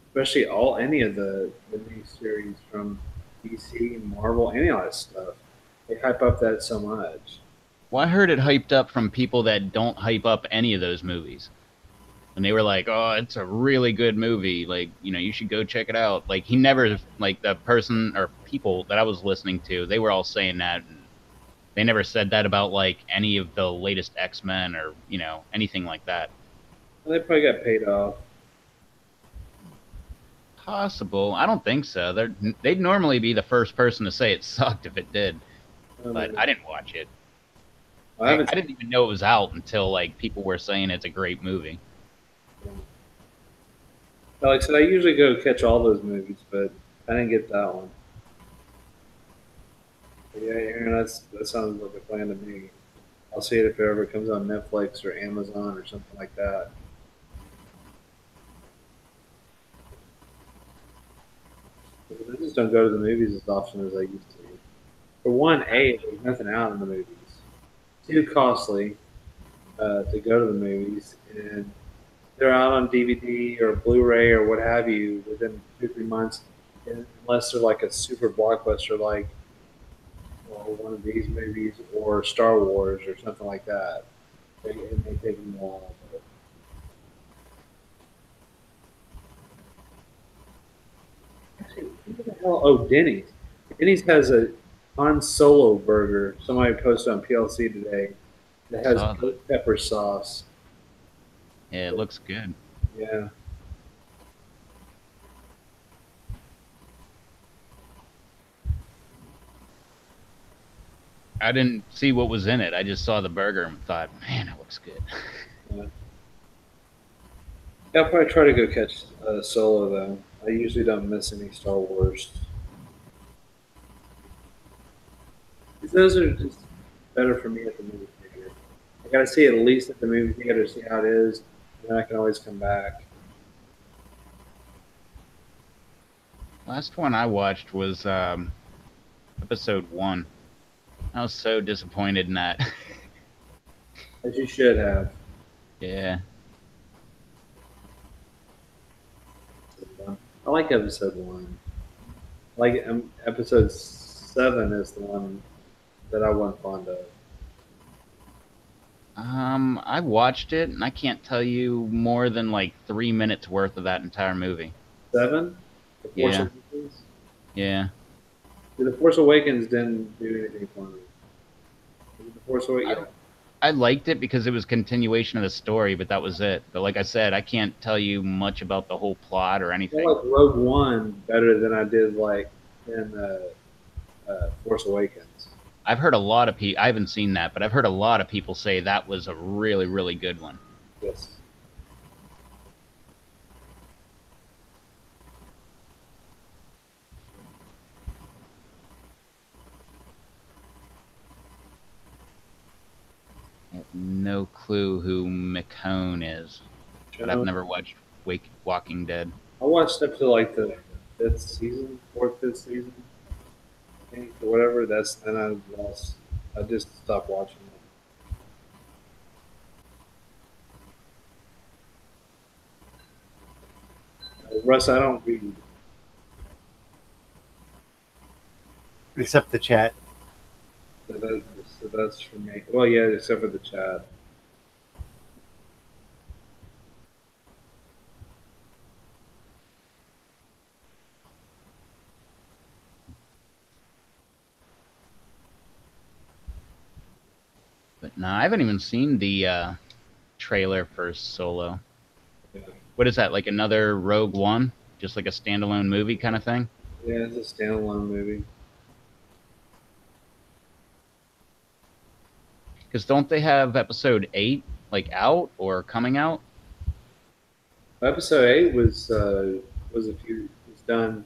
especially any of the new series from DC, Marvel, any of that stuff. They hype up that so much. Well, I heard it hyped up from people that don't hype up any of those movies. And they were like, "Oh, it's a really good movie. Like, you should go check it out." Like, he never, like, the person or people that I was listening to, they were all saying that. And they never said that about like any of the latest X-Men or anything like that. They probably got paid off. Possible. I don't think so. They'd normally be the first person to say it sucked if it did, but I didn't watch it. I I haven't. didn't even know it was out until like people were saying it's a great movie. Like I said, I usually go catch all those movies, but I didn't get that one. But yeah, Aaron, that sounds like a plan to me. I'll see it if it ever comes on Netflix or Amazon or something like that. I just don't go to the movies as often as I used to. For one, there's nothing out in the movies. Too costly to go to the movies, and they're out on DVD or Blu-ray or what have you within 2 or 3 months, unless they're like a super blockbuster like one of these movies or Star Wars or something like that. It may take them a while. But actually, who the hell? Oh, Denny's. Denny's has a Han Solo burger. Somebody posted on PLC today that has Saw that. ghost pepper sauce. Yeah, it looks good. Yeah. I didn't see what was in it. I just saw the burger and thought, man, it looks good. Yeah. I'll probably try to go catch Solo though. I usually don't miss any Star Wars. 'Cause those are just better for me at the movie theater. I gotta see it at least at the movie theater, see how it is, and then I can always come back. Last one I watched was episode 1. I was so disappointed in that. As you should have. Yeah. I like episode 1. Like episode 7 is the one that I wasn't fond of. I watched it and I can't tell you more than like 3 minutes worth of that entire movie. 7? The Force Yeah. Awakens? Yeah. The Force Awakens didn't do anything for me. The Force Awakens. I liked it because it was continuation of the story, but that was it. But like I said, I can't tell you much about the whole plot or I anything. like Rogue One better than I did like in Force Awakens. I've heard a lot of people. I haven't seen that, but I've heard a lot of people say that was a really, really good one. Yes. I have no clue who McCone is, but I've never watched Walking Dead. I watched up to like the fourth, fifth season, I think, or whatever. Then I lost. I just stopped watching it. Russ, I don't read. Except the chat. So that's for me. Well, yeah, except for the chat. But no, I haven't even seen the trailer for Solo. Yeah. What is that? Like another Rogue One? Just like a standalone movie kind of thing? Yeah, it's a standalone movie. Because don't they have episode 8 like out or coming out? Episode 8 was done.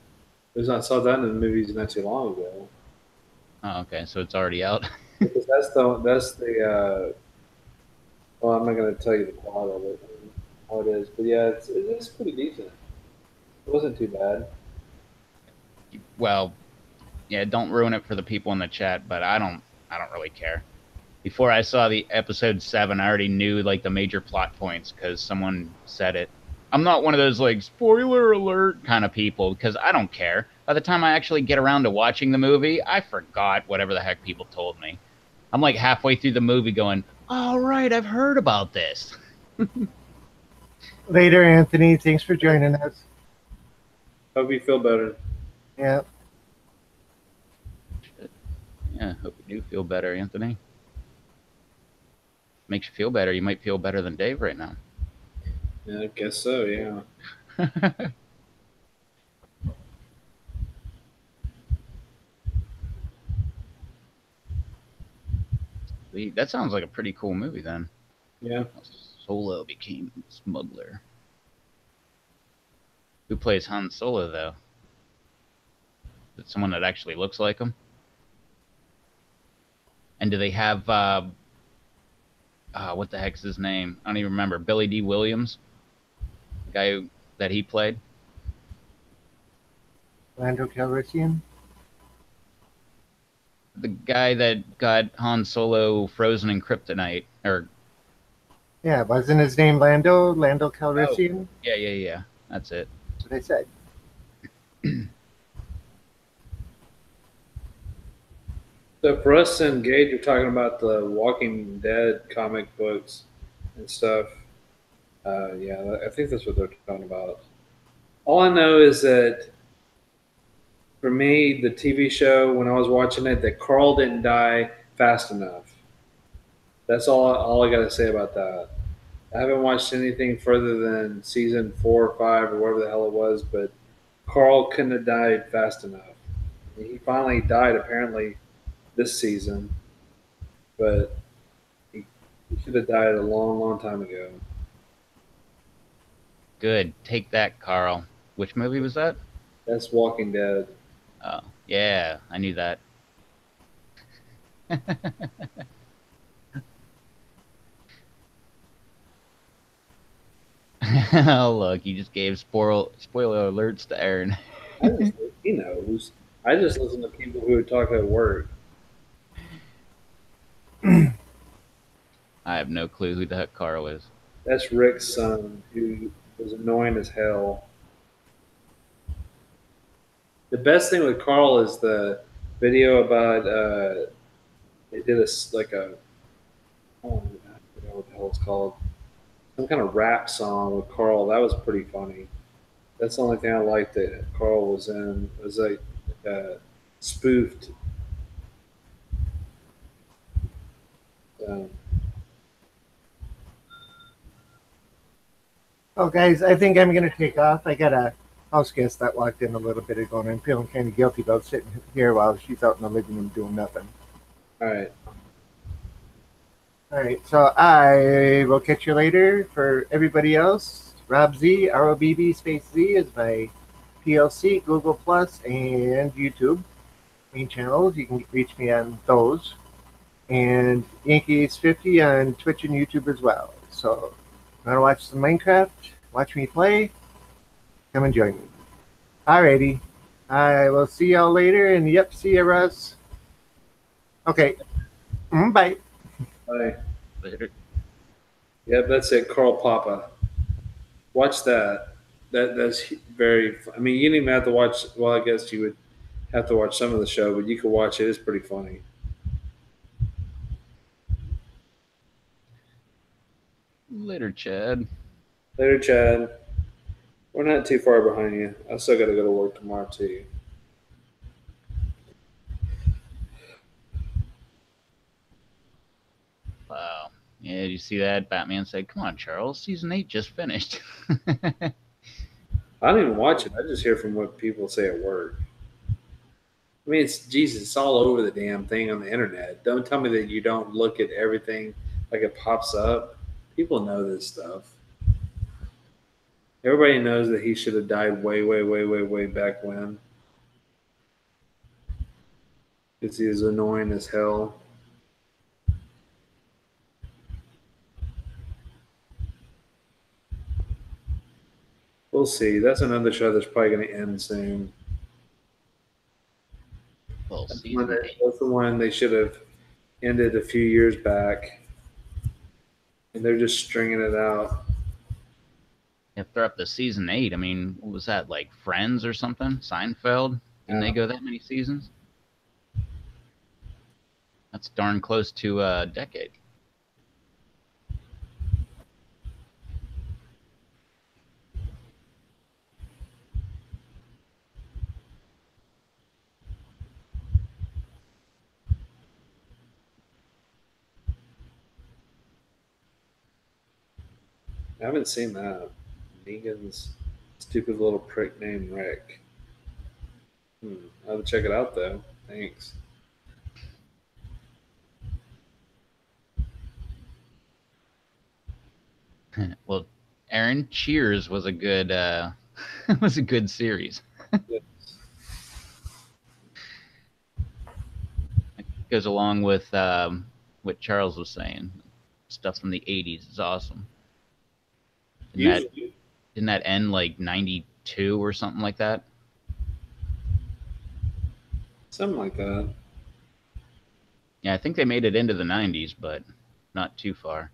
I saw that in the movies not too long ago. Oh, okay, so it's already out. Because that's the well, I'm not going to tell you the plot of it, how it is, but yeah, it's pretty decent. It wasn't too bad. Well, yeah, don't ruin it for the people in the chat, but I don't really care. Before I saw the episode 7, I already knew like the major plot points because someone said it. I'm not one of those like spoiler alert kind of people because I don't care. By the time I actually get around to watching the movie, I forgot whatever the heck people told me. I'm like halfway through the movie going, all right, I've heard about this. Later, Anthony. Thanks for joining us. Hope you feel better. Yeah. Yeah, hope you do feel better, Anthony. Makes you feel better. You might feel better than Dave right now. Yeah, I guess so. Yeah. That sounds like a pretty cool movie then. Yeah. Solo became smuggler. Who plays Han Solo though? Is it someone that actually looks like him? And do they have what the heck's his name? I don't even remember. Billy D. Williams, the guy that he played. Lando Calrissian. The guy that got Han Solo frozen in kryptonite, or Yeah, wasn't his name Lando? Lando Calrissian? yeah. That's it. That's what I said. So for us and Gage, we're talking about the Walking Dead comic books and stuff. Yeah, I think that's what they're talking about. All I know is that for me, the TV show, when I was watching it, that Carl didn't die fast enough. That's all I got to say about that. I haven't watched anything further than season 4 or 5 or whatever the hell it was, but Carl couldn't have died fast enough. He finally died apparently this season, but he should have died a long, long time ago. Good. Take that, Carl. Which movie was that? That's Walking Dead. Oh, yeah, I knew that. Oh, look, you just gave spoiler alerts to Aaron. He knows. I just listen to people who talk at work. I have no clue who the heck Carl is. That's Rick's son, who was annoying as hell. The best thing with Carl is the video about they did a oh, I forgot what the hell it's called, some kind of rap song with Carl. That was pretty funny. That's the only thing I liked that Carl was in. It was like spoofed. Um, Oh, guys, I think I'm going to take off. I got a house guest that walked in a little bit ago, and I'm feeling kind of guilty about sitting here while she's out in the living room doing nothing. all right. All right, so I will catch you later. For everybody else, Rob Z, ROBB space Z is my PLC, Google Plus, and YouTube main channels. You can reach me on those. And Yankees 50 on Twitch and YouTube as well. So if you want to watch some Minecraft, watch me play, come and join me. Alrighty. I will see y'all later. And yep, see ya, Russ. Okay. Bye. Bye. Later. Yeah, that's it. Carl Papa. Watch that. That's very. I mean, you didn't even have to watch. Well, I guess you would have to watch some of the show, but you could watch it. It's pretty funny. Later, Chad. Later, Chad. We're not too far behind you. I still got to go to work tomorrow too. Wow. Yeah, did you see that? Batman said, "Come on, Charles. Season 8 just finished." I don't even watch it. I just hear from what people say at work. I mean, it's Jesus. It's all over the damn thing on the internet. Don't tell me that you don't look at everything like it pops up. People know this stuff. Everybody knows that he should have died way, way, way, way, way back when. Because he is annoying as hell. We'll see. That's another show that's probably going to end soon. Well, That's season 8. that's the one they should have ended a few years back. And they're just stringing it out. If they're up to season 8, I mean, what was that, like Friends or something? Seinfeld? Didn't they go that many seasons? That's darn close to a decade. I haven't seen that. Negan's stupid little prick named Rick. I'll have to check it out though. Thanks. Well, Aaron, Cheers was a good was a good series. Yes. It goes along with what Charles was saying. Stuff from the '80s is awesome. Usually, Didn't that end like '92 or something like that? something like that. Yeah, I think they made it into the '90s, but not too far.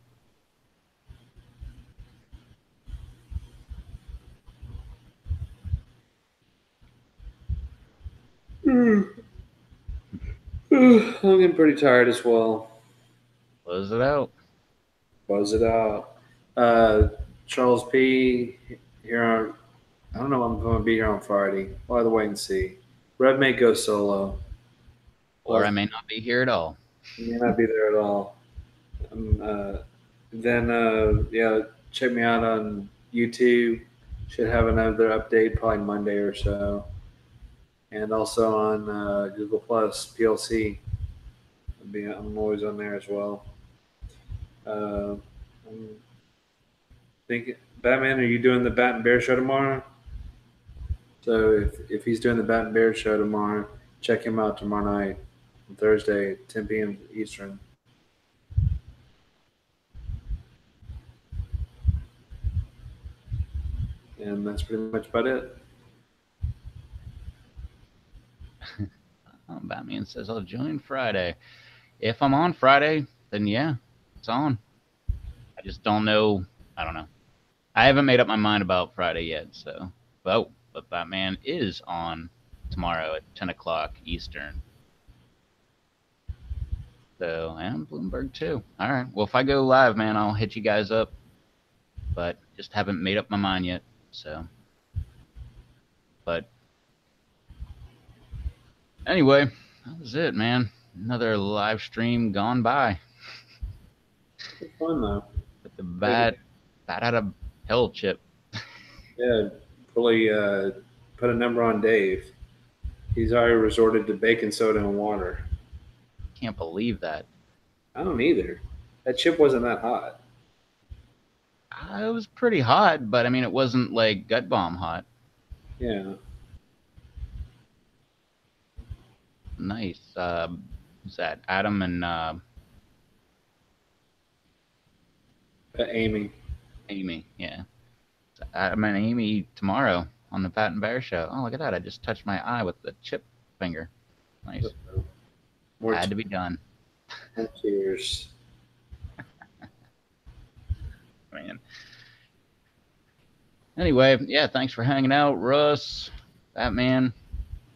I'm getting pretty tired as well. Close it out. Buzz it out. Charles P. Here on. I don't know if I'm going to be here on Friday. We'll have to wait and see. Red may go solo. Or I may not be here at all. He may not be there at all. Yeah, check me out on YouTube. Should have another update probably Monday or so. And also on Google Plus PLC. I'm always on there as well. I'm thinking, Batman, are you doing the Bat and Bear show tomorrow? So if he's doing the Bat and Bear show tomorrow, check him out tomorrow night, on Thursday, 10 p.m. Eastern. And that's pretty much about it. Batman says I'll join Friday. If I'm on Friday, then yeah, it's on. I just don't know. I don't know. I haven't made up my mind about Friday yet. So, but Batman is on tomorrow at 10 o'clock Eastern. So, and Bloomberg too. All right. Well, if I go live, man, I'll hit you guys up. But just haven't made up my mind yet. So, but anyway, that was it, man. Another live stream gone by. It's fun though. With the bat out of hell chip. Yeah, really put a number on Dave. He's already resorted to baking soda and water. Can't believe that. I don't either. That chip wasn't that hot. It was pretty hot, but I mean, it wasn't like gut bomb hot. Yeah. Nice. Who's that? Adam and Amy. Amy. Yeah. So Adam and Amy tomorrow on the Pat and Bear show. Oh, look at that. I just touched my eye with the chip finger. Nice. More Had to be done. cheers. Man. Anyway, yeah, thanks for hanging out, Russ, Batman,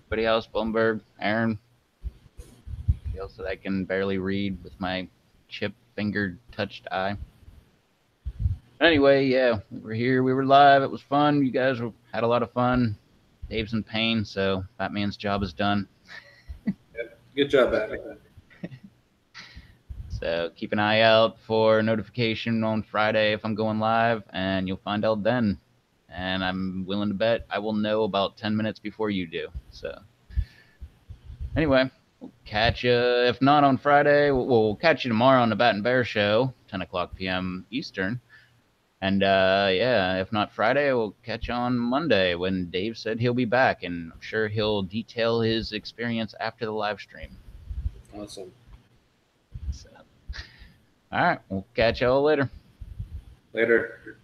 everybody else, Blumberg, Aaron. Anybody else that I can barely read with my chip fingered touched eye. Anyway, yeah, we were here, we were live, it was fun. You guys had a lot of fun. Dave's in pain, so Batman's job is done. Good job, Batman. So keep an eye out for notification on Friday if I'm going live, and you'll find out then. And I'm willing to bet I will know about 10 minutes before you do. So Anyway, we'll catch you, if not on Friday, we'll catch you tomorrow on the Bat and Bear Show, 10 o'clock p.m. Eastern. And yeah, if not Friday, we'll catch you on Monday when Dave said he'll be back, and I'm sure he'll detail his experience after the live stream. Awesome. So, all right, we'll catch y'all later. Later.